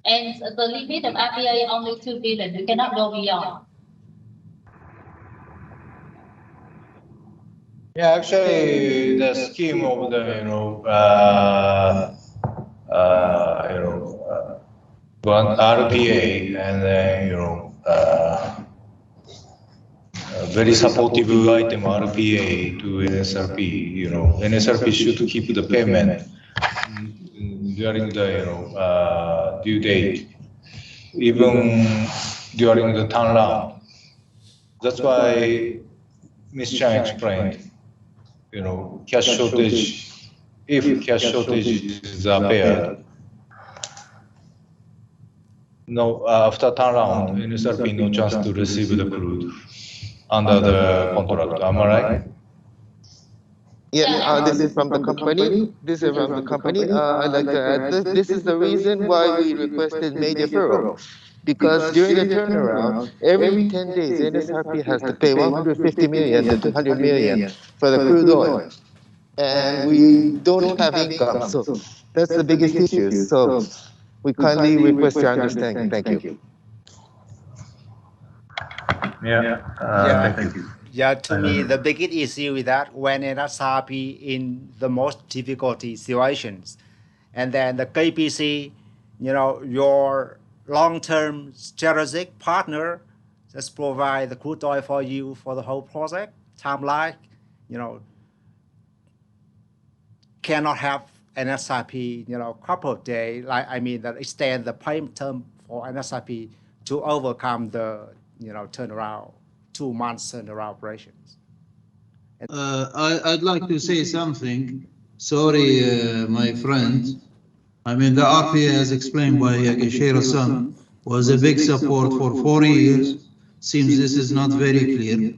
And the limit of RPA only 2 billion. We cannot go beyond. Yeah, actually, the scheme of the one RPA and very supportive item RPA to NSRP. NSRP should keep the payment during the due date, even during the turnaround. That's why Ms. Chang explained, cash shortage, if cash shortage is appeared, no, after turnaround, NSRP no chance to receive the crude under the contract. Am I right? Yeah, this is from the company. I'd like to add this is the reason why we requested May deferral. Because during the turnaround, every 10 days, NSRP has to pay 150 million to 200 million for the crude oil. And we don't have income, so that's the biggest issue. So we kindly request your understanding. Thank you. Thank you. Yeah, to me, the biggest issue is that when NSRP in the most difficulty situations, and then the KPC, your long-term strategic partner just provide the crude oil for you for the whole project timeline, cannot have NSRP, couple of days, that extend the payment term for NSRP to overcome the, turnaround, 2 months turnaround operations. I'd like to say something. Sorry, my friend. I mean, the RPA, as explained by Yageshiro-san, was a big support for 4 years. Seems this is not very clear.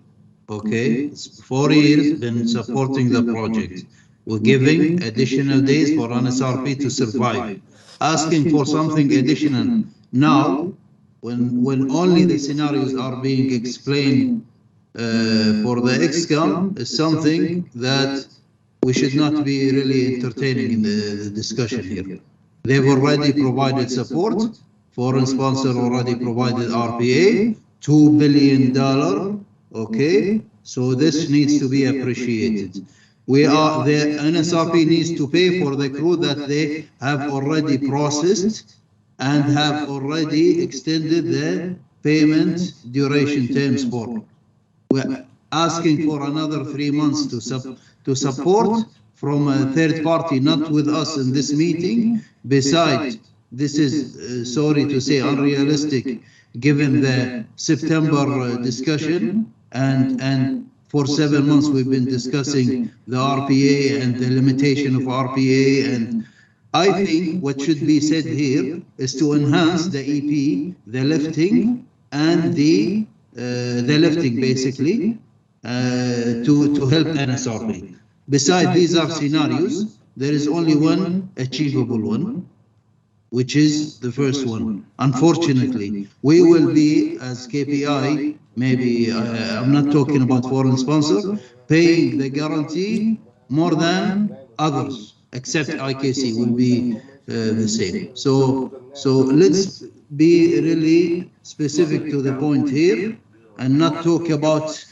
Okay, it's 4 years been supporting the project. We're giving additional days for NSRP to survive. Asking for something additional now, when only the scenarios are being explained for the Excom, is something that we should not be really entertaining in the discussion here. They've already provided support. Foreign sponsor already provided RPA, $2 billion. Okay, so this needs to be appreciated. The NSRP needs to pay for the crude that they have already processed and have already extended the payment duration terms for. We're asking for another 3 months to support from a third party, not with us in this meeting. Besides, this is, sorry to say, unrealistic given the September discussion, and for 7 months we've been discussing the RPA and the limitation of RPA. And I think what should be said here is to enhance the EP, the lifting, and the lifting basically to help NSRP. Besides, these are scenarios. There is only one achievable one, which is the first one. Unfortunately, we will be, as KPI, maybe I'm not talking about foreign sponsor, paying the guarantee more than others, except IKC will be the same. So let's be really specific to the point here and not talk about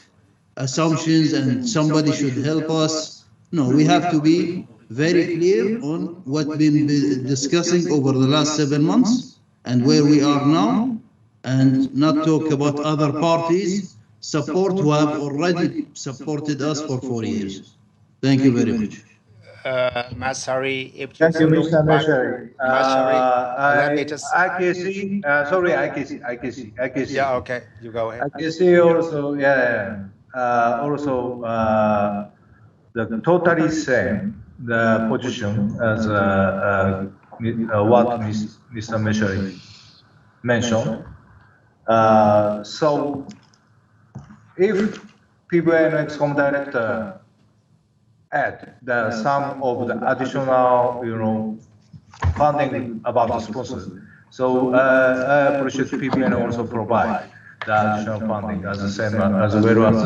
assumptions and somebody should help us. No, we have to be very clear on what we've been discussing over the last 7 months and where we are now, and not talk about other parties support who have already supported us for 4 years. Thank you very much. Masari, if you Thank you, look Mr. back, Mashari. Masari, let me just. I can see, I can see. Yeah, okay, you go ahead. I can see also, also the totally same the position as what Mr. Mashari mentioned. So if PVN Excom director add some of the additional, funding about the sponsor. So I appreciate PVN also provide the additional funding as the same as well as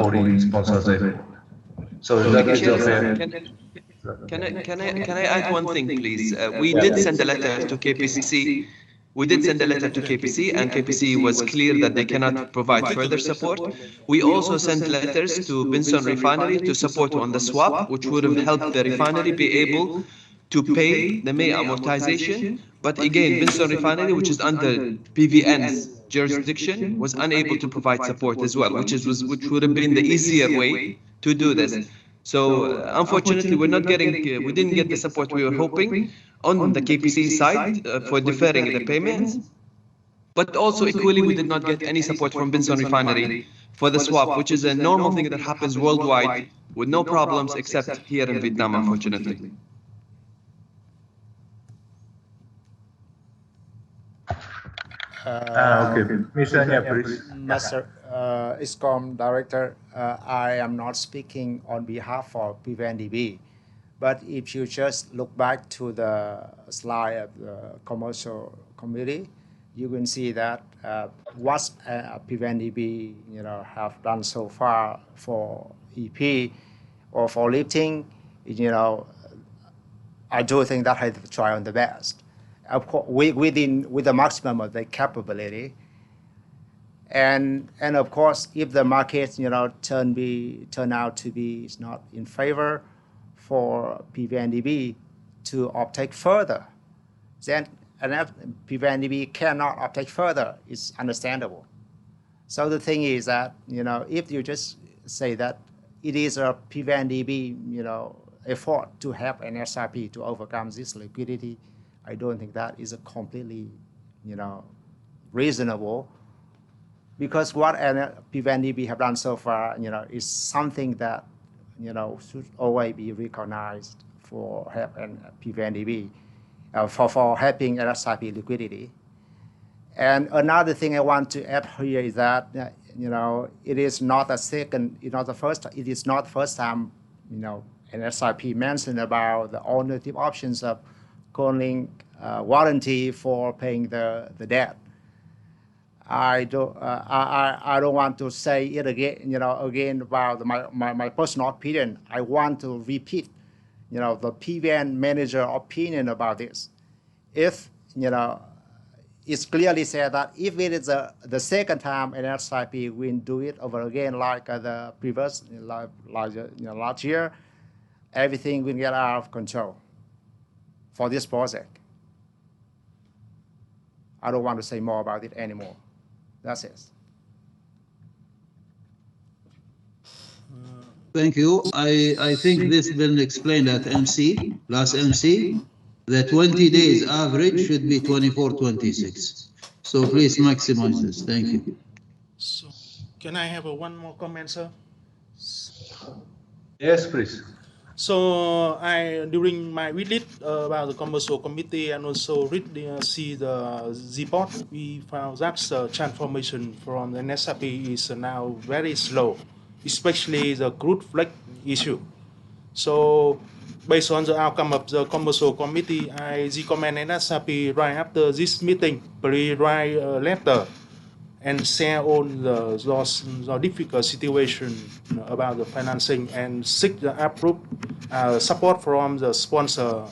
foreign sponsors able. So that is a fair. Can I add one thing, please? We did send a letter to KPC. We did send a letter to KPC, and KPC was clear that they cannot provide further support. We also sent letters to Binson Refinery to support on the swap, which would have helped the refinery be able to pay the May amortization. But again, Binson Refinery, which is under PVN's jurisdiction, was unable to provide support as well, which would have been the easier way to do this. So unfortunately, we didn't get the support we were hoping on the KPC side for deferring the payments. But also equally, we did not get any support from Binson Refinery for the swap, which is a normal thing that happens worldwide with no problems except here in Vietnam, unfortunately. Okay, Mr. Nya, please. Master Excom Director, I am not speaking on behalf of PVNDB, but if you just look back to the slide of the commercial committee, you can see that what PVNDB have done so far for EP or for lifting, I do think that has tried on the best. Of course, with the maximum of the capability, and of course, if the market turn out to be not in favor for PVNDB to uptake further, then PVNDB cannot uptake further. It's understandable. So the thing is that if you just say that it is a PVNDB effort to help an SRP to overcome this liquidity, I don't think that is a completely, reasonable, because what PVNDB have done so far, is something that, should always be recognized for help and PVNDB, for helping SRP liquidity. And another thing I want to add here is that, it is not the first time, an SRP mentioned about the alternative options of calling warranty for paying the debt. I don't want to say it again about my personal opinion. I want to repeat, the PVN manager opinion about this. If it's clearly said that if it is the second time an SIP will do it over again like the previous last year, everything will get out of control for this project. I don't want to say more about it anymore. That's it. Thank you. I think this been explained at last MC, the 20 days average should be 24, 26. So please maximize this. Thank you. So, can I have one more comment, sir? Yes, please. So during my visit about the commercial committee and also see the report, we found that the transformation from the NSRP is now very slow, especially the crude flag issue. So based on the outcome of the commercial committee, I recommend NSRP right after this meeting, please write a letter and share on the difficult situation about the financing and seek the approved support from the sponsor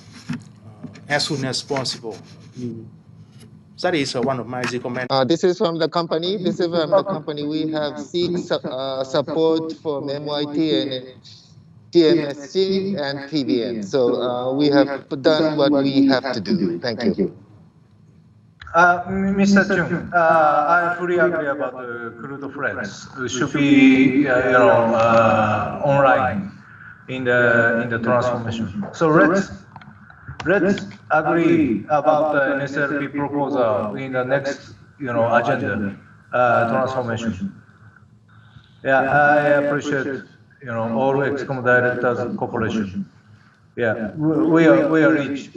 as soon as possible. That is one of my recommendations. This is from the company. This is from the company. We have seek support from MYT and TMSC and PVN. So we have done what we have to do. Thank you. Mr. Chung, I fully agree about the crude flags. It should be, online in the transformation. So let's agree about the NSRP proposal in the next agenda transformation. Yeah, I appreciate all Excom directors cooperation. Yeah, we are rich.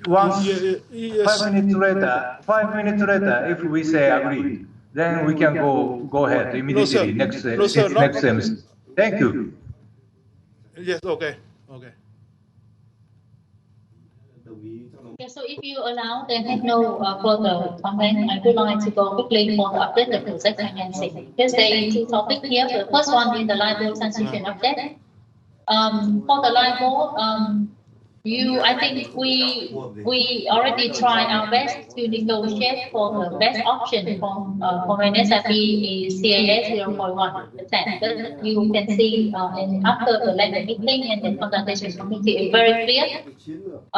Once 5 minutes later, if we say agreed, then we can go ahead immediately. Next MC. Thank you. Yes. Okay. Okay, so if you allow, then have no further comment. I would like to go quickly for the update the project financing. Because there are two topics here. The first one is the LIBOR transition update. For the LIBOR, I think we already try our best to negotiate for the best option for NSRP is CAS 0.1%. But you can see and after the lender meeting and the consultation committee is very clear.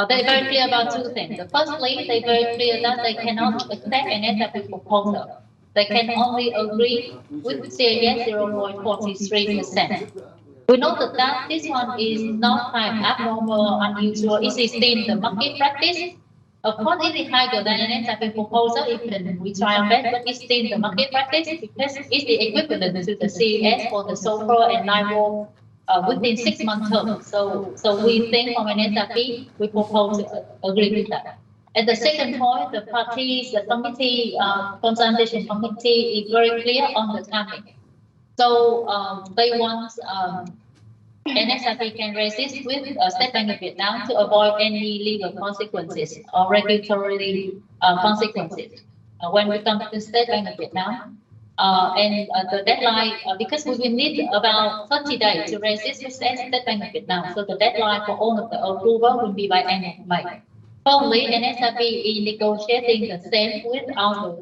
They're very clear about two things. Firstly, they're very clear that they cannot accept an NSRP proposal. They can only agree with CAS 0.43%. We noted that this one is not kind of abnormal, unusual. It is still the market practice. Of course, it is higher than an NSRP proposal, even we try our best, but it's still the market practice because it's the equivalent to the CAS for the SOFR and LIBOR within 6 month term. So we think from an NSRP, we propose to agree with that. At the second point, the parties, the committee, consultation committee is very clear on the timing. So they want NSRP can resist with State Bank of Vietnam to avoid any legal consequences or regulatory consequences when we come to State Bank of Vietnam. And the deadline, because we will need about 30 days to resist with State Bank of Vietnam. So the deadline for all of the approval will be by end of May. Probably NSRP is negotiating the same with our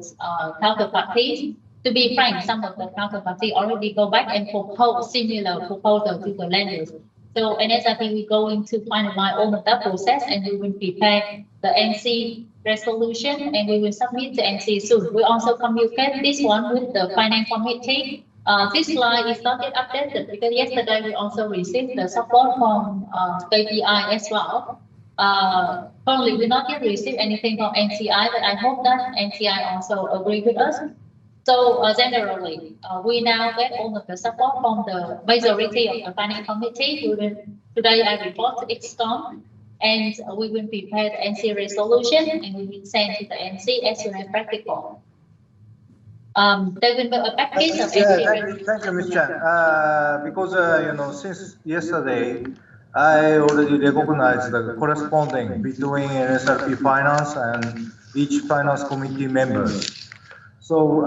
counterparties. To be frank, some of the counterparties already go back and propose similar proposal to the lenders. So NSRP will going to finalize all of that process and we will prepare the MC resolution and we will submit to MC soon. We also communicate this one with the finance committee. This slide is not yet updated because yesterday we also received the support from KPI as well. Currently, we not yet received anything from NCI, but I hope that NCI also agree with us. So generally, we now get all of the support from the majority of the finance committee. Today I report to Excom, and we will prepare the NC resolution and we will send to the NC as soon as practical. There will be a package of NC. Thank you, Ms. Chan. Because since yesterday, I already recognized the corresponding between NSRP finance and each finance committee members. So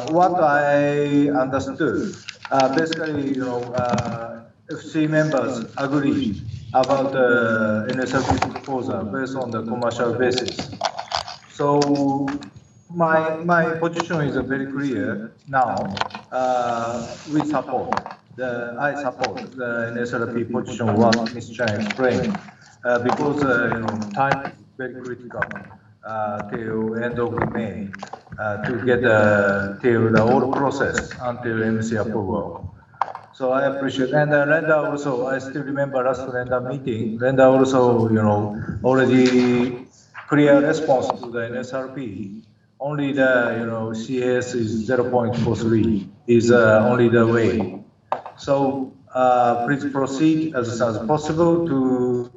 what I understood, basically, FC members agreed about the NSRP proposal based on the commercial basis. So my position is very clear now. We support I support the NSRP position what Ms. Chan explained because time is very critical till end of May. To get till the whole process until MC approval. So I appreciate, and Renda also, I still remember last Renda meeting, Renda also, already clear response to the NSRP. Only the, CS is 0.43 is only the way. So please proceed as possible to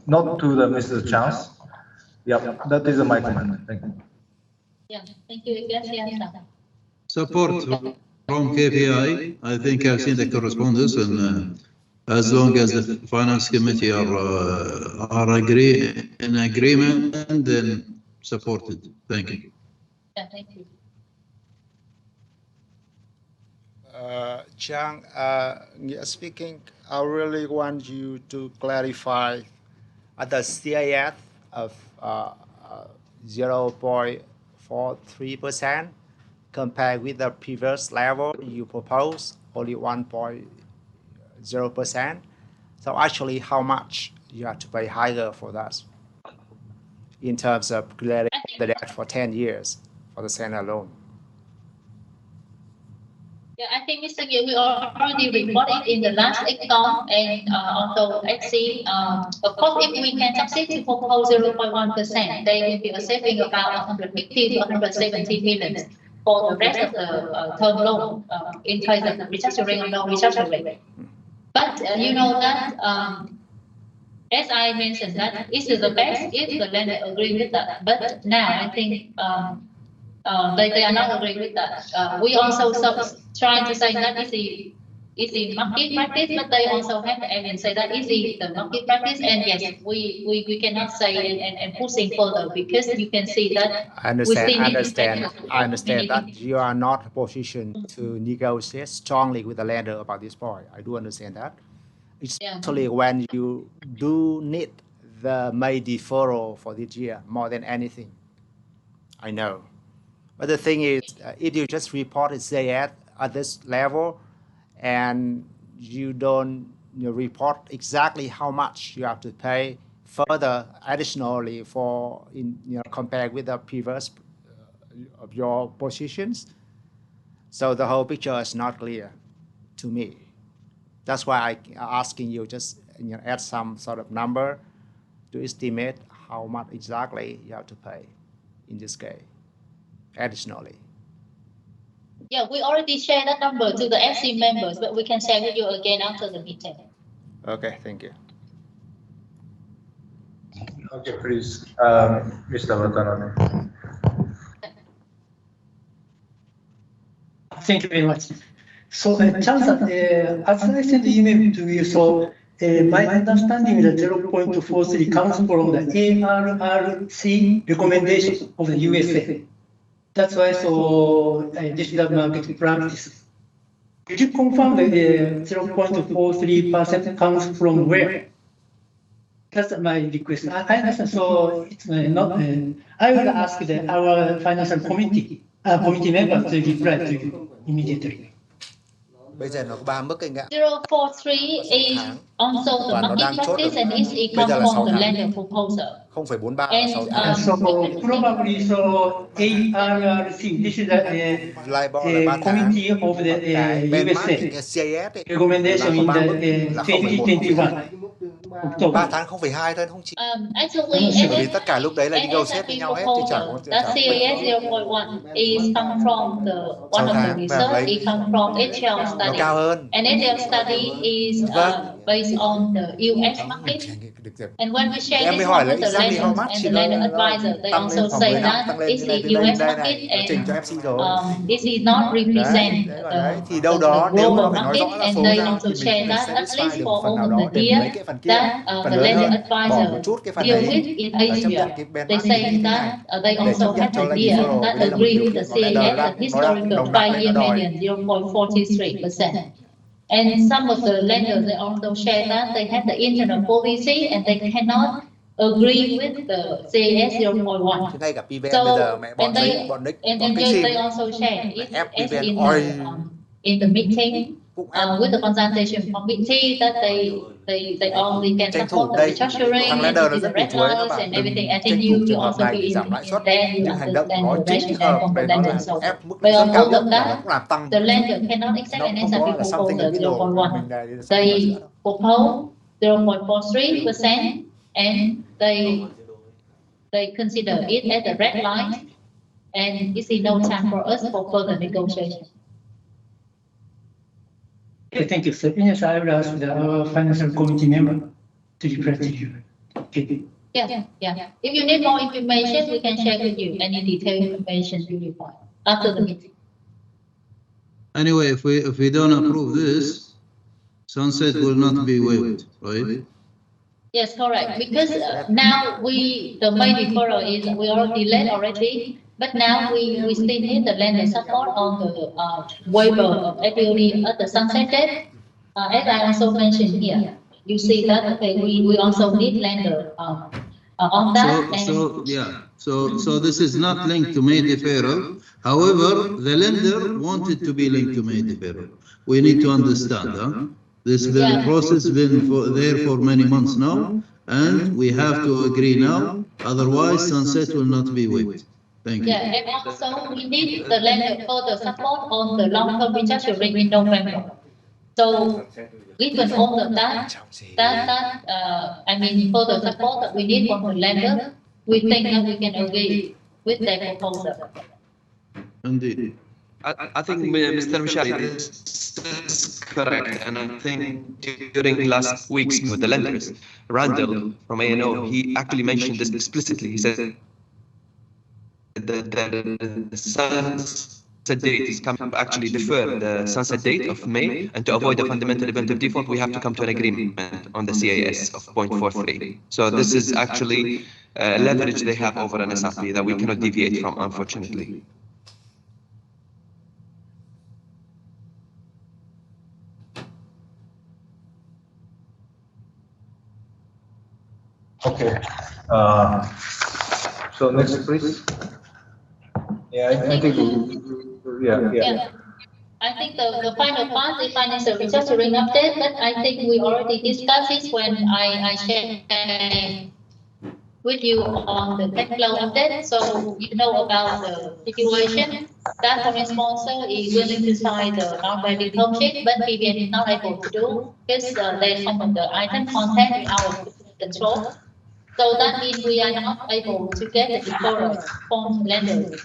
not to the miss the chance. Yeah, that is my comment. Thank you. Yeah, thank you. Support from KPI. I think I've seen the correspondence, and as long as the finance committee are in agreement, then supported. Thank you. Yeah, thank you. Chang, speaking, I really want you to clarify the CIF of 0.43% compared with the previous level you proposed, only 1.0%. So actually, how much you have to pay higher for that in terms of clearing the debt for 10 years for the standard loan? Yeah, I think Mr. Yu, we already reported in the last Excom and also XC. Of course, if we can succeed to propose 0.1%, there will be a saving about 150 to 170 million for the rest of the term loan in case of restructuring or no restructuring. But you know that, as I mentioned, that is the best if the lender agree with that. But now I think they are not agreeing with that. We also trying to say that is the market practice, but they also have the evidence say that is the market practice. And yes, we cannot say and pushing further because you can see that I understand that you are not in a position to negotiate strongly with the lender about this point. I do understand that. Especially when you do need the May deferral for this year more than anything. I know. But the thing is, if you just report it ZS at this level and you don't report exactly how much you have to pay further additionally for compared with the previous of your positions, so the whole picture is not clear to me. That's why I'm asking you just add some sort of number to estimate how much exactly you have to pay in this case additionally. Yeah, we already shared that number to the FC members, but we can share with you again after the meeting. Okay, thank you. Okay, please, Mr. Watanabe. Thank you very much. So, Chan-san, as I sent the email to you, so my understanding is that 0.43 comes from the ARRC recommendation of the USA. That's why so digital market practice. Could you confirm that 0.43% comes from where? That's my request. I understand. So it's not. I will ask our financial committee members to reply to you immediately. Bây giờ nó có 3 mức anh ạ. 043 is also the market practice and is come from the lender proposal. 0,43 là 6 tháng. So probably so ARRC, this is the committee of the USA recommendation in the 2021. 3 tháng 0,2 thôi, không chỉ. Actually, Vì tất cả lúc đấy là negotiate với nhau hết thì chẳng có that CAS 0.1 is come from the one of the research. It come from HL study. And HL study is based on the US market. And when we share this one with the lenders and the lender advisor, they also say that it's the US market and this is not represent the global market. And they also share that at least for over the year that the lender advisor deal with in Asia. They say that they also have the year that agree with the CAS, the historical 5-year median 0.43%. And some of the lenders, they also share that they have the internal policy and they cannot agree with the CAS 0.1. So, and they also share it as in the meeting with the consultation committee that they only can support the restructuring and the red lines and everything. I think you also be in there, you understand the rationale from the lender. So, but on all of that, the lender cannot accept an SIP proposal 0.1. They propose 0.43% and they consider it as a red line and it's no time for us for further negotiation. Okay, thank you, sir. Yes, I will ask the financial committee member to reply to you. Okay. Yeah. If you need more information, we can share with you any detailed information you require after the meeting. Anyway, if we don't approve this, sunset will not be waived, right? Yes, correct. Because now the main deferral is we already delayed already. But now we still need the lender support on the waiver of FPOD at the sunset date. As I also mentioned here, you see that okay, we also need lender on that. So this is not linked to May deferral. However, the lender wanted to be linked to May deferral. We need to understand, this process has been there for many months now, and we have to agree now. Otherwise, sunset will not be waived. Thank Yeah, you. and also we need the lender further support on the long-term restructuring in November. So given all of that, I mean, further support that we need from the lender, we think that we can agree with their proposal. Indeed. I think, Mr. Mishali, this is correct. And I think during last week's meeting with the lenders, Randall from ANO, he actually mentioned this explicitly. He said that the sunset date is coming to actually defer the sunset date of May, and to avoid the fundamental event of default, we have to come to an agreement on the CAS of 0.43. So this is actually leverage they have over an SRP that we cannot deviate from, unfortunately. Okay. So next, please. Yeah, I think. Yeah. I think the final part, the financial restructuring update, but I think we already discussed this when I shared with you on the cash flow update. So you know about the situation that foreign sponsor is willing to sign the non-binding term sheet, but PBN is not able to do because there's some of the item content in our control. So that means we are not able to get the deferral from lenders.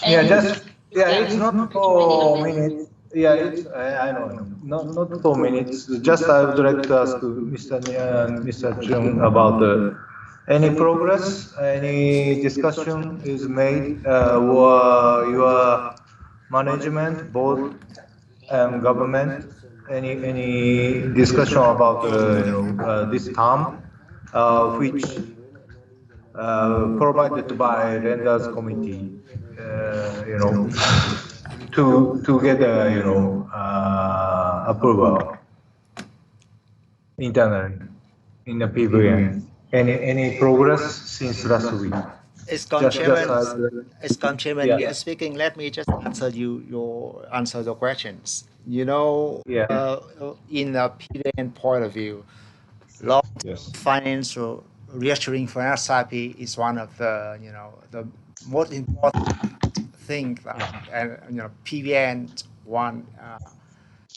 It's not 4 minutes. Yeah, it's I know. Not 4 minutes. Just I would like to ask Mr. Nia and Mr. Chung about any progress, any discussion is made, or your management, board and government, any discussion about this term, which provided by lenders committee, to get approval internally in the PVN. Any progress since last week? Excom Chairman, you are speaking. Let me just answer your questions. In a PVN point of view, financial reassuring for SIP is one of the most important thing that PVN want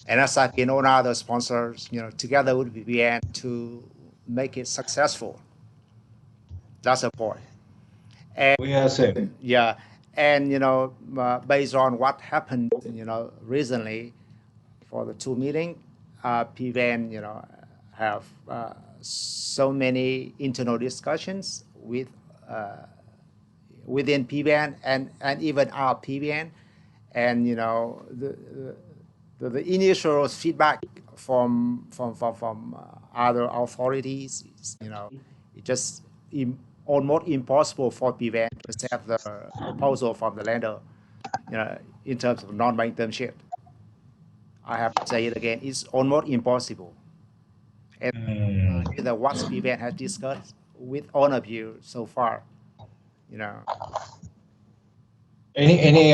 and SIP and all other sponsors together with PVN to make it successful. That's the point. And we are same. Yeah, and based on what happened recently for the two meetings, PVN have so many internal discussions with within PVN and even our PVN, and the initial feedback from other authorities is, it just almost impossible for PVN to accept the proposal from the lender, in terms of non-binding term sheet. I have to say it again, it's almost impossible. And what PVN has discussed with all of you so far, Any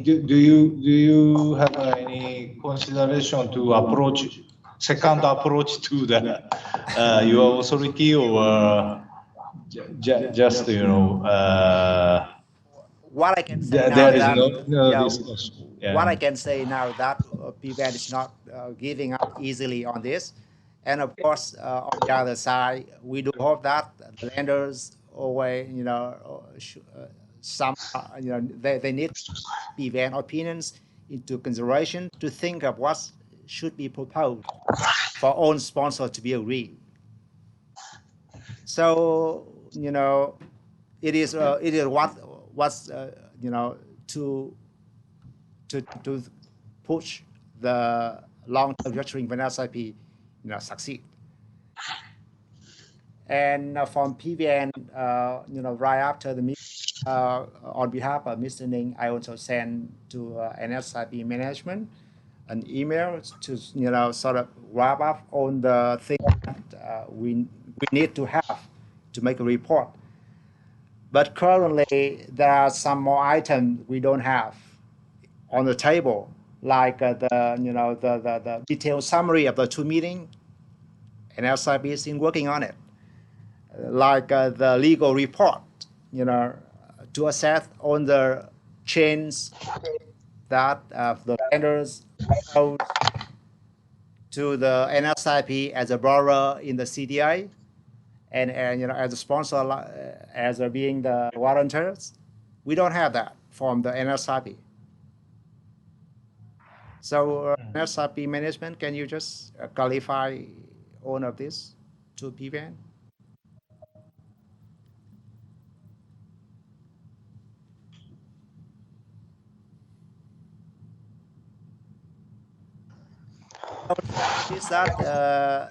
do you have any consideration to approach second approach to the your authority, or just what I can say there is now no discussion. What I can say now that PVN is not giving up easily on this, and of course on the other side, we do hope that the lenders always they need PVN opinions into consideration to think of what should be proposed for own sponsor to be agreed. So it is what's to push the long-term restructuring when SIP succeed. And from PVN, right after the meeting, on behalf of Mr. Ning, I also sent to NSIP management an email to sort of wrap up on the things that we need to have to make a report. But currently, there are some more items we don't have on the table, like the detailed summary of the two meetings, and SIP is working on it. Like the legal report, to assess on the chains that the lenders propose to the NSIP as a borrower in the CDI, and as a sponsor, as being the warrantors. We don't have that from the NSIP. So NSIP management, can you just clarify all of this to PVN? Is that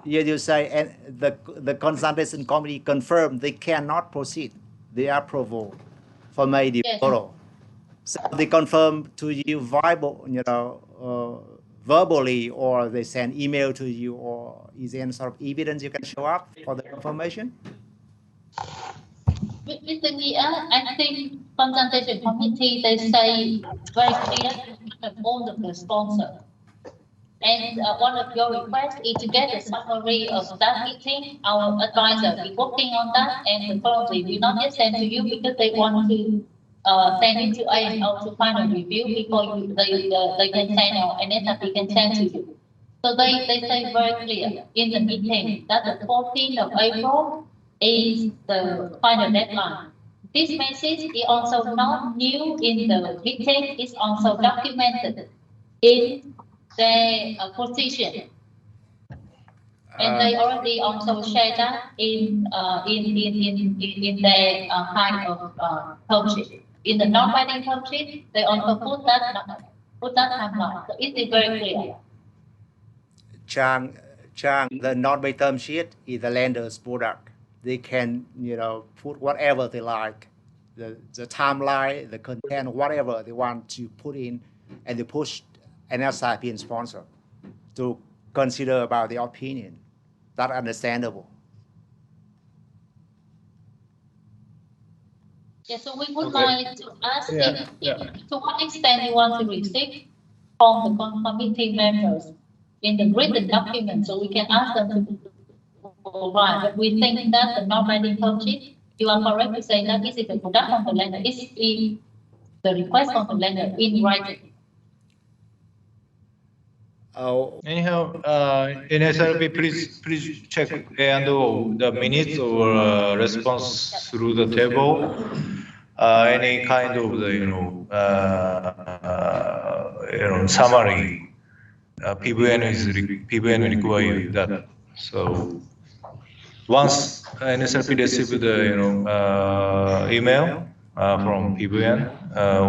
you say, and the consultation committee confirmed they cannot proceed their approval for May deferral. So they confirm to you verbally, or they send email to you, or is there any sort of evidence you can show up for the confirmation? Mr. Nghĩa, I think consultation committee, they say very clear that all of the sponsor. And one of your requests is to get a summary of that meeting. Our advisor is working on that, and probably will not yet send to you because they want to send it to AMO to final review before they can send or NSIP can send to you. So they say very clear in the meeting that the 14th of April is the final deadline. This message is also not new in the meeting, it's also documented in their position. And they already also share that in their kind of term sheet. In the non-binding term sheet, they also put that timeline. So it is very clear. Chang, the non-binding term sheet is the lender's product. They can, put whatever they like, the timeline, the content, whatever they want to put in, and they push an SIP and sponsor to consider about the opinion. That's understandable. Yeah, so we would like to ask to what extent you want to receive from the committee members in the written document, so we can ask them to provide. But we think that the non-binding term sheet, you are correct to say that this is the product from the lender, is the request from the lender in writing. Anyhow, NSRB, please check and the minutes or response through the table. Any kind of the summary. PVN require that. So once NSRB receive the email from PVN,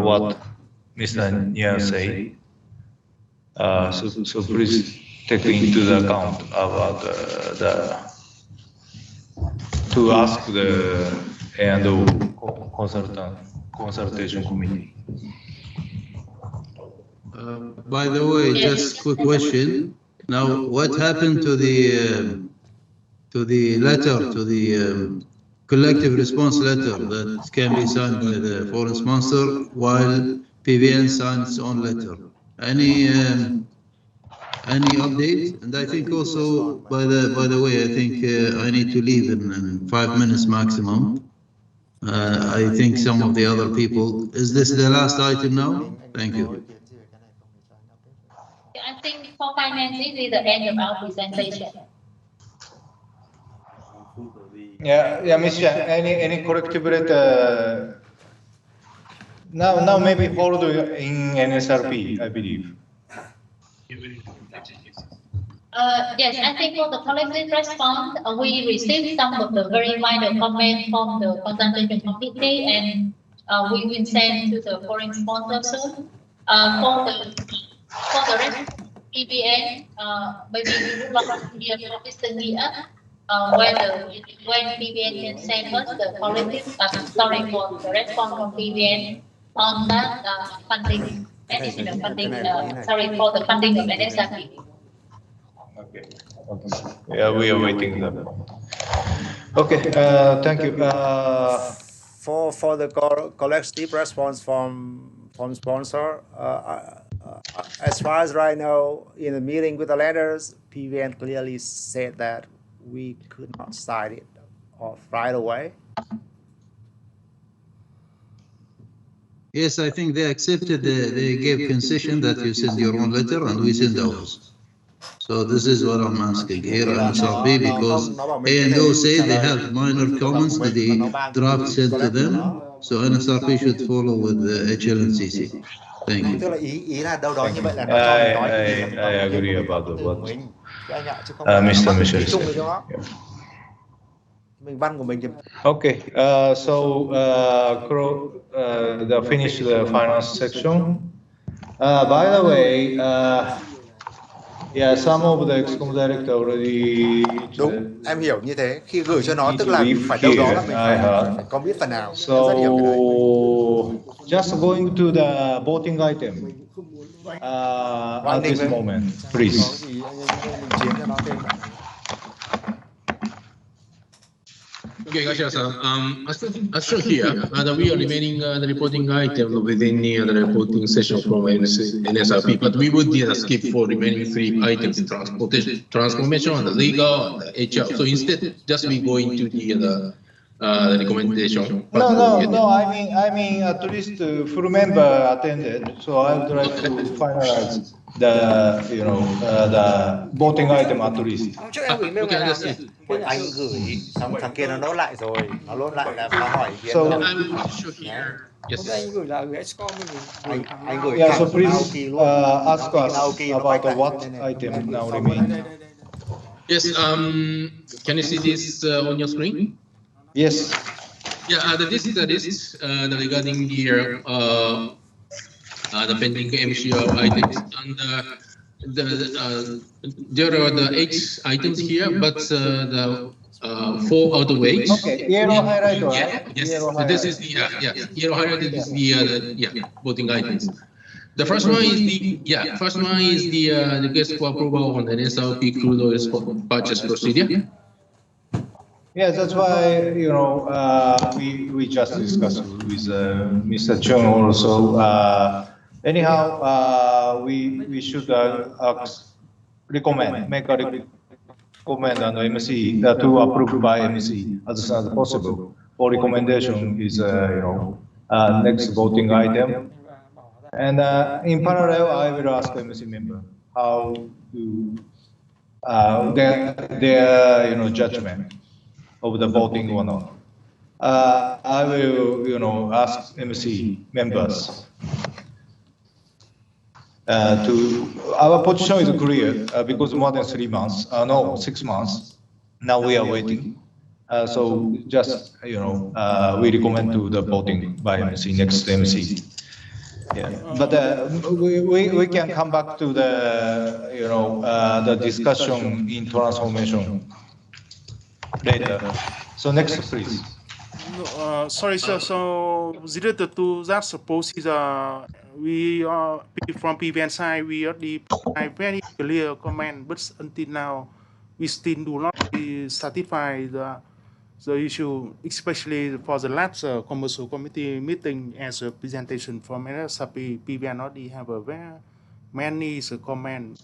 what Mr. Nia say. So please take into the account about to ask the consultation committee. By the way, just quick question. Now, what happened to the letter, to the collective response letter that can be signed by the foreign sponsor while PVN signs its own letter? Any update? And I think also, by the way, I think I need to leave in 5 minutes maximum. I think some of the other people. Is this the last item now? Thank you. I think for finance, this is the end of our presentation. Yeah, Ms. Chang, any corrective letter? Now maybe hold in NSRP, I believe. Yes, I think for the collective response, we received some of the very minor comments from the consultation committee, and we will send to the foreign sponsor soon. For the rest of PVN, maybe we would like to hear from Mr. Nghĩa when PVN can send us the collective, for the response from PVN on that funding, additional funding, for the funding of NSIP. Okay. Yeah, we are waiting that. Okay, thank you. For the collective response from sponsor, as far as right now, in the meeting with the lenders, PVN clearly said that we could not sign it off right away. Yes, I think they accepted. They gave concession that you send your own letter and we send ours. So this is what I'm asking here, MSRP, because A&O say they have minor comments to the draft sent to them. So NSRP should follow with the HLNCC. Thank you. Tức là ý là đâu đó như vậy là nó cho mình nói cái gì là mình I viết agree một cái about từ what của mình chứ anh ạ, chứ không phải là Mr. bắt Michel ý chung với said. nó. Mình văn của mình thì Okay, so the finish the finance section. By the way, yeah, some of the Excom director already. Đúng, em hiểu như thế. Khi gửi cho nó tức là phải đâu đó là mình phải commit phần nào. So Em rất hiểu cái đấy. just going to the voting item at this moment, please. Okay, Gashira-san. As shown here, we are remaining the reporting item within the reporting session from NSRP, but we would skip for remaining 3 items: transportation, transformation, and the legal, and the HR. So instead, just we go into the recommendation. No. I mean, at least full member attended. So I would like to finalize the voting item at least. Trước em gửi mail ngày nào nhỉ? Anh gửi xong thằng kia nó nốt lại rồi, nó nốt lại là nó hỏi ý kiến. So Yes. Anh gửi là gửi Excom anh gửi yeah, so please ask us about what item now remain. Yes. Can you see this on your screen? Yes. Yeah. This is the list regarding the pending MCO items, and there are the 8 items here, but the 4 out of 8. Okay, yellow highlighter, right? Yes, Yellow this is the yellow highlighted is the voting items. The first one is the request for approval on the NSRP crude oil purchase procedure. Yeah, that's why we just discussed with Mr. Chung also. Anyhow, we should make a recommend on MC to approve by MC as soon as possible. For recommendation is next voting item. And in parallel, I will ask MC member how to their judgment of the voting or not. I will ask MC members our position is clear because more than 3 months, 6 months. Now we are waiting. So just we recommend to the voting by MC next MC. Yeah, but we can come back to the the discussion in transformation later. So next, please. No, sorry, sir. So related to that procedure, we are from PVN side. We already provide very clear comment, but until now, we still do not satisfy the issue, especially for the last commercial committee meeting as a presentation from NSRP. PVN already have a very many comment.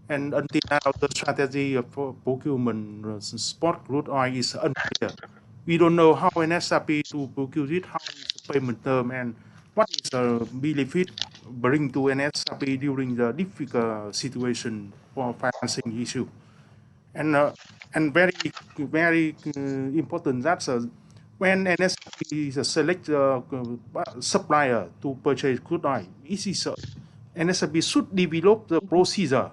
And until now, the strategy of procurement spot crude oil is unclear. We don't know how NSRP to procure it, how is the payment term, and what is the benefit bring to NSRP during the difficult situation for financing issue. And very important that when NSRP select supplier to purchase crude oil, NSRP should develop the procedure.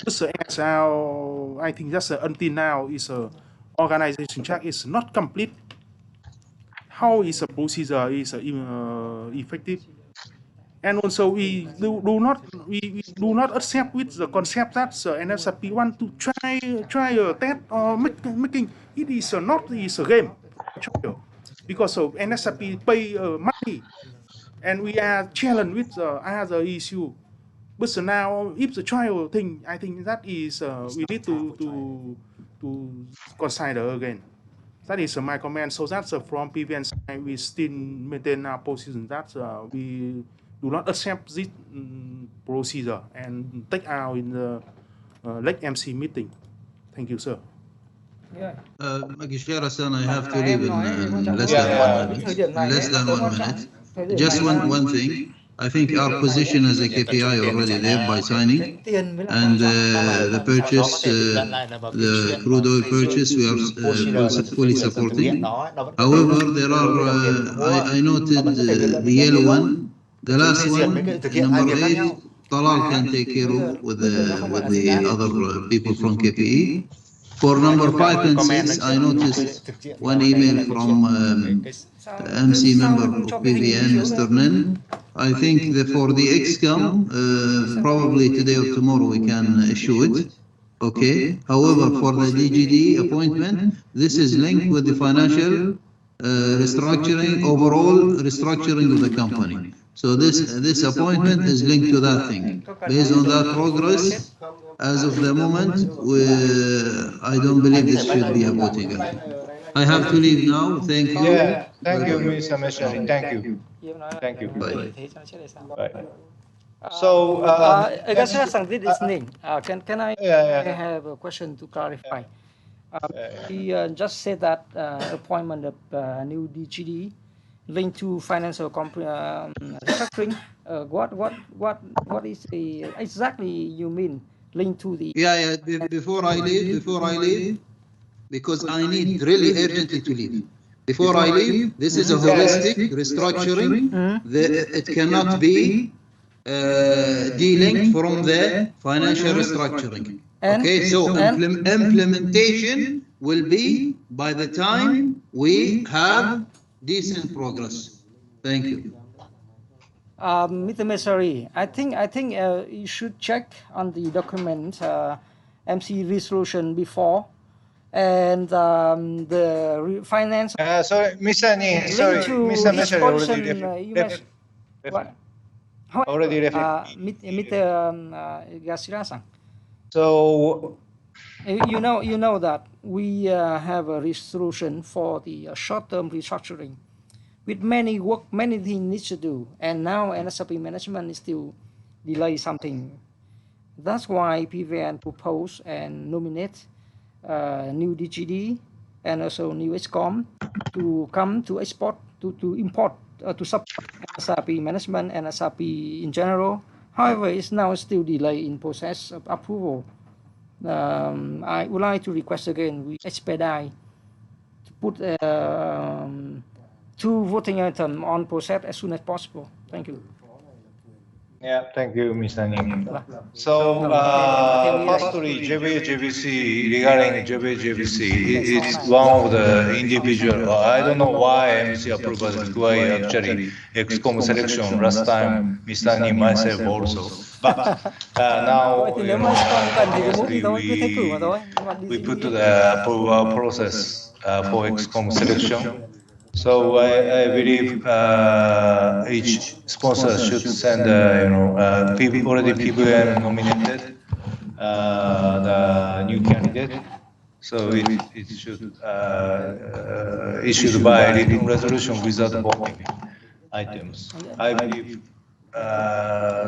As I think that's until now is organization check is not complete. How is a procedure is effective? And also we do not accept with the concept that NSRP want to try a test or making it is not is a game because of NSRP pay money, and we are challenged with other issue. But so now, if the trial thing, I think that is we need to consider again. That is my comment. So that's from PVN side, we still maintain our position that we do not accept this procedure and take out in the late MC meeting. Thank you, sir. Gashira-san, I have to leave in less than 1 minute. just one thing. I think our position as a KPI already there by signing, and the purchase, the crude oil purchase, we are fully supporting. However, there are, I noted the yellow one, the last one, number 8, Talal can take care of with the other people from KPE. For number 5 and 6, I noticed one email from MC member of PVN, Mr. Nen. I think that for the Excom, probably today or tomorrow we can issue it. Okay. However, for the DGD appointment, this is linked with the financial restructuring, overall restructuring of the company. So this appointment is linked to that thing. Based on that progress, as of the moment, I don't believe this should be a voting item. I have to leave now. Thank you. Yeah, thank you, Mr. Meshari. Thank you. Thank you. Bye. Bye. So, I guess this is Ning. Can I have a question to clarify? He just said that appointment of new DGD linked to financial restructuring. What is the exactly you mean linked to the? Yeah. Before I leave, because I need really urgently to leave. Before I leave, this is a holistic restructuring. It cannot be de-linked from the financial restructuring. Okay, so implementation will be by the time we have decent progress. Thank you. Mr. Messari, I think you should check on the document MC resolution before, and the finance. Sorry, Mr. Ni, sorry, Mr. Messari already referred. Mr. Gasirasan. So you know that we have a resolution for the short-term restructuring, with many things needs to do, and now NSRP management is still delay something. That's why PVN propose and nominate new DGD and also new Excom to come to export to import to support NSRP management and NSRP in general. However, it's now still delay in process of approval. I would like to request again we expedite to put 2 voting items on process as soon as possible. Thank you. Yeah, thank you, Mr. Ning. So, firstly, JVC, regarding JVC, it's one of the individual, I don't know why MC approved Kuwait actually Excom selection last time, Mr. Ning, myself also. But now, obviously, we put the approval process for Excom selection. So I believe each sponsor should send, already PVN nominated the new candidate. So it should issued by written resolution without voting items. I believe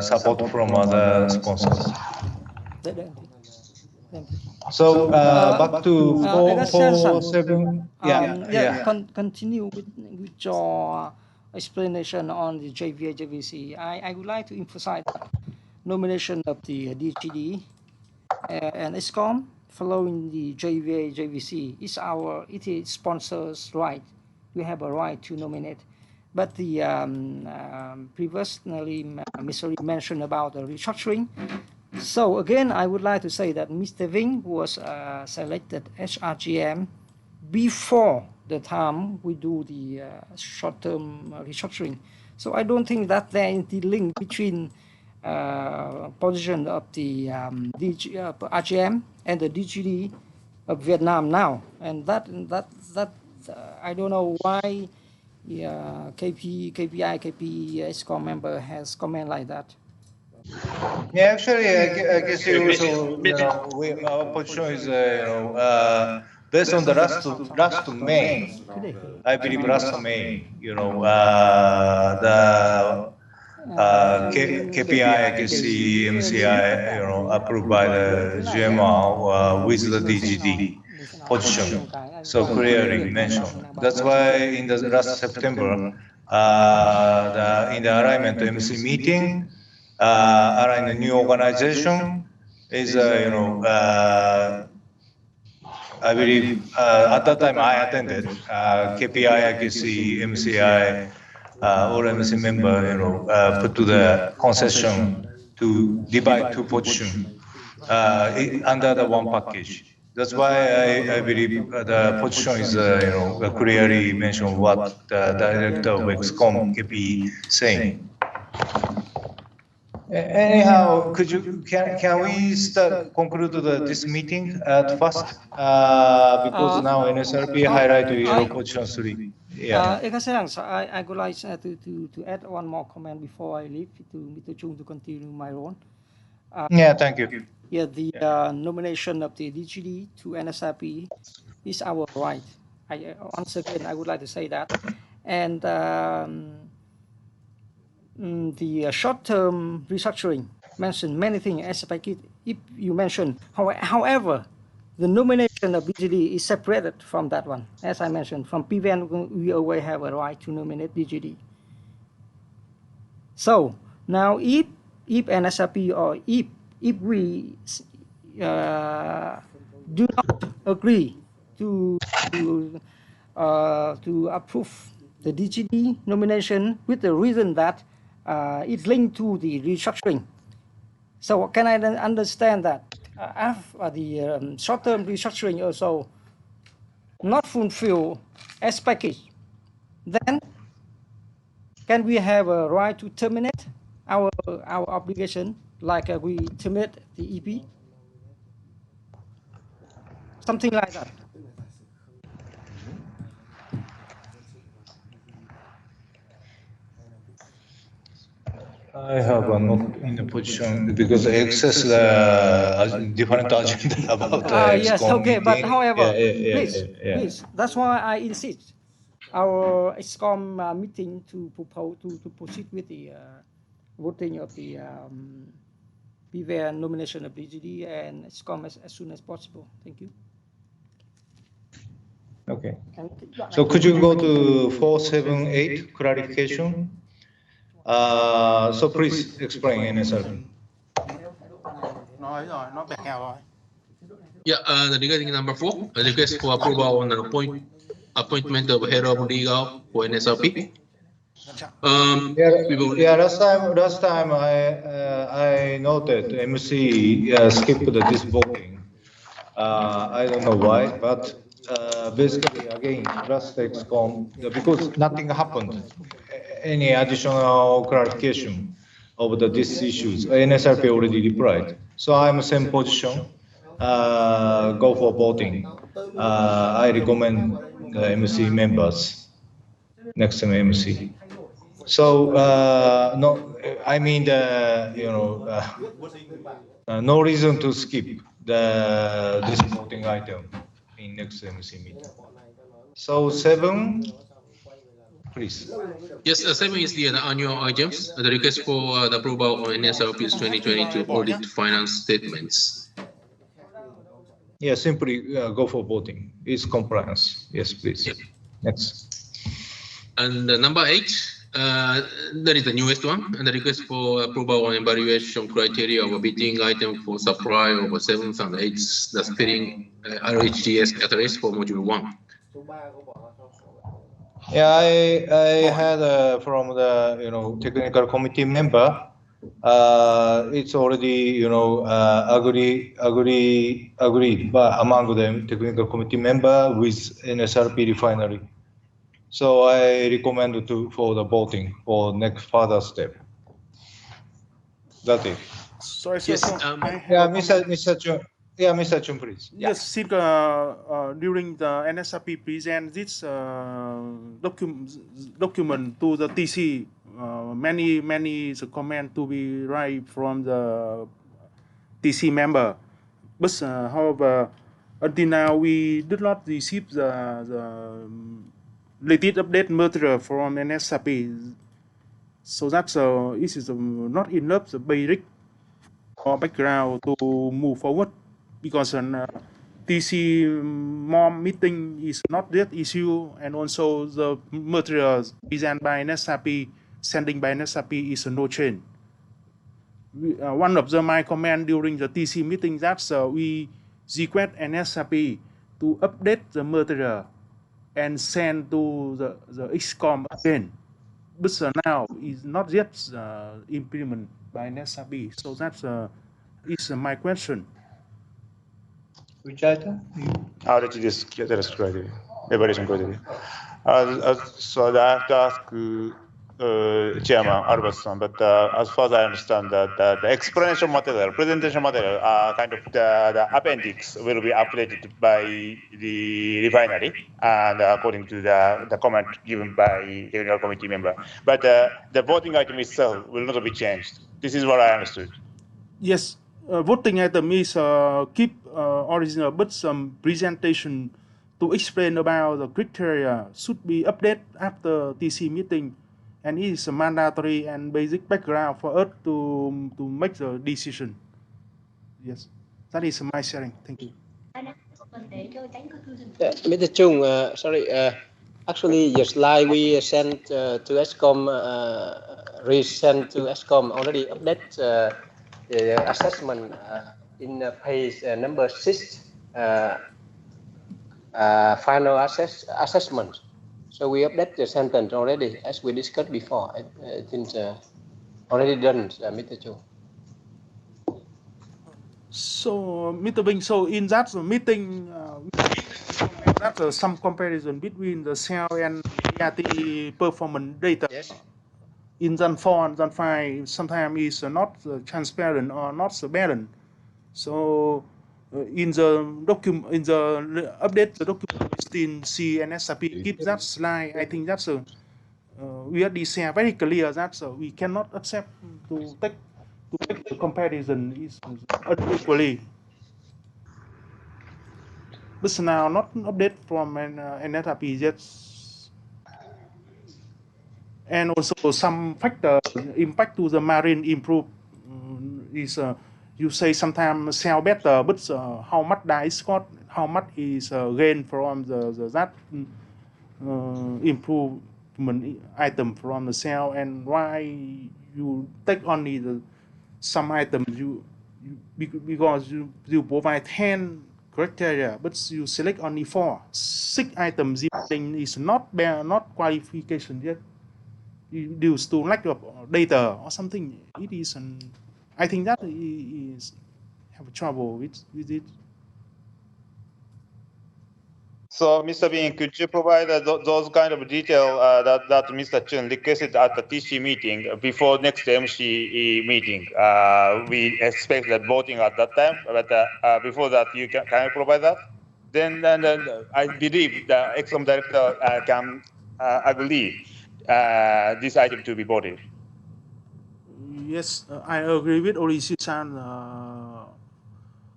support from other sponsors. So back to 447. Continue with your explanation on the JVC. I would like to emphasize that nomination of the DGD and Excom following the JVC it is sponsors' right. We have a right to nominate. But the previously Mr. mentioned about the restructuring. So again, I would like to say that Mr. Ving was selected as RGM before the time we do the short-term restructuring. So I don't think that there is the link between position of the RGM and the DGD of Vietnam now, and that I don't know why KPI Excom member has comment like that. Yeah, actually, I guess you also, our position is, based on the last May, I believe last May, the KPI, KC, MCI, approved by the GMR with the DGD position, so clearly mentioned. That's why in the last September, in the alignment MC meeting, align the new organization is, I believe at that time I attended KPI, IQC, MCI, all MC member, put to the concession to divide two position under the one package. That's why I believe the position is, clearly mentioned what the director of Excom KP saying. Anyhow, can we conclude this meeting at first? Because now NSRP highlight yellow position 3. Yeah. Excellency, I would like to add one more comment before I leave to Mr. Chung to continue my role. Yeah, thank you. Yeah, the nomination of the DGD to NSRP is our right. Once again, I would like to say that. And the short-term restructuring mentioned many things as a package. If you mention, however, the nomination of DGD is separated from that one. As I mentioned, from PVN, we always have a right to nominate DGD. So now, if NSRP or if we do not agree to approve the DGD nomination with the reason that it's linked to the restructuring. So can I then understand that after the short-term restructuring also not fulfill as package, then can we have a right to terminate our obligation like we terminate the EP? Something like that. I have not in a position because access different agenda about yes, okay, but however, please, yeah. please, that's why I insist our Excom meeting to propose to proceed with the voting of the PVN nomination of DGD and Excom as soon as possible. Thank you. Okay. So could you go to 478 clarification? So please explain NSRP. Yeah, regarding number 4, a request for approval on an appointment of head of legal for NSRP. Last time I noted MC skipped this voting. I don't know why, but basically again last Excom because nothing happened. Any additional clarification of these issues? NSRP already replied, so I'm same position. Go for voting. I recommend the MC members next time MC. So no, I mean no reason to skip this voting item in next MC meeting. So 7, please. Yes, 7 is the annual items. The request for the approval on NSRP's 2022 audit finance statements. Yeah, simply go for voting. It's compliance. Yes, please. Yep. Next. And number 8, that is the newest one, and the request for approval on evaluation criteria of a bidding item for supply of 7th and 8th, the spinning RHGS catalyst for module 1. Yeah, I had from the technical committee member. It's already agreed, but among them technical committee member with NSRP refinery. So I recommend for the voting for next further step. That's it. Sorry, yes, Mr. Chung. Yeah, Mr. Chung, please. Yes, since during the NSRP present this document to the TC, many comment to be right from the TC member, but however, until now we did not receive the latest update material from NSRP, so that's it is not enough the basic or background to move forward, because TC MOM meeting is not yet issue, and also the materials present by NSRP, sending by NSRP is no change. One of my comment during the TC meeting that we request NSRP to update the material and send to the Excom again. But now is not yet implemented by NSRP. So that's is my question. Which item? Let me just get that straight. Evaluation criteria. So I have to ask Chairman Albert-san, but as far as I understand, that the explanation material, presentation material, kind of the appendix will be updated by the refinery, and according to the comment given by technical committee member. But the voting item itself will not be changed. This is what I understood. Yes, voting item is keep original, but some presentation to explain about the criteria should be updated after TC meeting, and it is a mandatory and basic background for us to make the decision. Yes, that is my sharing. Thank you. Mr. Chung, sorry. Actually, your slide we sent to Excom, resent to Excom already update the assessment in page number 6, final assessment. So we update the sentence already, as we discussed before. I think already done, Mr. Chung. So, Mr. Bing, so in that meeting, that's some comparison between the cell and ERT performance data. Yes. In Zone 4 and Zone 5 sometimes is not transparent or not so balanced. So in the document, in the update the document, still see NSRP keep that slide. I think that's we are share very clear that we cannot accept to take the comparison is unequally. But now not update from an NSRP yet. And also some factor impact to the marine improve is you say sometimes sell better, but how much dice got, how much is gain from the that improvement item from the sale, and why you take only the some items you because you provide 10 criteria, but you select only 4, 6 items is not qualification yet. Due to lack of data or something, it is I think that is have trouble with it. So, Mr. Bean, could you provide those kind of detail that Mr. Chun requested at the TC meeting before next MC meeting? We expect that voting at that time, but before that, can you provide that? Then I believe the Excom director can agree this item to be voted. Yes, I agree with Orisi-san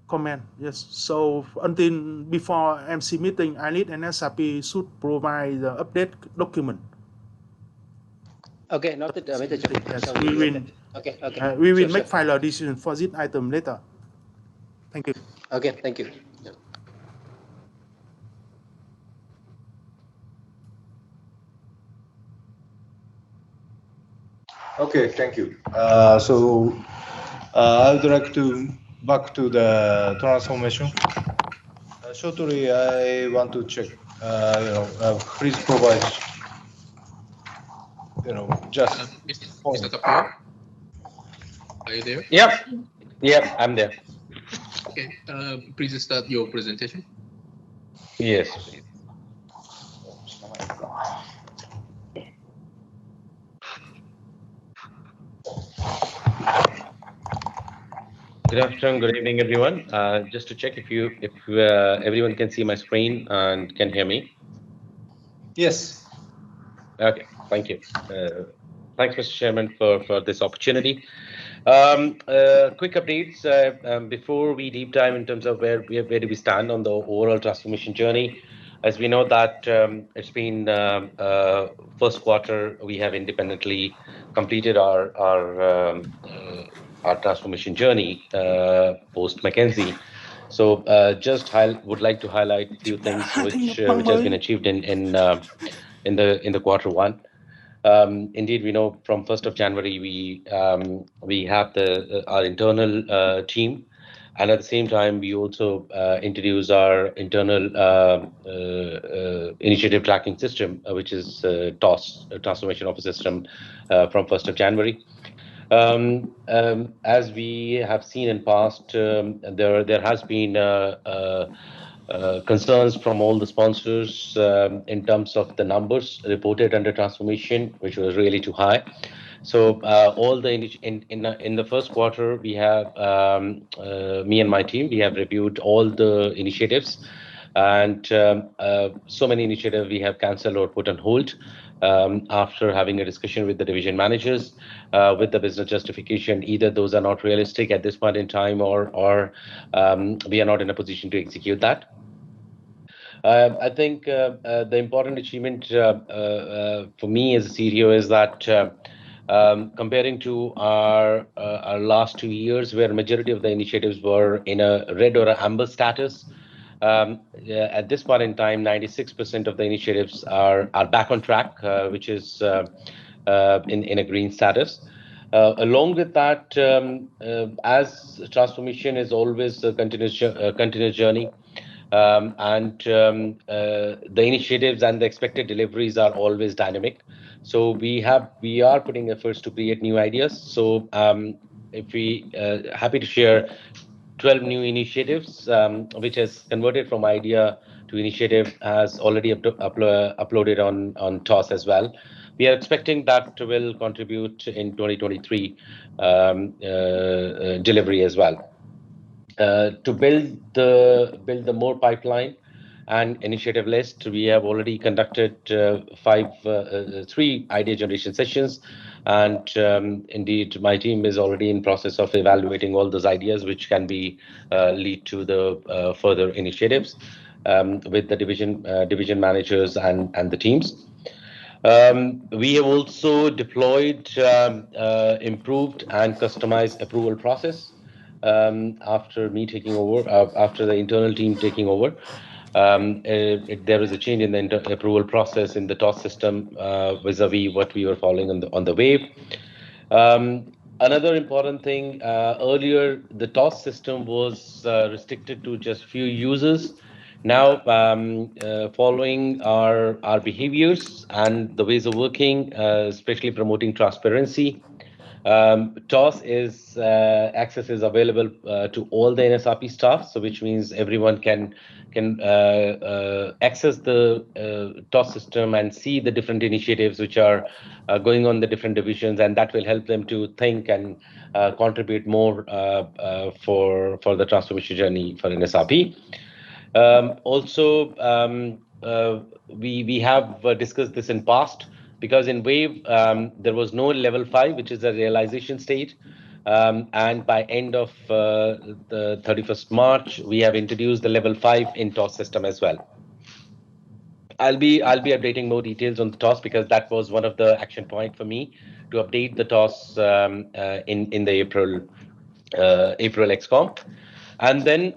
comment. Yes, so until before MC meeting, I need NSRP should provide the update document. Okay, noted, Mr. Chung. Yes, So we will. Okay. We will Sure, make sure. final decision for this item later. Thank you. Okay, thank you. Yeah. Okay, thank you. So I would like to back to the transformation. Shortly, I want to check. Please provide. Just. Mr. Kapur, are you there? Yep, I'm there. Okay, please start your presentation. Yes. Good afternoon, good evening, everyone. Just to check if everyone can see my screen and can hear me. Yes. Okay, thank you. Thanks, Mr. Chairman, for this opportunity. Quick updates before we deep dive in terms of where do we stand on the overall transformation journey. As we know that it's been first quarter, we have independently completed our transformation journey post McKinsey, So would like to highlight a few things which has been achieved in the quarter one. Indeed, we know from 1st of January we have our internal team, and at the same time we also introduce our internal initiative tracking system, which is TOS, Transformation Office System, from 1st of January. As we have seen in past, there has been concerns from all the sponsors in terms of the numbers reported under transformation, which was really too high. So all the in the first quarter, we have me and my team, we have reviewed all the initiatives, and so many initiatives we have cancelled or put on hold after having a discussion with the division managers with the business justification. Either those are not realistic at this point in time, or we are not in a position to execute that. I think the important achievement for me as a CEO is that comparing to our last 2 years, where majority of the initiatives were in a red or amber status, at this point in time, 96% of the initiatives are back on track, which is in a green status. Along with that, as transformation is always a continuous journey, and the initiatives and the expected deliveries are always dynamic. So we are putting efforts to create new ideas. So if we happy to share 12 new initiatives, which has converted from idea to initiative, has already uploaded on TOS as well. We are expecting that will contribute in 2023 delivery as well. To build the more pipeline and initiative list, we have already conducted 3 idea generation sessions, and indeed my team is already in process of evaluating all those ideas which can be lead to the further initiatives with the division managers and the teams. We have also deployed improved and customized approval process after me taking over, after the internal team taking over. There is a change in the approval process in the TOS system vis-a-vis what we were following on the wave. Another important thing, earlier the TOS system was restricted to just few users. Now, following our behaviors and the ways of working, especially promoting transparency, TOS is access is available to all the NSRP staff, so which means everyone can access the TOS system and see the different initiatives which are going on the different divisions, and that will help them to think and contribute more for the transformation journey for NSRP. Also, we have discussed this in past, because in wave there was no level 5, which is a realization state, and by end of the 31st March we have introduced the level 5 in TOS system as well. I'll be updating more details on the TOS, because that was one of the action point for me to update the TOS in the April Excom. And then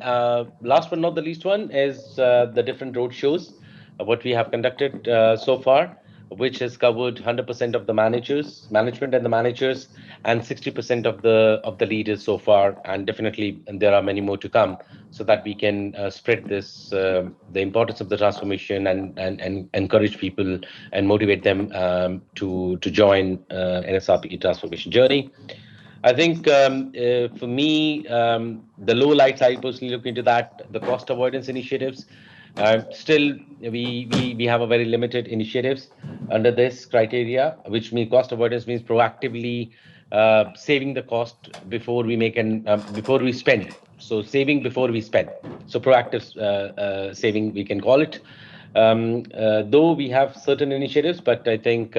last but not the least one is the different road shows what we have conducted so far, which has covered 100% of the management and the managers, and 60% of the leaders so far, and definitely there are many more to come, so that we can spread this the importance of the transformation and encourage people and motivate them to join NSRP transformation journey. I think for me, the low lights, I personally look into that, the cost avoidance initiatives. Still, we have a very limited initiatives under this criteria, which means cost avoidance means proactively saving the cost before we make before we spend. So saving before we spend. So proactive saving, we can call it. Though we have certain initiatives, but I think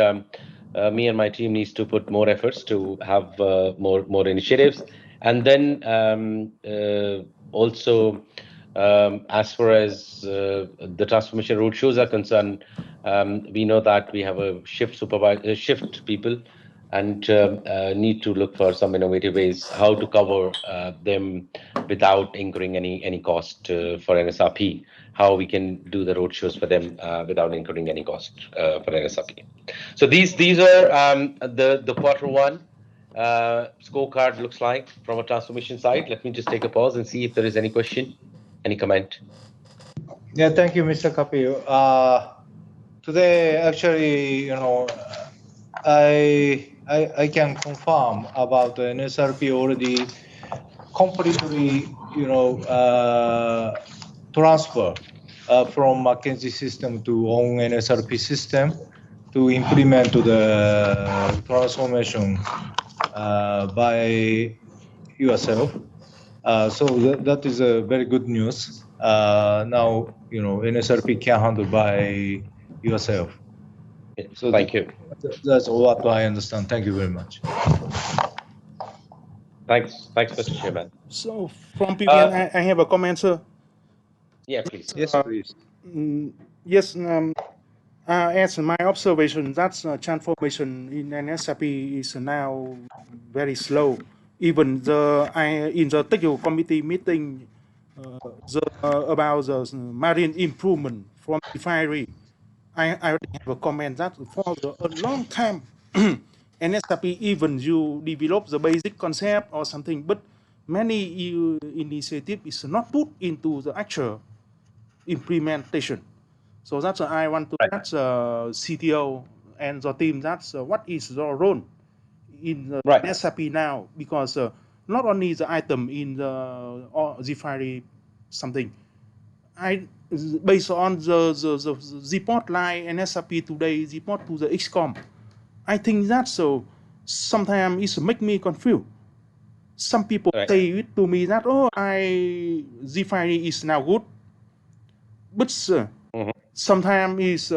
me and my team needs to put more efforts to have more initiatives. And then also, as far as the transformation roadshows are concerned, we know that we have a shift people, and need to look for some innovative ways how to cover them without incurring any cost for NSRP. How we can do the roadshows for them without incurring any cost for NSRP. So these are the quarter one scorecard looks like from a transformation side. Let me just take a pause and see if there is any question, any comment. Yeah, thank you, Mr. Kapil. Today, actually, I can confirm about the NSRP already completely, transfer from McKinsey system to own NSRP system to implement the transformation by yourself. So that is a very good news. Now, NSRP can handle by yourself. So thank you. That's what I understand. Thank you very much. Thanks, Mr. Chairman. So from PVN, I have a comment, sir. Yeah, please. Yes, please. Yes, as my observation, that's transformation in NSRP is now very slow. Even in the technical committee meeting about the marine improvement from refinery, I already have a comment that for a long time, NSRP even you develop the basic concept or something, but many initiative is not put into the actual implementation. So that's I want to ask CTO and the team. That's what is your role in the NSRP now? Because not only the item in the refinery something, based on the report line NSRP today report to the Excom, I think that so sometimes it make me confused. Some people say it to me that refinery is now good, but sometimes is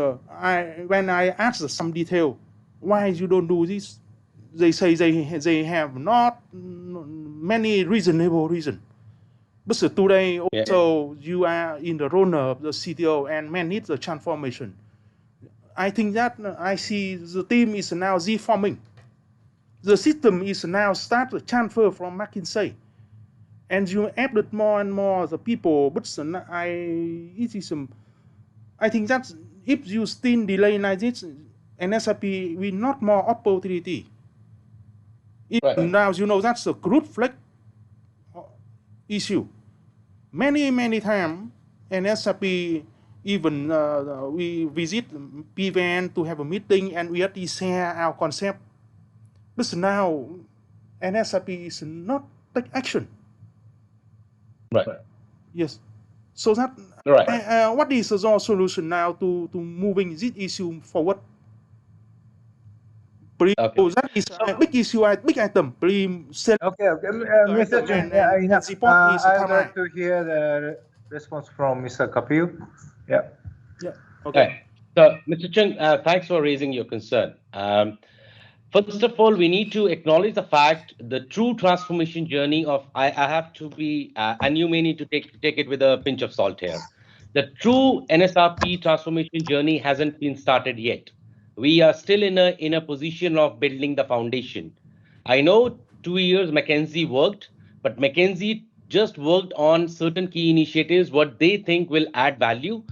when I ask some detail, why you don't do this? They say they have not many reasonable reason. But today also you are in the role of the CTO and manage the transformation. I think that I see the team is now reforming. The system is now start to transfer from McKinsey. And you added more and more the people, but I think that if you still delay like this, NSRP will not more opportunity. Now that's a crude flag issue. Many times NSRP even we visit PVN to have a meeting and we have to share our concept. But now NSRP is not take action. Right. Yes. So that what is the solution now to moving this issue forward? So that is a big issue, a big item. Okay. Mr. Chen, I'd like to hear the response from Mr. Kapil. Yeah. Yeah. Okay. So, Mr. Chung, thanks for raising your concern. First of all, we need to acknowledge the fact the true transformation journey of I have to be, and you may need to take it with a pinch of salt here. The true NSRP transformation journey hasn't been started yet. We are still in a position of building the foundation. I know 2 years McKinsey worked, but McKinsey just worked on certain key initiatives, what they think will add value,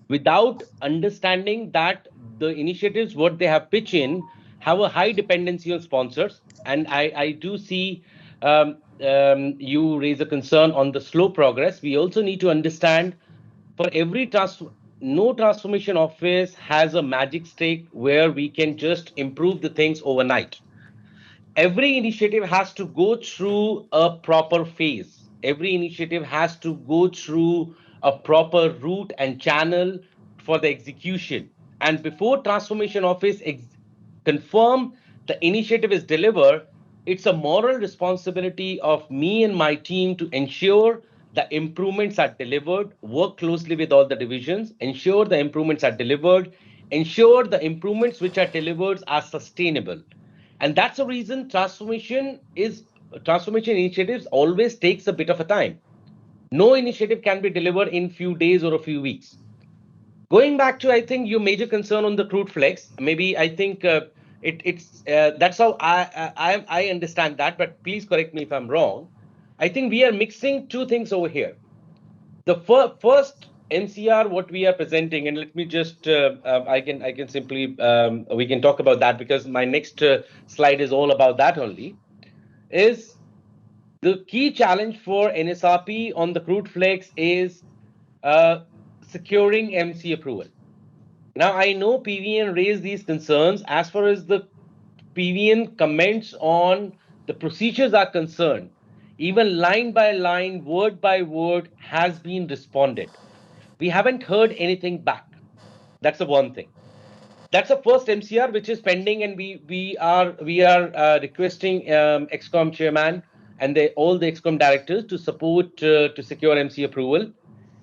without understanding that the initiatives what they have pitched in have a high dependency on sponsors. And I do see you raise a concern on the slow progress. We also need to understand for every no transformation office has a magic stick where we can just improve the things overnight. Every initiative has to go through a proper phase. Every initiative has to go through a proper route and channel for the execution. And before transformation office confirm the initiative is delivered, it's a moral responsibility of me and my team to ensure the improvements are delivered, work closely with all the divisions, ensure the improvements are delivered, ensure the improvements which are delivered are sustainable. And that's the reason transformation initiatives always takes a bit of a time. No initiative can be delivered in few days or a few weeks. Going back to, I think, your major concern on the crude flex, maybe I think It's that's how I understand that. But please correct me if I'm wrong. I think we are mixing two things over here. The first MCR what we are presenting, and let me just I can simply we can talk about that because my next slide is all about that only. Is the key challenge for NSRP on the crude flex is securing MC approval. Now, I know PVN raised these concerns. As far as the PVN comments on the procedures are concerned, even line by line, word by word has been responded. We haven't heard anything back. That's the one thing. That's the first MCR which is pending, and we are requesting Excom chairman and all the Excom directors to support to secure MC approval.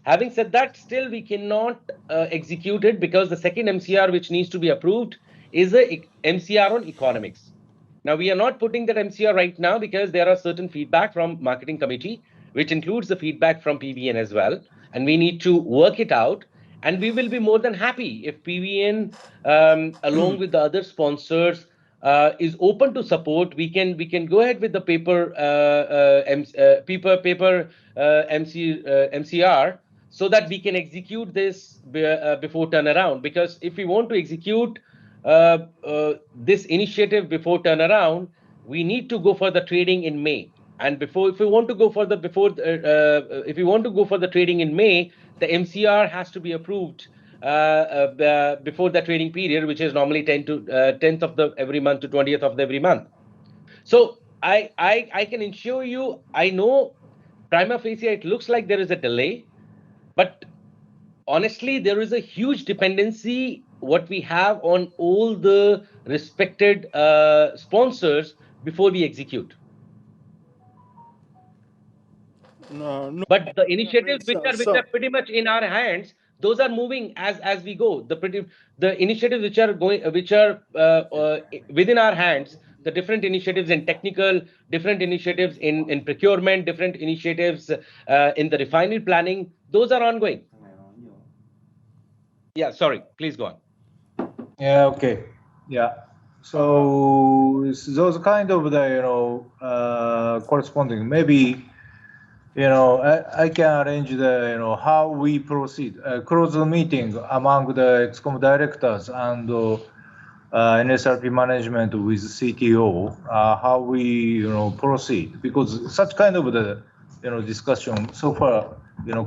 Having said that, still we cannot execute it because the second MCR which needs to be approved is a MCR on economics. Now we are not putting that MCR right now because there are certain feedback from marketing committee, which includes the feedback from PVN as well, and we need to work it out. And we will be more than happy if PVN, along with the other sponsors, is open to support. We can go ahead with the MCR so that we can execute this before turnaround. Because if we want to execute this initiative before turnaround, we need to go for the trading in May. And if we want to go for the trading in May, the MCR has to be approved before the trading period, which is normally 10th of the every month to 20th of every month. So I can assure you, I know prima facie it looks like there is a delay, but honestly, there is a huge dependency what we have on all the respected sponsors before we execute. But the initiatives which are pretty much in our hands, those are moving as we go. The initiatives which are within our hands, the different initiatives in technical, different initiatives in procurement, different initiatives in the refinery planning, those are ongoing. Yeah, sorry, please go on. Yeah, okay. Yeah. So those kind of the corresponding, maybe I can arrange the how we proceed, close the meeting among the Excom directors and NSRP management with CTO, how we proceed, because such kind of the discussion so far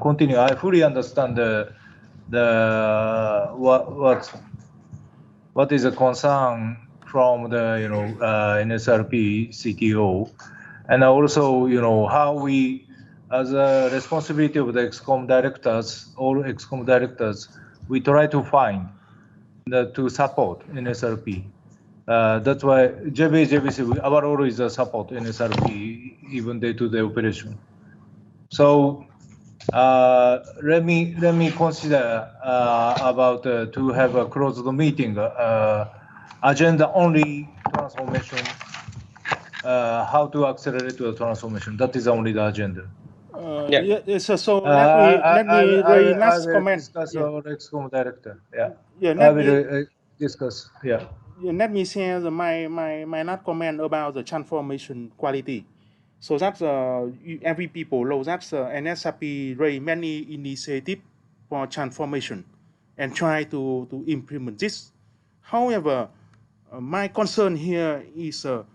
continue. I fully understand what is a concern from the NSRP CTO, and also how we, as a responsibility of the Excom directors, all Excom directors, we try to find to support NSRP. That's why JBC, our role is a support NSRP even day-to-day operation. So let me consider about to have a closed meeting agenda only transformation. How to accelerate the transformation? That is only the agenda. So let me raise last comment. Discuss our Excom director. Yeah. Yeah. I will discuss. Yeah. Let me share my last comment about the transformation quality. So that every people know that NSRP raise many initiatives for transformation and try to implement this. However, my concern here is the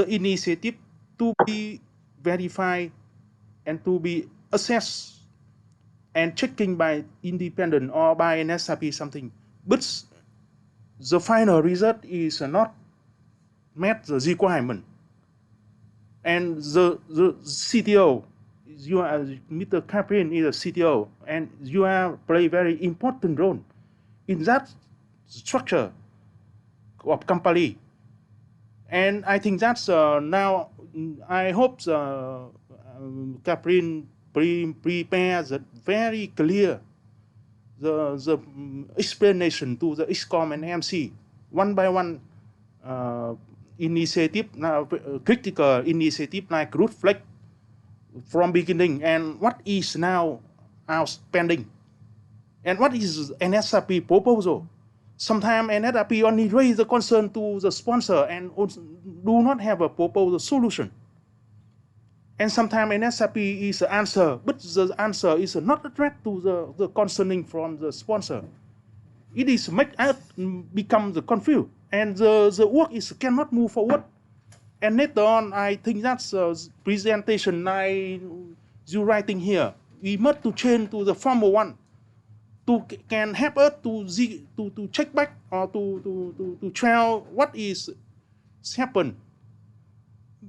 initiative to be verified and to be assessed and checking by independent or by NSRP something. But the final result is not met the requirement. And the CTO, you are Mr. Caprin is a CTO, and you are play very important role in that structure of company. And I think that's now I hope Caprin prepares very clear the explanation to the Excom and MC one by one. Initiative now, critical initiative like root flag from beginning, and what is now outstanding, and what is NSRP proposal, Sometimes NSRP only raise the concern to the sponsor and do not have a proposed solution. And sometimes NSRP is the answer, but the answer is not addressed to the concerning from the sponsor. It is make us become the confused, and the work is cannot move forward. And later on, I think that's a presentation you writing here. We must to change to the formal one, can help us to check back or to tell what is happened.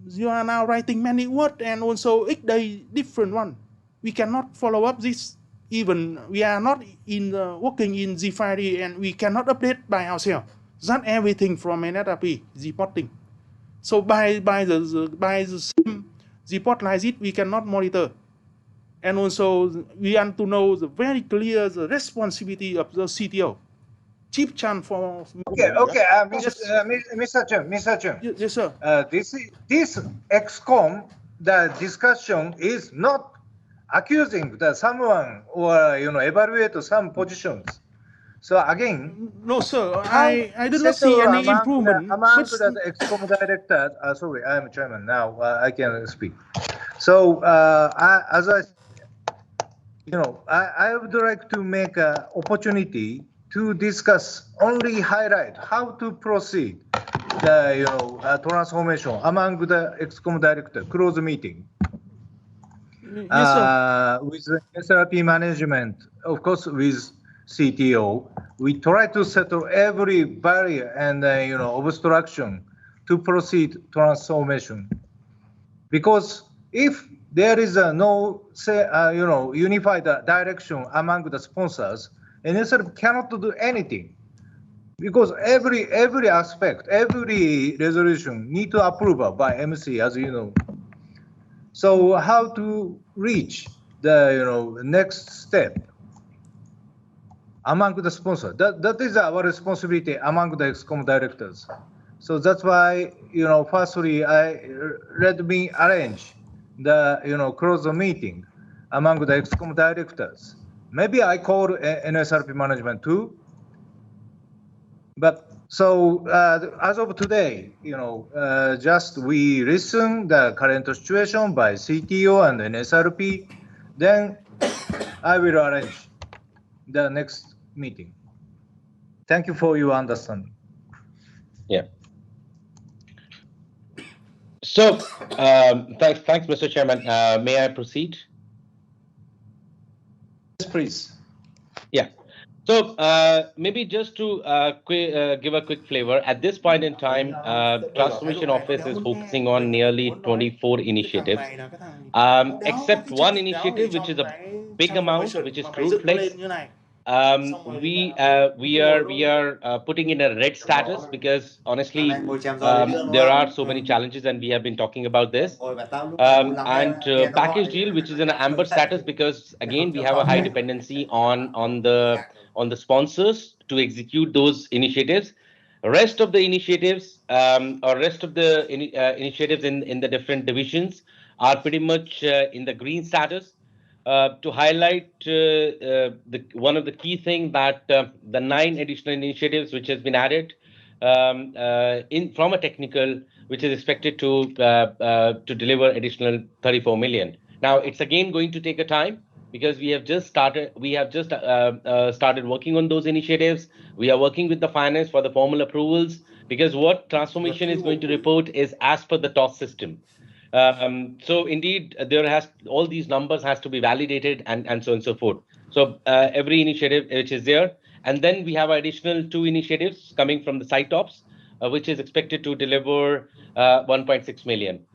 You are now writing many words and also each day different one. We cannot follow up this. Even we are not in working in Z5D and we cannot update by ourselves. That everything from NSRP reporting. So by the same report like it, we cannot monitor. And also we want to know the very clear the responsibility of the CTO. Chief Chan for okay. Mr. Chen. Yes, sir. This Excom, the discussion is not accusing someone or evaluate some positions. So again, no, sir. I do not see any improvement among the Excom directors. Sorry, I am chairman now. I can speak. So I would like to make an opportunity to discuss only highlight how to proceed the transformation among the Excom director close meeting. Yes, with the SRP management, of course, with CTO, we try to settle every barrier and obstruction to proceed transformation. Because if there is no unified direction among the sponsors, NSRP cannot do anything. Because every aspect, every resolution need to approval by MC, as you know. So how to reach the next step among the sponsors? That is our responsibility among the Excom directors. So that's why firstly let me arrange the close meeting among the Excom directors. Maybe I call NSRP management too. But so as of today, just we listen the current situation by CTO and NSRP, then I will arrange the next meeting. Thank you for your understanding. Yeah. So thanks, Mr. Chairman. May I proceed? Yes, please. Yeah. So maybe just to give a quick flavor, at this point in time, Transformation Office is focusing on nearly 24 initiatives, except one initiative, which is a big amount, which is Crude Flex. We are putting in a red status because honestly, there are so many challenges, and we have been talking about this. And package deal, which is an amber status, because again we have a high dependency on the sponsors to execute those initiatives. Rest of the initiatives initiatives in the different divisions are pretty much in the green status. To highlight one of the key things that the 9 additional initiatives which has been added from a technical, which is expected to deliver additional 34 million. Now it's again going to take a time because we have just started working on those initiatives. We are working with the finance for the formal approvals, because what transformation is going to report is as per the TOS system. So indeed, all these numbers has to be validated and so on and so forth. So every initiative which is there, and then we have additional 2 initiatives coming from the site ops, which is expected to deliver 1.6 million.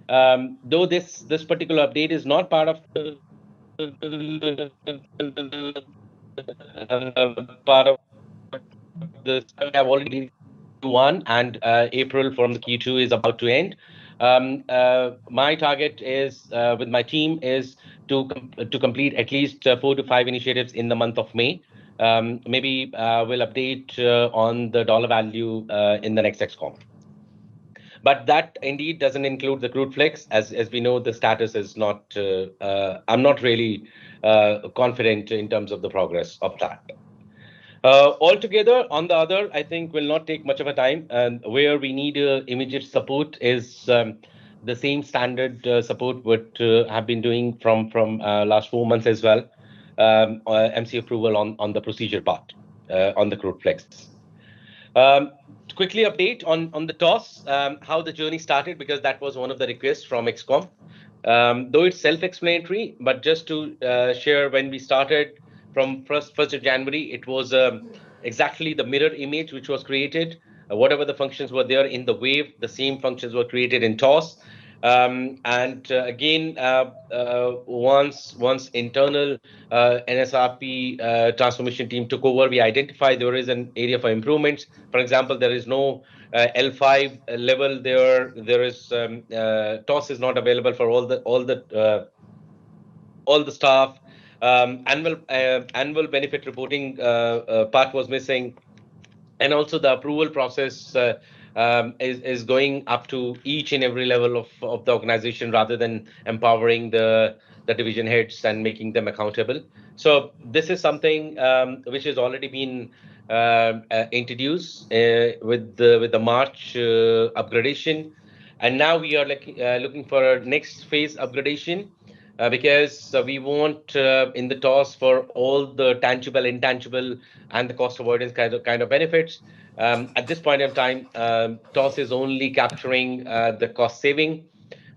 Though this particular update is not part of this, I have already Q1 and April from the Q2 is about to end. My target is with my team is to complete at least 4 to 5 initiatives in the month of May. Maybe we'll update on the dollar value in the next Excom. But that indeed doesn't include the Crude Flex. As we know, the status is not, I'm not really confident in terms of the progress of that. Altogether, on the other, I think will not take much of a time. And where we need immediate support is the same standard support what have been doing from last 4 months as well. MC approval on the procedure part on the crude flex. To quickly update on the toss, how the journey started, because that was one of the requests from Excom. Though it's self-explanatory, but just to share, when we started from 1st of January, it was exactly the mirror image which was created. Whatever the functions were there in the wave, the same functions were created in toss. Once internal NSRP transformation team took over, we identified there is an area for improvements. For example, there is no L5 level there. There is toss is not available for all the staff. Annual benefit reporting part was missing, and also the approval process is going up to each and every level of the organization rather than empowering the division heads and making them accountable. So this is something which has already been introduced with the March upgradation, and now we are looking for a next phase upgradation. Because we want in the toss for all the tangible, intangible, and the cost avoidance kind of benefits. At this point in time, toss is only capturing the cost saving.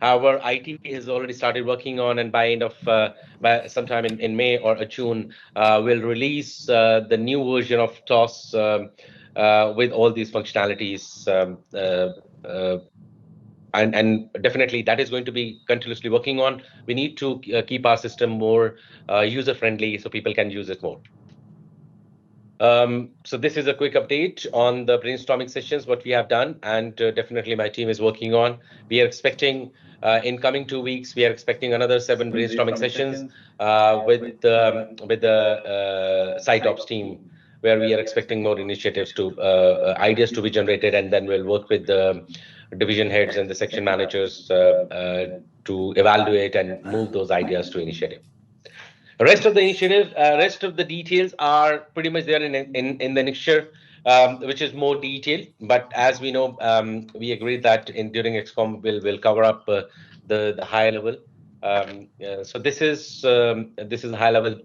However, IT has already started working on, and by end of by sometime in May or June, will release the new version of toss with all these functionalities. And definitely that is going to be continuously working on. We need to keep our system more user friendly so people can use it more. So this is a quick update on the brainstorming sessions, what we have done, and definitely my team is working on. We are expecting in coming 2 weeks, we are expecting another 7 brainstorming sessions with the site ops team, where we are expecting more initiatives to ideas to be generated, and then we'll work with the division heads and the section managers to evaluate and move those ideas to initiative. Rest of the initiative, rest of the details are pretty much there in the annexure, which is more detailed. But as we know, we agreed that during Excom we'll cover up the high level. So this is a high level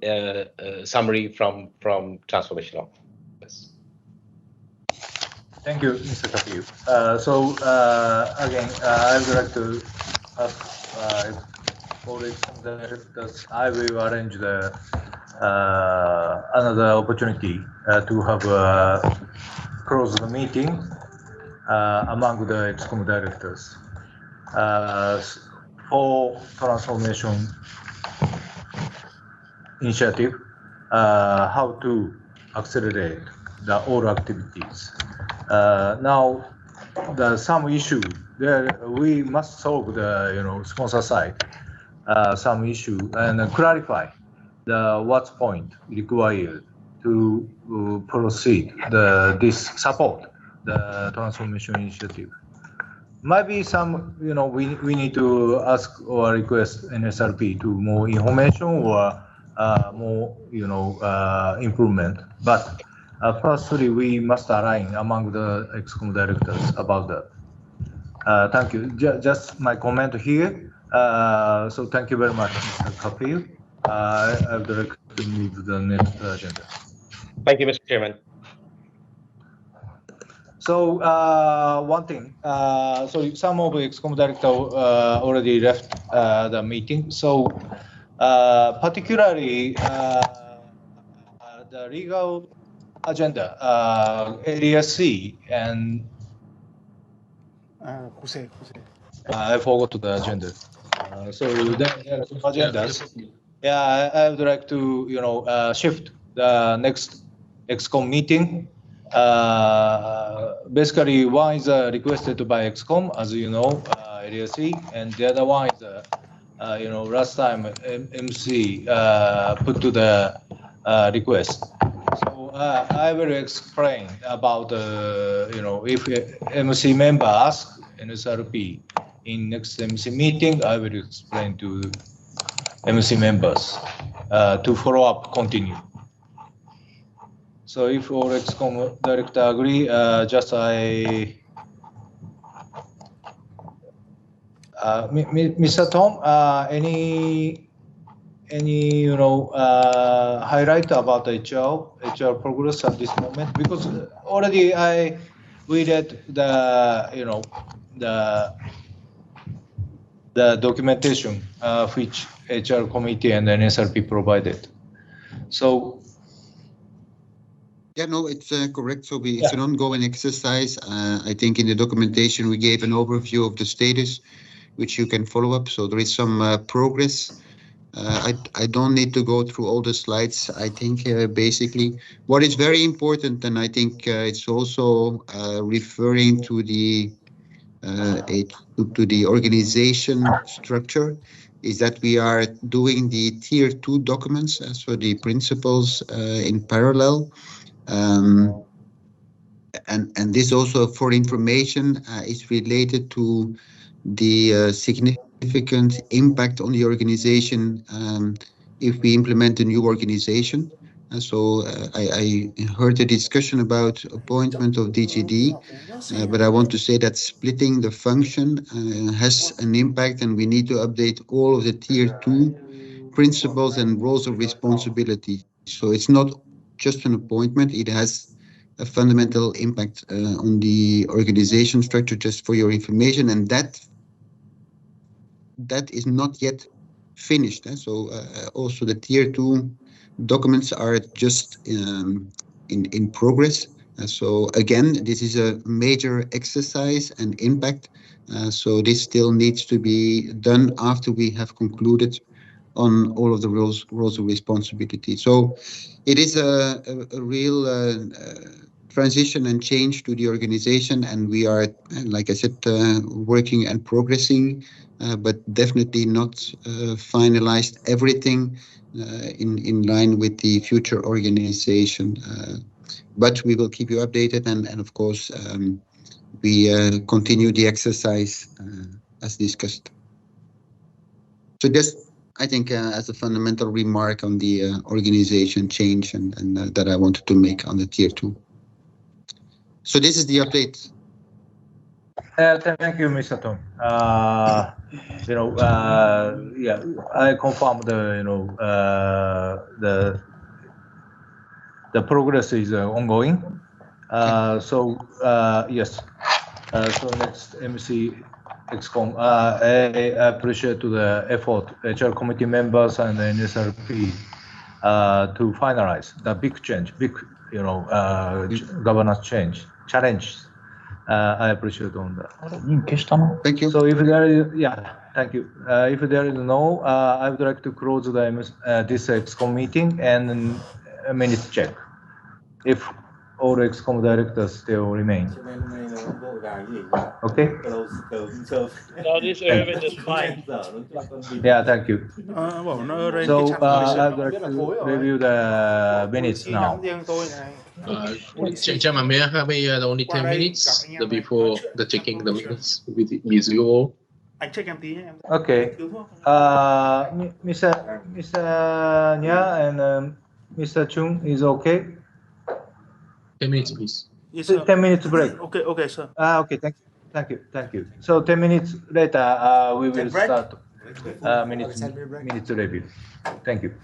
summary from transformation office. Thank you, Mr. Kapiu. Again, I would like to ask for directors, I will arrange another opportunity to have close the meeting among the Excom directors for transformation initiative, how to accelerate all activities. Now, some issue there, we must solve the sponsor side some issue and clarify what's point required to proceed this support the transformation initiative. Maybe some we need to ask or request NSRP to more information or more improvement. But firstly, we must align among the Excom directors about that. Thank you. Just my comment here. So thank you very much, Mr. Kapil. I would like to move to the next agenda. Thank you, Mr. Chairman. So one thing, so some of the Excom director already left the meeting. So particularly the legal agenda, area C, and I forgot the agenda. So there are some agendas. Yeah, I would like to shift the next Excom meeting. Basically, one is requested by Excom, as you know, area C, and the other one is last time MC put to the request. So I will explain about if MC member asks NSRP in next MC meeting, I will explain to MC members to follow up, continue. So if our Excom director agree, just Mr. Tom, any highlight about HR progress at this moment? Because already we read the documentation which HR committee and NSRP provided. So yeah, no, it's correct. So it's an ongoing exercise. I think in the documentation we gave an overview of the status, which you can follow up. So there is some progress. I don't need to go through all the slides. I think basically what is very important, and I think it's also referring to the organization structure, is that we are doing the tier 2 documents, so the principles in parallel. And this also, for information, is related to the significant impact on the organization if we implement a new organization. So I heard a discussion about appointment of DGD, but I want to say that splitting the function has an impact, and we need to update all of the tier 2 principles and roles of responsibility. So it's not just an appointment, it has a fundamental impact on the organization structure, just for your information, and that is not yet finished. So also the tier 2 documents are just in progress. So again, this is a major exercise and impact. So this still needs to be done after we have concluded on all of the roles of responsibility. So it is a real transition and change to the organization, and we are, like I said, working and progressing, but definitely not finalized everything in line with the future organization. But we will keep you updated, and of course, we continue the exercise as discussed. So just, I think, as a fundamental remark on the organization change and that I wanted to make on the tier 2. So this is the update. Thank you, Mr. Tom. Yeah, I confirm the progress is ongoing. So yes. So next, MC Excom. I appreciate the effort HR committee members and the NSRP to finalize the big change, governance challenge. I appreciate on that. Thank you. So if there is, thank you. If there is no, I would like to close this Excom meeting and a minute check. If all Excom directors still remain. Okay. No, this Irvin is fine. Yeah, thank you. So I would like to review the minutes now. Chairman, may I have the only 10 minutes before the checking the minutes with you all? Okay. Mr. Nya and Mr. Chung is okay. 10 minutes, please. 10 minutes break. Okay, sir. Okay, thank you. So 10 minutes later, we will start minutes review. Thank you.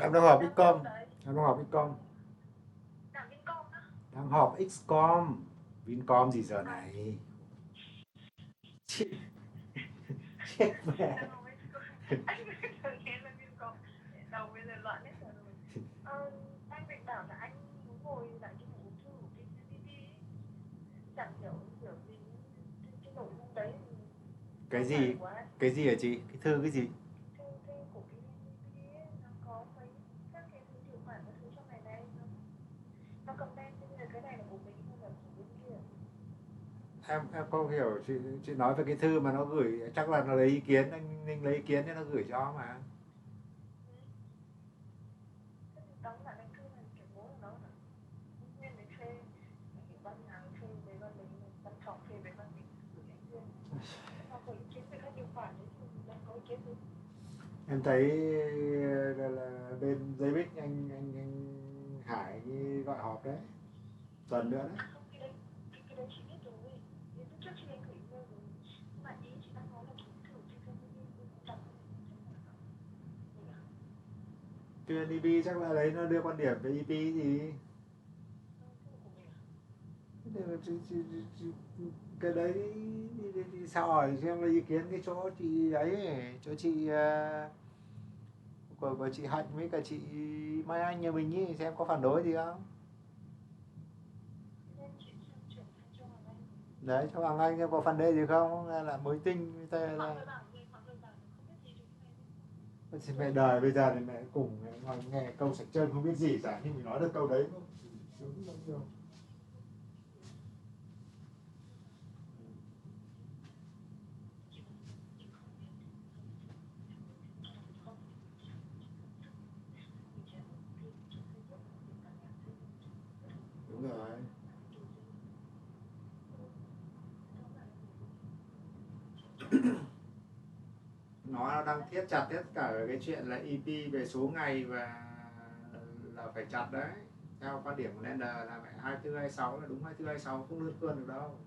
Em đang họp Excom. Em đang họp Excom. Đang họp Excom. Vincom gì giờ này? Chết mẹ. Anh định bảo là anh muốn ngồi lại cái buổi thư của cái CCTV, chẳng hiểu gì cái nội dung đấy. Cái gì? Cái gì hả chị? Cái thư cái gì? Thư của cái CCTV nó có mấy các cái điều khoản các thứ trong này này, nó comment như là cái này là của mình hay là của bên kia. Em không hiểu chị nói về cái thư mà nó gửi, chắc là nó lấy ý kiến, anh Ninh lấy ý kiến nên nó gửi cho mà. Em thấy là bên giấy bích anh Hải gọi họp đấy, tuần nữa đấy. QNEP chắc là đấy nó đưa quan điểm về EP gì. Cái đấy thì sao hỏi xem là ý kiến cái chỗ chị ấy, chỗ chị của chị Hạnh với cả chị Mai Anh nhà mình ý, xem có phản đối gì không. Đấy, cho Hoàng Anh có phản đối gì không, là mới tinh với ta là mẹ đời bây giờ thì mẹ cùng nghe câu sạch trơn không biết gì cả, nhưng mình nói được câu đấy không? Đúng rồi. Nó đang thiết chặt tất cả cái chuyện là EP về số ngày và là phải chặt đấy. Theo quan điểm của Lender là phải 24 26 là đúng, 24 26 không lướt cơn được đâu.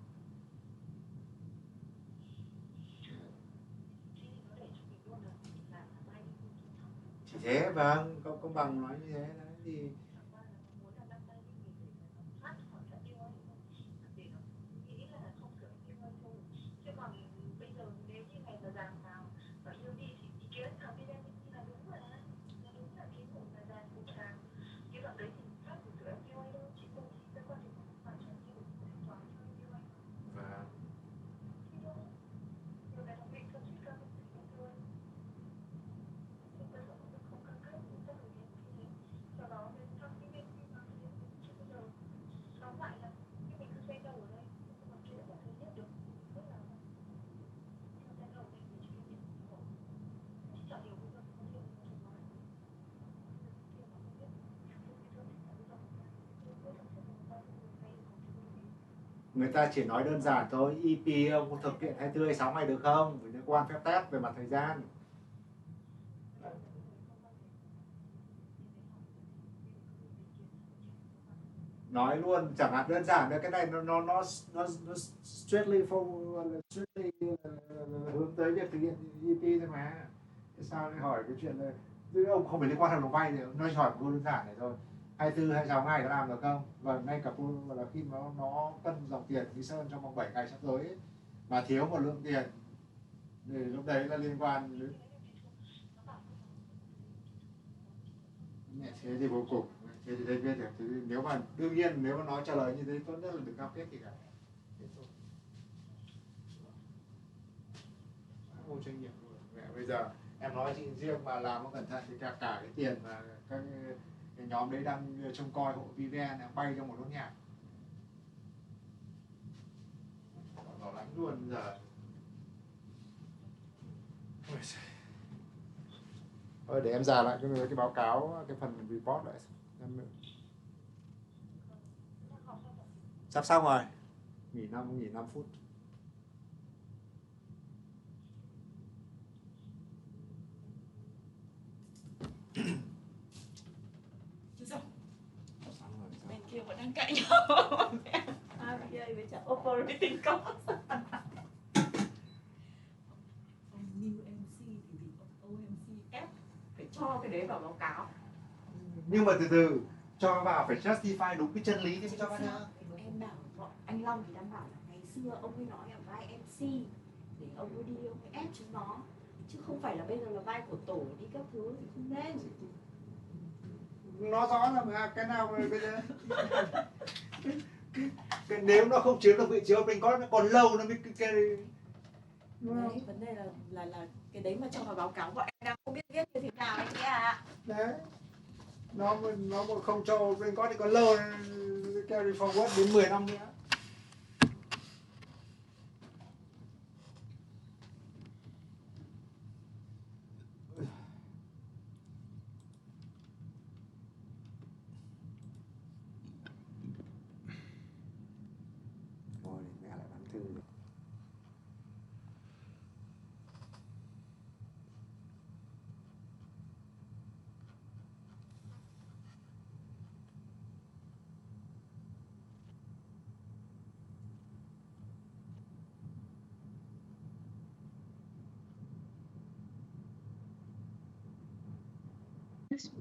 Chỉ thế, vâng, công bằng nói như thế đấy thì người ta chỉ nói đơn giản thôi, EP ông có thực hiện 24 26 ngày được không? Vì liên quan phép test về mặt thời gian. Nói luôn chẳng hạn đơn giản là cái này nó strictly hướng tới việc thực hiện EP thôi mà. Thế sao lại hỏi cái chuyện này? Ông không phải liên quan hợp đồng vay thì nói hỏi cô đơn giản này thôi. 24 26 ngày có làm được không? Và ngay cả cô là khi nó cân dòng tiền Lý Sơn trong vòng 7 ngày sắp tới ấy, mà thiếu một lượng tiền thì lúc đấy là liên quan đến thế thì vô cùng. Thế thì biết được, thì nếu mà đương nhiên nếu mà nói trả lời như thế tốt nhất là đừng cam kết gì cả. Vô trách nhiệm luôn. Mẹ bây giờ em nói chị riêng mà làm không cẩn thận thì cả cái tiền mà cái nhóm đấy đang trông coi hộ VVN bay trong một đốt nhà. Nó lánh luôn giờ. Thôi để em giả lại cái báo cáo, cái phần report lại. Sắp xong rồi. Nghỉ 5 phút. Bên kia vẫn đang cãi nhau. RPA với cả operating cost. New MC thì bị OMC ép phải cho cái đấy vào báo cáo. Nhưng mà từ từ cho vào phải justify đúng cái chân lý thì mới cho vào được. Em bảo anh Long thì đang bảo là ngày xưa ông ấy nói ở vai MC để ông ấy đi ông ấy ép chúng nó, chứ không phải là bây giờ là vai của tổ đi các thứ thì không nên. Nó rõ là cái nào bây giờ nếu nó không chiếm được vị trí mình có nó còn lâu nó mới cái đấy, vấn đề là cái đấy mà cho vào báo cáo bọn em đang không biết viết như thế nào anh ấy ạ. Đấy, nó mà không cho bên có thì còn lâu carry forward đến 10 năm nữa.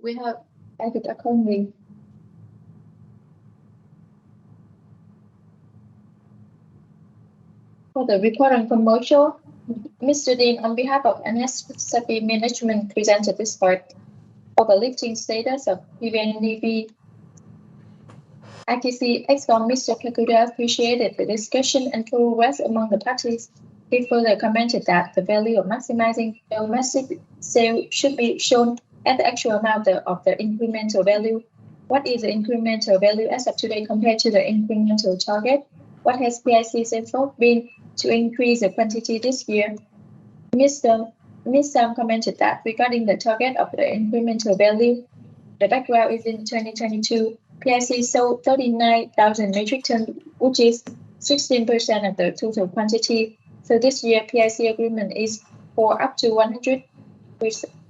We have added accordingly. For the report on commercial, Mr. Dean, on behalf of NSP management, presented this part for the lifting status of PVNDB. ITC Excom Mr. Kakuda appreciated the discussion and progress among the parties. He further commented that the value of maximizing domestic sale should be shown at the actual amount of the incremental value. What is the incremental value as of today compared to the incremental target? What has PIC's effort been to increase the quantity this year? Ms. Sam commented that regarding the target of the incremental value, the background is in 2022, PIC sold 39,000 metric tons, which is 16% of the total quantity. So this year, PIC agreement is for up to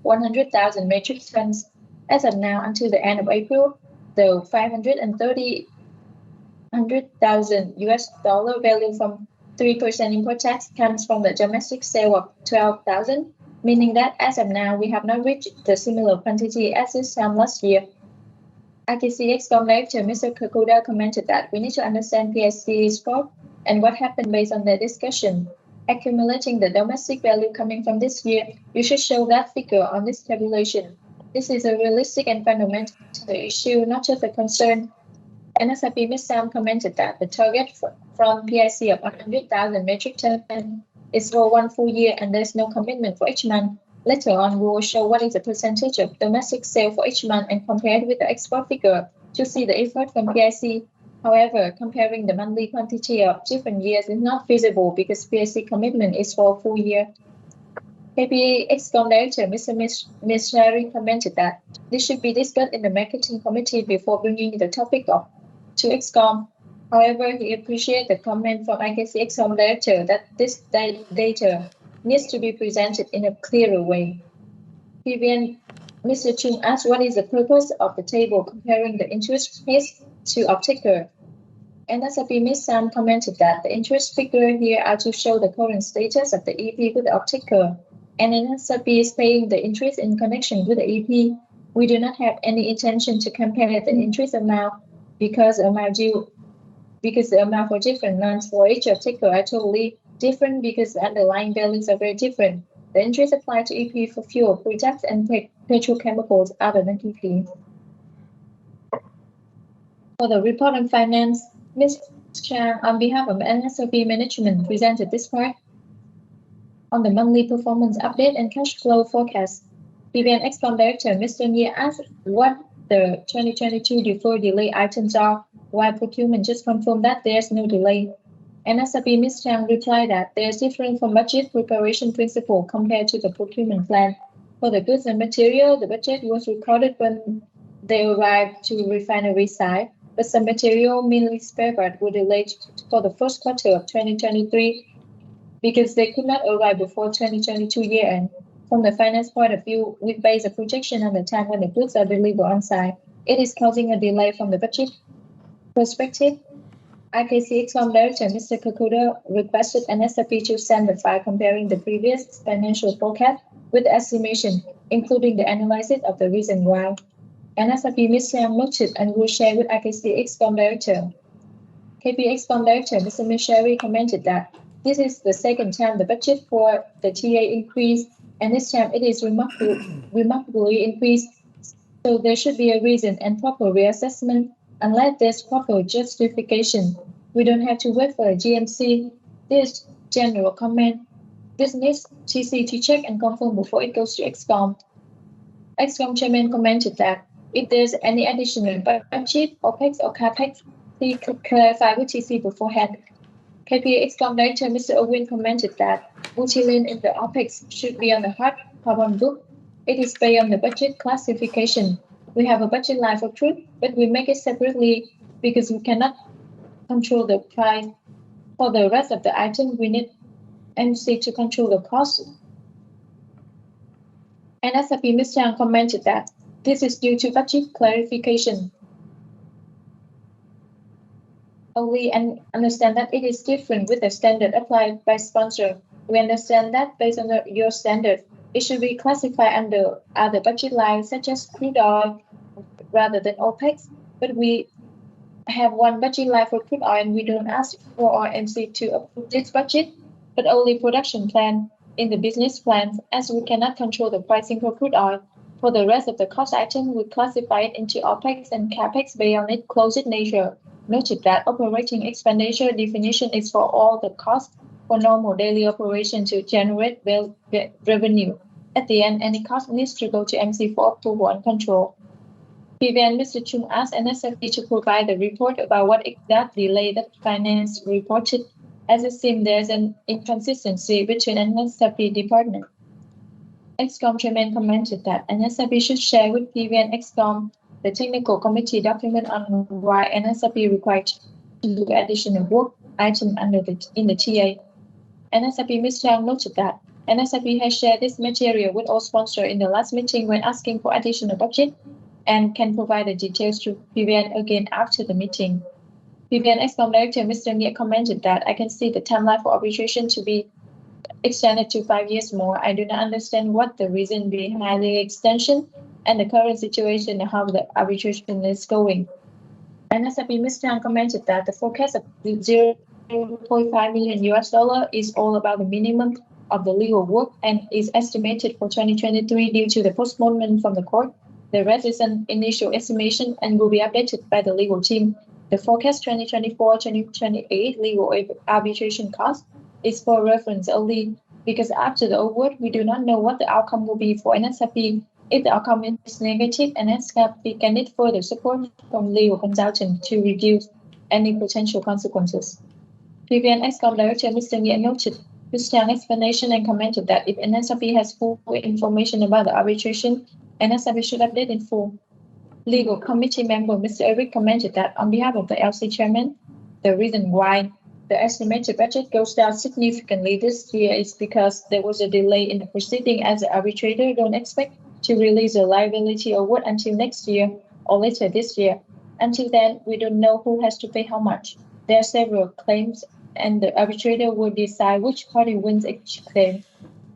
100,000 metric tons. As of now, until the end of April, the $530,000 value from 3% import tax comes from the domestic sale of 12,000, meaning that as of now, we have not reached the similar quantity as this time last year. ITC Excom Director Mr. Kakuda commented that we need to understand PIC's scope and what happened based on the discussion. Accumulating the domestic value coming from this year, you should show that figure on this tabulation. This is a realistic and fundamental issue, not just a concern. NSIP Ms. Sam commented that the target from PIC of 100,000 metric tons is for one full year and there's no commitment for each month. Later on, we will show what is the percentage of domestic sale for each month and compare it with the export figure to see the effort from PIC. However, comparing the monthly quantity of different years is not feasible because PIC commitment is for a full year. KPA Excom Director Mr. Mishari commented that this should be discussed in the marketing committee before bringing the topic up to Excom. However, he appreciated the comment from IKC Excom Director that this data needs to be presented in a clearer way. Mr. Chung asked what is the purpose of the table comparing the interest rates to off-taker. NSIP Ms. Sam commented that the interest figure here are to show the current status of the EP with the off-taker, and NSIP is paying the interest in connection with the EP. We do not have any intention to compare the interest amount because the amount for different months for each off-taker are totally different because the underlying values are very different. The interest applied to EP for fuel products and petrochemicals other than EP. For the report on finance, Ms. Chang, on behalf of NSOP management, presented this part on the monthly performance update and cash flow forecast. PVN Excom Director Mr. Nye asked what the 2022 deferred delay items are, while procurement just confirmed that there's no delay. NSOP Ms. Chang replied that there's different from budget preparation principle compared to the procurement plan. For the goods and material, the budget was recorded when they arrived to refinery side, but some material, mainly spare parts, were delayed for the first quarter of 2023 because they could not arrive before 2022 year end. From the finance point of view, we base a projection on the time when the goods are delivered on site. It is causing a delay from the budget perspective. IKC Excom Director Mr. Kakuda requested NSFP to send the file comparing the previous financial forecast with the estimation, including the analysis of the reason why. NSRP Mr. Yang noted and will share with IKC Excom Director. KP Excom Director Mr. Mishari commented that this is the second time the budget for the TA increased, and this time it is remarkably increased. So there should be a reason and proper reassessment. Unless there's proper justification, we don't have to wait for a GMC. This general comment. This needs TC to check and confirm before it goes to Excom. Excom chairman commented that if there's any additional budget, OPEX or CAPEX, he could clarify with TC beforehand. KPA Excom Director Mr. Owen commented that multi-lane in the OPEX should be on the hard carbon book. It is based on the budget classification. We have a budget line for truth, but we make it separately because we cannot control the price. For the rest of the items, we need MC to control the cost. NSRP Ms. Chang commented that this is due to budget clarification. We understand that it is different with the standard applied by sponsor. We understand that based on your standard, it should be classified under other budget lines such as crude oil rather than OPEX. But we have one budget line for crude oil and we don't ask for our MC to approve this budget, but only production plan in the business plans, as we cannot control the pricing for crude oil. For the rest of the cost item, we classify it into OPEX and CAPEX based on its closed nature. Noted that operating expenditure definition is for all the costs for normal daily operation to generate revenue. At the end, any cost needs to go to MC for approval and control. PVN Mr. Chung asked NSFP to provide the report about what exact delay that finance reported, as it seems there's an inconsistency between NSFP department. Excom chairman commented that NSFP should share with PVN Excom the technical committee document on why NSRP required to do additional work item in the TA. NSRP Ms. Chang noted that NSRP has shared this material with all sponsors in the last meeting when asking for additional budget and can provide the details to PVN again after the meeting. PVN Excom Director Mr. Nghĩa commented that I can see the timeline for arbitration to be extended to 5 years more. I do not understand what the reason behind the extension and the current situation and how the arbitration is going. NSRP Ms. Chang commented that the forecast of $0.5 million is all about the minimum of the legal work and is estimated for 2023 due to the postponement from the court. The rest is an initial estimation and will be updated by the legal team. The forecast 2024-2028 legal arbitration cost is for reference only because after the award, we do not know what the outcome will be for NSRP. If the outcome is negative, NSRP can need further support from legal consultant to reduce any potential consequences. PVN Excom Director Mr. Nghĩa noted Ms. Chang's explanation and commented that if NSRP has full information about the arbitration, NSRP should update in full. Legal committee member Mr. Eric commented that on behalf of the LC chairman, the reason why the estimated budget goes down significantly this year is because there was a delay in the proceeding as the arbitrator don't expect to release a liability award until next year or later this year. Until then, we don't know who has to pay how much. There are several claims and the arbitrator will decide which party wins each claim.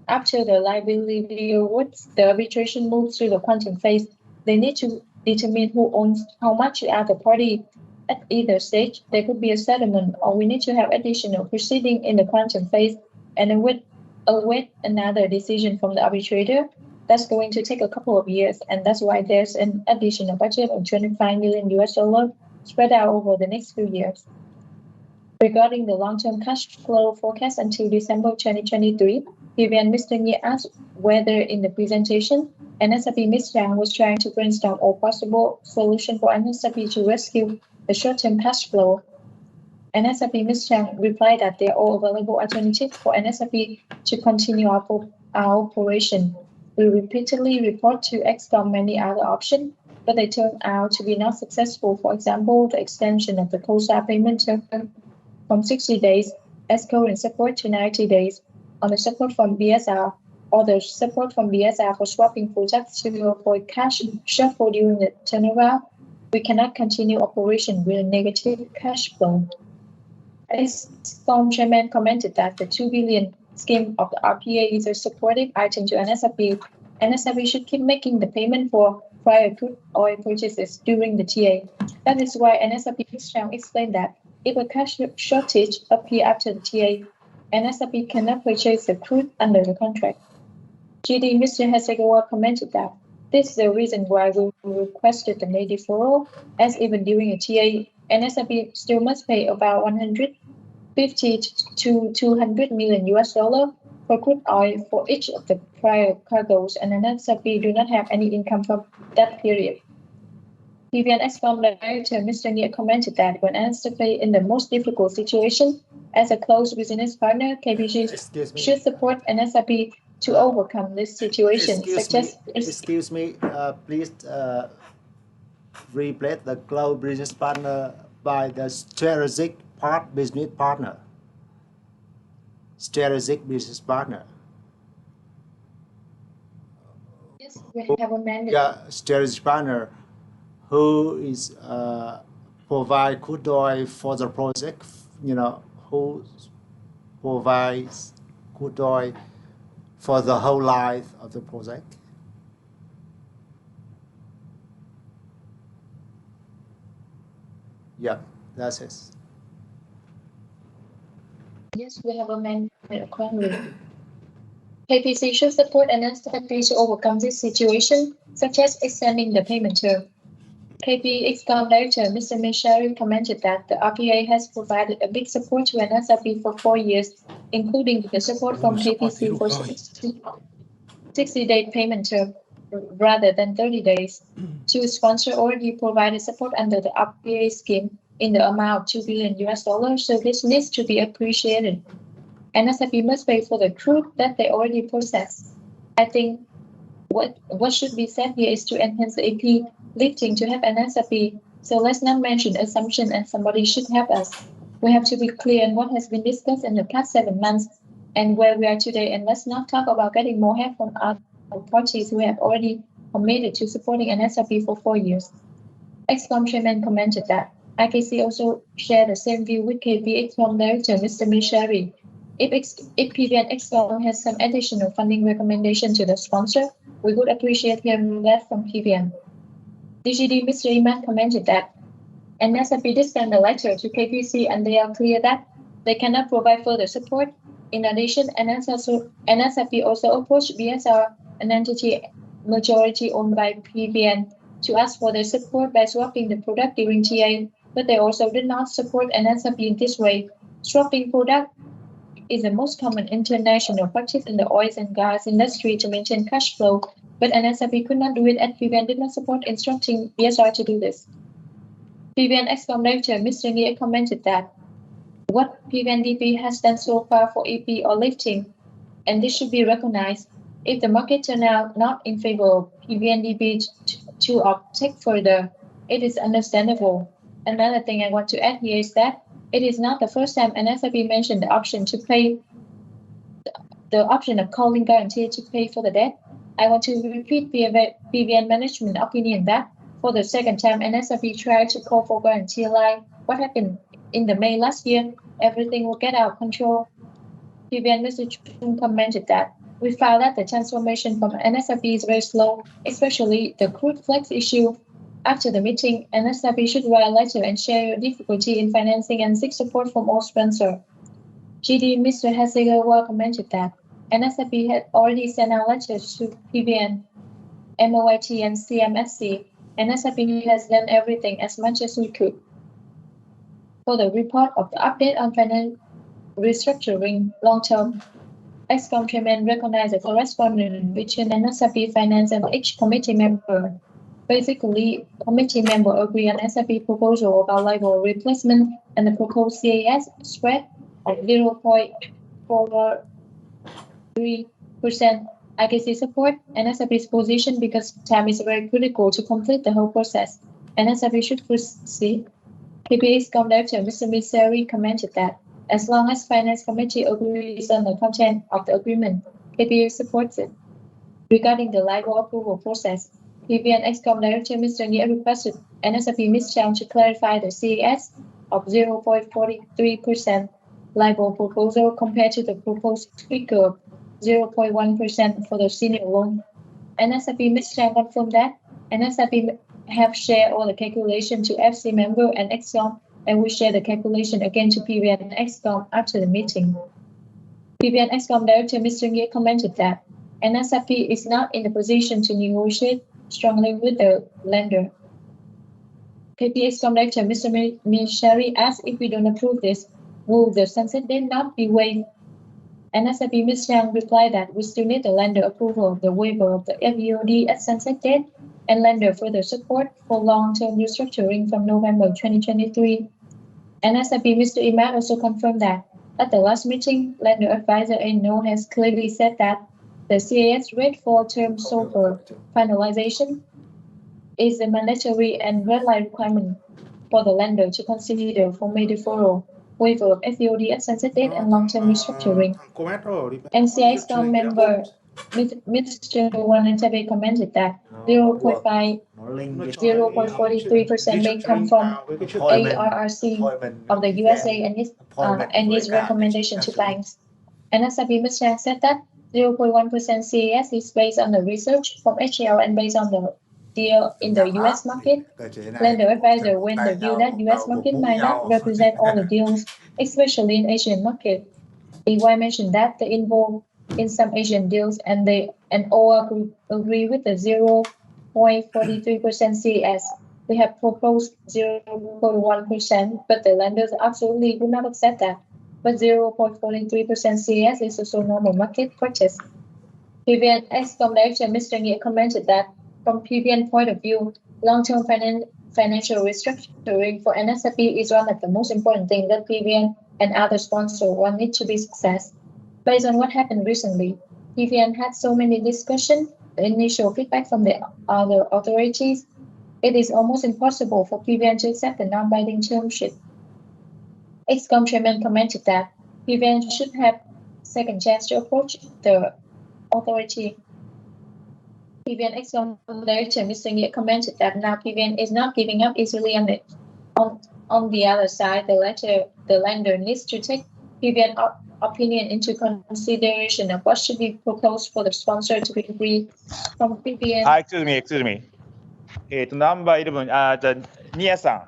After the liability awards, the arbitration moves to the quantum phase. They need to determine who owns how much to other party. At either stage, there could be a settlement or we need to have additional proceeding in the quantum phase and await another decision from the arbitrator. That's going to take a couple of years, and that's why there's an additional budget of $25 million spread out over the next few years. Regarding the long-term cash flow forecast until December 2023, PVN Mr. Nghĩa asked whether in the presentation, NSRP Ms. Chang was trying to brainstorm all possible solutions for NSRP to rescue the short-term cash flow. NSRP Ms. Chang replied that they are all available alternatives for NSRP to continue our operation. We repeatedly report to Excom many other options, but they turn out to be not successful. For example, the extension of the COSA payment term from 60 days as current support to 90 days on the support from BSR, or the support from BSR for swapping projects to avoid cash shuffle during the turnaround. We cannot continue operation with a negative cash flow. Excom chairman commented that the $2 billion scheme of the RPA is a supportive item to NSRP. NSRP should keep making the payment for prior crude oil purchases during the TA. That is why NSRB Ms. Chang explained that if a cash shortage appears after the TA, NSRB cannot purchase the crude under the contract. GD Mr. Hasegawa commented that this is the reason why we requested the May deferral, as even during a TA, NSRB still must pay about 150 to 200 million US dollar for crude oil for each of the prior cargoes, and NSRB do not have any income from that period. PVN Excom Director Mr. Nia commented that when NSRB in the most difficult situation, as a close business partner, KBG should support NSRB to overcome this situation. Excuse me, please replace the close business partner by the strategic business partner. Strategic business partner. Yes, we have a mandate. Yeah, strategic partner who is provide crude oil for the project, who provides crude oil for the whole life of the project. Yeah, that's it. Yes, we have a mandate accordingly. KPC should support NSRB to overcome this situation, such as extending the payment term. KP Excom Director Mr. Mishari commented that the RPA has provided a big support to NSRB for 4 years, including the support from KPC for 60-day payment term rather than 30 days. Two sponsors already provided support under the RPA scheme in the amount of $2 billion US, so this needs to be appreciated. NSRB must pay for the crude that they already process. I think what should be said here is to enhance the AP lifting to help NSRB. So let's not mention assumption and somebody should help us. We have to be clear on what has been discussed in the past 7 months and where we are today. And let's not talk about getting more help from other parties who have already committed to supporting NSRB for 4 years. Excom Chairman commented that IKC also shared the same view with KB Excom Director Mr. Mishari. If PVN Excom has some additional funding recommendation to the sponsor, we would appreciate hearing that from PVN. DGD Mr. Iman commented that NSRB did send a letter to KPC and they are clear that they cannot provide further support. In addition, NSRB also approached BSR, an entity majority owned by PVN, to ask for their support by swapping the product during TA, but they also did not support NSRB in this way. Swapping product is the most common international practice in the oil and gas industry to maintain cash flow, but NSRB could not do it, and PVN did not support instructing BSR to do this. PVN Excom Director Mr. Nia commented that what PVN DP has done so far for EP or lifting, and this should be recognized. If the market turn out not in favor of PVN DP to take further, it is understandable. Another thing I want to add here is that it is not the first time NSRB mentioned the option to pay, the option of calling guarantee to pay for the debt. I want to repeat PVN management opinion that for the second time NSRB tried to call for guarantee line. What happened in the May last year? Everything will get out of control. PVN Mr. Chung commented that we found that the transformation from NSRB is very slow, especially the crude flex issue. After the meeting, NSRB should write a letter and share your difficulty in financing and seek support from all sponsors. GD Mr. Hasegawa commented that NSRB had already sent out letters to PVN, MOIT, and CMSC. NSRB has done everything as much as we could. For the report of the update on financial restructuring long-term, Excom Chairman recognized the correspondence between NSRB Finance and each committee member. Basically, committee member agree on SRB proposal about LIBOR replacement and the proposed CAS spread of 0.43%. IKC support NSRB's position because time is very critical to complete the whole process. NSRB should proceed. KPA's Director Mr. Miseri commented that as long as Finance Committee agrees on the content of the agreement, KPA supports it. Regarding the LIBOR approval process, PVN Excom Director Mr. Nia requested NSRB Ms. Chang to clarify the CAS of 0.43% LIBOR proposal compared to the proposed figure of 0.1% for the senior loan. NSRB Ms. Chang confirmed that NSIP have shared all the calculation to FC member and Excom, and we share the calculation again to PVN and Excom after the meeting. PVN Excom Director Mr. Nghĩa commented that NSIP is not in the position to negotiate strongly with the lender. KP Excom Director Mr. Mishari asked if we don't approve this, will the sunset date not be waived? NSIP Ms. Yang replied that we still need the lender approval of the waiver of the FEOD at sunset date and lender further support for long-term restructuring from November 2023. NSIP Mr. Imad also confirmed that at the last meeting, lender advisor ANO has clearly said that the CAS rate for term SOFR finalization is a mandatory and red line requirement for the lender to consider for May deferral, waiver of FEOD at sunset date and long-term restructuring. NCI member Mr. Wanatabe commented that 0.43% may come from ARRC of the USA and its recommendation to banks. NSIP Ms. Yang said that 0.1% CAS is based on the research from HL and based on the deal in the US market. Lender advisor when the view that US market might not represent all the deals, especially in Asian market. EY mentioned that they involved in some Asian deals and all agree with the 0.43% CAS. We have proposed 0.1%, but the lenders absolutely do not accept that. But 0.43% CAS is also normal market practice. PVN Excom Director Mr. Nghĩa commented that from PVN point of view, long-term financial restructuring for NSIP is one of the most important things that PVN and other sponsors want it to be success. Based on what happened recently, PVN had so many discussions, the initial feedback from the other authorities, it is almost impossible for PVN to accept the non-binding term sheet. Excom chairman commented that PVN should have second chance to approach the authority. PVN Excom Director Mr. Nghĩa commented that now PVN is not giving up easily on the other side. The lender needs to take PVN opinion into consideration of what should be proposed for the sponsor to be agreed from PVN. Excuse me. Number 11, Nia-san,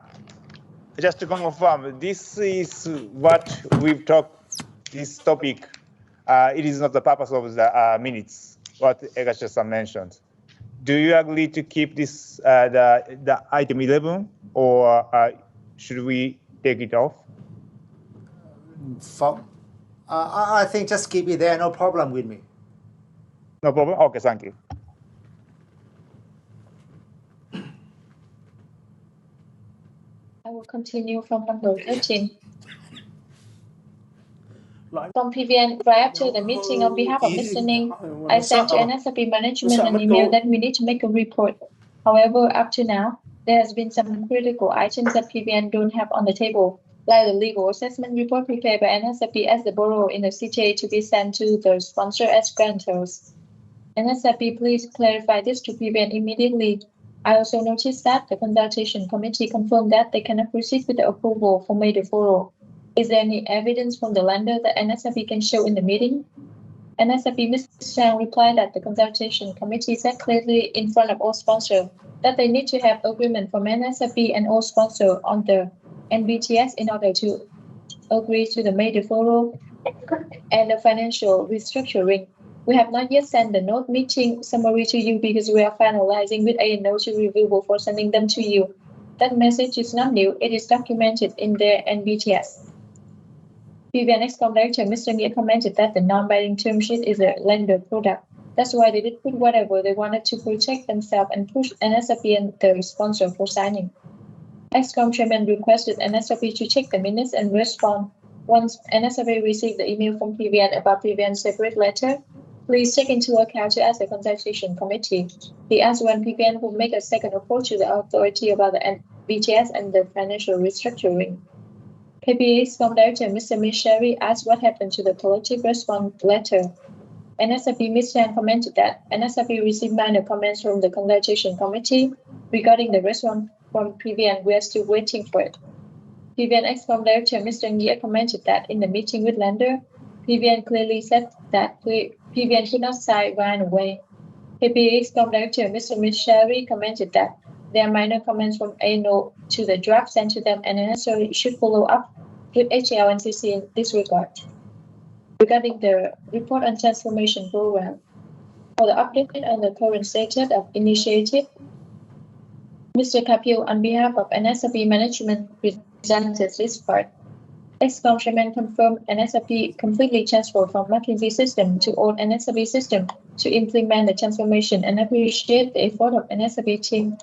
just to confirm, this is what we've talked, this topic, it is not the purpose of the minutes, what Egashi-san mentioned. Do you agree to keep this, the item 11, or should we take it off? I think just keep it there, no problem with me. No problem? Okay, thank you. I will continue from number 13. From PVN, right after the meeting, on behalf of Mr. Ning, I sent to NSIP management an email that we need to make a report. However, up to now, there has been some critical items that PVN don't have on the table, like the legal assessment report prepared by NSIP as the borrower in the CTA to be sent to the sponsor as grantors. NSIP, please clarify this to PVN immediately. I also noticed that the consultation committee confirmed that they cannot proceed with the approval for May deferral. Is there any evidence from the lender that NSIP can show in the meeting? NSIP Mr. Chang replied that the consultation committee said clearly in front of all sponsors that they need to have agreement from NSIP and all sponsors on the NBTS in order to agree to the May deferral and the financial restructuring. We have not yet sent the note meeting summary to you because we are finalizing with ANO to review before sending them to you. That message is not new. It is documented in their NBTS. PVN Excom Director Mr. Nghĩa commented that the non-binding term sheet is a lender product. That's why they did put whatever they wanted to protect themselves and push NSIP and the sponsor for signing. Excom Chairman requested NSIP to check the minutes and respond. Once NSIP received the email from PVN about PVN's separate letter, please take into account to ask the consultation committee. He asked when PVN will make a second approach to the authority about the NBTS and the financial restructuring. KPA Excom Director Mr. Mishari asked what happened to the collective response letter. NSIP Ms. Chan commented that NSIP received minor comments from the consultation committee regarding the response from PVN. We are still waiting for it. PVN Excom Director Mr. Nghĩa commented that in the meeting with lender, PVN clearly said that PVN could not sign right away. KP Excom Director Mr. Mishari commented that there are minor comments from a note to the draft sent to them and necessarily should follow up with HL and CC in this regard. Regarding the report on transformation program, for the update on the current status of initiative, Mr. Kapil, on behalf of NSRP management, presented this part. Excom Chairman confirmed NSRP completely transferred from McKinsey system to old NSRP system to implement the transformation and appreciate the effort of NSRP team.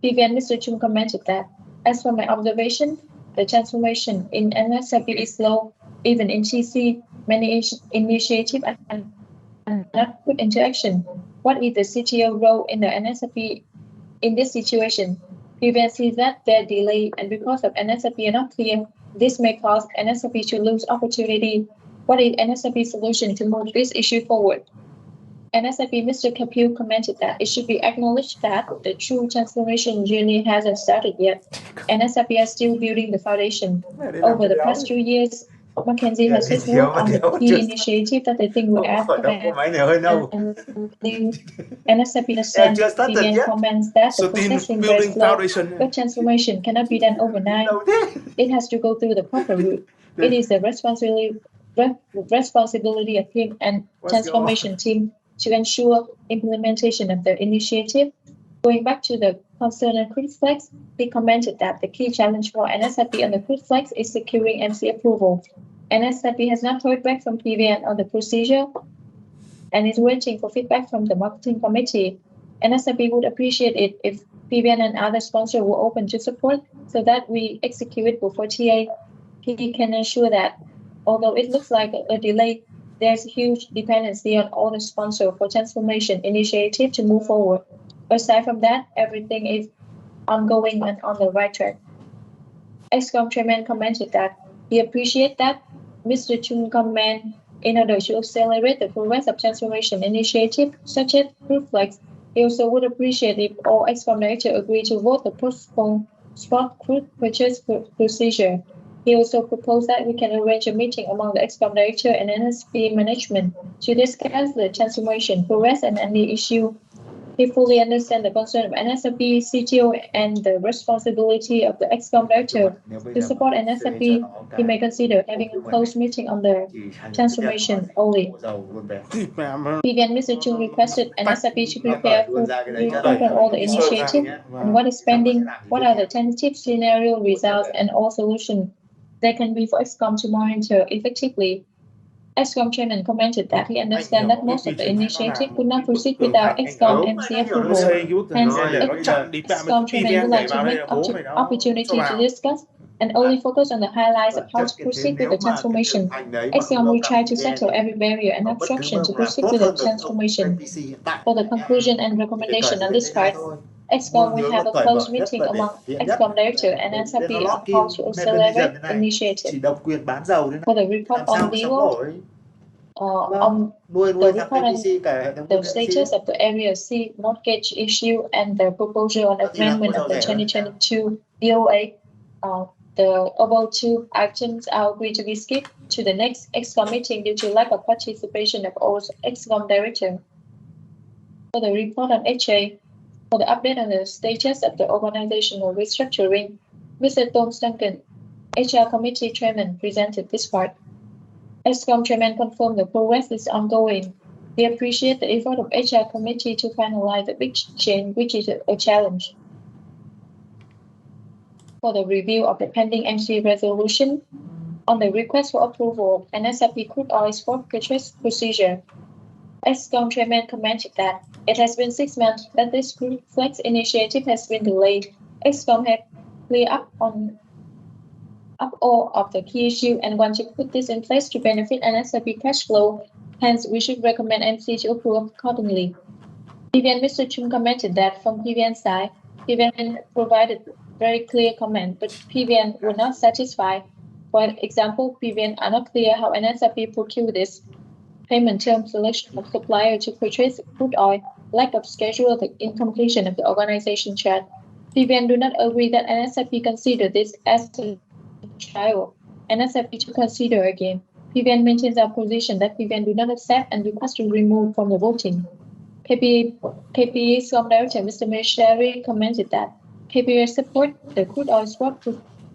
Vivian Mr. Chung commented that, as for my observation, the transformation in NSRP is slow. Even in TC, many initiatives are not put into action. What is the CTO role in the NSRP in this situation? Vivian sees that they're delayed, and because of NSRP are not clear, this may cause NSRP to lose opportunity. What is NSRP's solution to move this issue forward? NSRP Mr. Kapil commented that it should be acknowledged that the true transformation journey hasn't started yet. NSRP are still building the foundation. Over the past 2 years, McKinsey has just worked on the key initiative that they think will add value. NSRP understands Vivian comments that the processing is slow, but transformation cannot be done overnight. It has to go through the proper route. It is the responsibility of him and transformation team to ensure implementation of the initiative. Going back to the concern on crude flex, he commented that the key challenge for NSRP on the crude flex is securing MC approval. NSRP has not heard back from PVN on the procedure and is waiting for feedback from the marketing committee. NSRP would appreciate it if PVN and other sponsors were open to support so that we execute it before TA. He can ensure that, although it looks like a delay, there's a huge dependency on all the sponsors for transformation initiative to move forward. Aside from that, everything is ongoing and on the right track. Excom Chairman commented that he appreciates that Mr. Chung comment in order to accelerate the progress of transformation initiative such as Group Flex. He also would appreciate if all Excom directors agree to vote the postpone spot crude purchase procedure. He also proposed that we can arrange a meeting among the Excom director and NSP management to discuss the transformation progress and any issue. He fully understands the concern of NSRP, CTO, and the responsibility of the Excom director. To support NSRP, he may consider having a close meeting on the transformation only. Vivian Mr. Chung requested NSRP to prepare for report on all the initiative and what is pending, what are the tentative scenario results, and all solutions there can be for Excom to monitor effectively. Excom Chairman commented that he understands that most of the initiative could not proceed without Excom MC approval. Hence, Excom Chairman would like to make opportunity to discuss and only focus on the highlights of how to proceed with the transformation. Excom will try to settle every barrier and obstruction to proceed with the transformation. For the conclusion and recommendation on this part, Excom will have a close meeting among Excom director and NSRP on how to accelerate initiative. For the report on legal, on the report on the status of the Area C mortgage issue and the proposal on amendment of the 2022 DOA, the above two items are agreed to be skipped to the next Excom meeting due to lack of participation of all Excom director. For the report on HA, for the update on the status of the organizational restructuring, Mr. Tom Duncan, HR Committee Chairman, presented this part. Excom Chairman confirmed the progress is ongoing. They appreciate the effort of HR Committee to finalize the big change, which is a challenge. For the review of the pending MC resolution, on the request for approval of NSRP crude oil spot purchase procedure, Excom Chairman commented that it has been 6 months that this crude flex initiative has been delayed. Excom had cleared up all of the key issue and want to put this in place to benefit NSRP cash flow. Hence, we should recommend MC to approve accordingly. Vivian Mr. Chung commented that from PVN's side, PVN provided very clear comment, but PVN were not satisfied. For example, PVN are not clear how NSRP procure this. Payment term, selection of supplier to purchase crude oil, lack of schedule, the incompletion of the organization chart. PVN do not agree that NSRP consider this as a trial. NSRP to consider again. PVN maintains our position that PVN do not accept and request to remove from the voting. KP Excom Director Mr. Meshari commented that KPA support the crude oil swap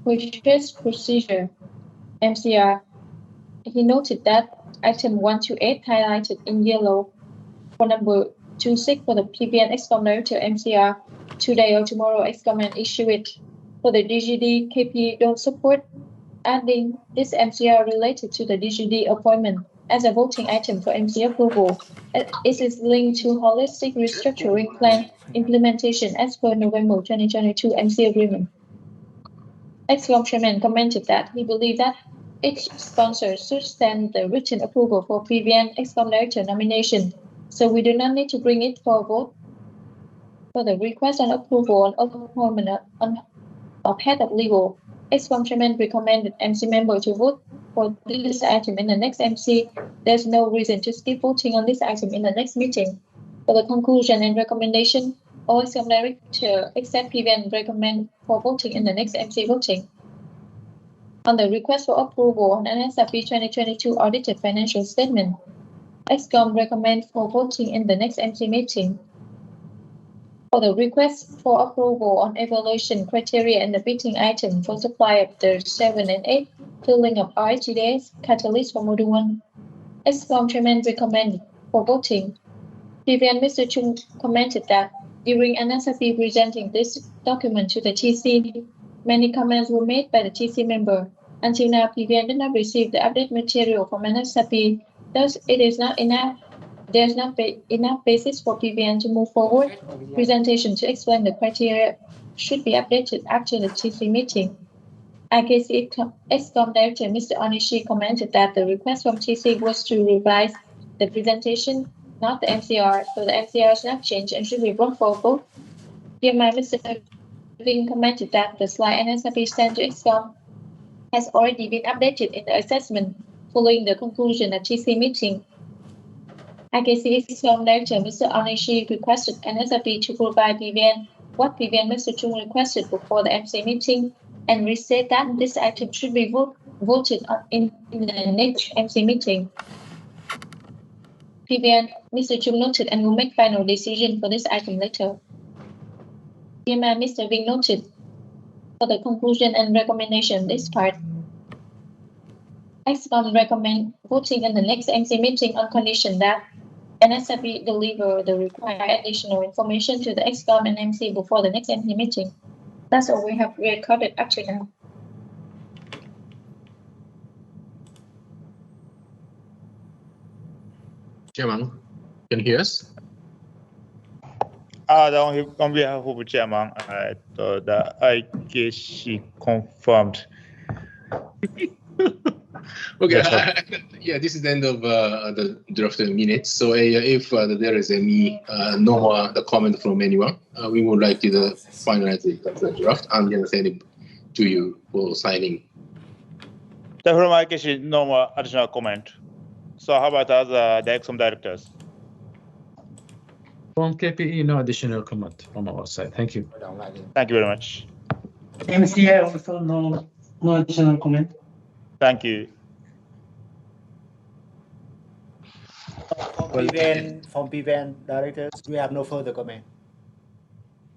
purchase procedure (MCR). He noted that item 128 highlighted in yellow for number 26 for the PBN Excom Director MCR. Today or tomorrow, Excom will issue it. For the DGD, KP don't support adding this MCR related to the DGD appointment as a voting item for MC approval. It is linked to holistic restructuring plan implementation as per November 2022 MC agreement. Excom Chairman commented that he believed that each sponsor should send the written approval for PBN Excom Director nomination, so we do not need to bring it for a vote. For the request and approval on appointment of head of legal, Excom Chairman recommended MC member to vote for this item in the next MC. There's no reason to skip voting on this item in the next meeting. For the conclusion and recommendation, all Excom Director except PBN recommend for voting in the next MC voting. On the request for approval on NSRP 2022 audited financial statement, Excom recommend for voting in the next MC meeting. For the request for approval on evaluation criteria and the bidding item for supply of the 7 and 8 filling of RHGDS catalyst for Module 1, Excom Chairman recommended for voting. PBN Mr. Chung commented that during NSRP presenting this document to the TC, many comments were made by the TC member. Until now, PBN did not receive the update material from NSRP, thus it is not enough. There's not enough basis for PBN to move forward. Presentation to explain the criteria should be updated after the TC meeting. IKC Excom Director Mr. Onishi commented that the request from TC was to revise the presentation, not the MCR, so the MCR is not changed and should be brought forward. PMI Mr. Ving commented that the slide NSRP sent to Excom has already been updated in the assessment following the conclusion of TC meeting. IKC Excom Director Mr. Onishi requested NSRP to provide PBN what PBN Mr. Chung requested before the MC meeting and restate that this item should be voted on in the next MC meeting. PBN Mr. Chung noted and will make final decision for this item later. PMI Mr. Ving noted for the conclusion and recommendation this part. Excom recommend voting in the next MC meeting on condition that NSRP deliver the required additional information to the Excom and MC before the next MC meeting. That's all we have recorded up to now. Chairman, can you hear us? On behalf of Chairman, the IKC confirmed. Okay, yeah, this is the end of the draft minutes. So if there is any no more comment from anyone, we would like to finalize the draft and then send it to you for signing. From IKC, no more additional comment. So how about the Excom directors? From KPE, no additional comment from our side. Thank you. Thank you very much. MCI also no additional comment. Thank you. From PBN directors, we have no further comment.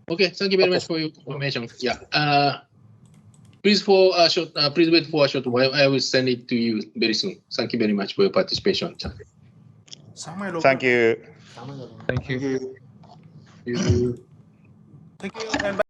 Okay, thank you very much for your information. Yeah. Please wait for a short while. I will send it to you very soon. Thank you very much for your participation. Thank you. Thank you. Thank you. Thank you. And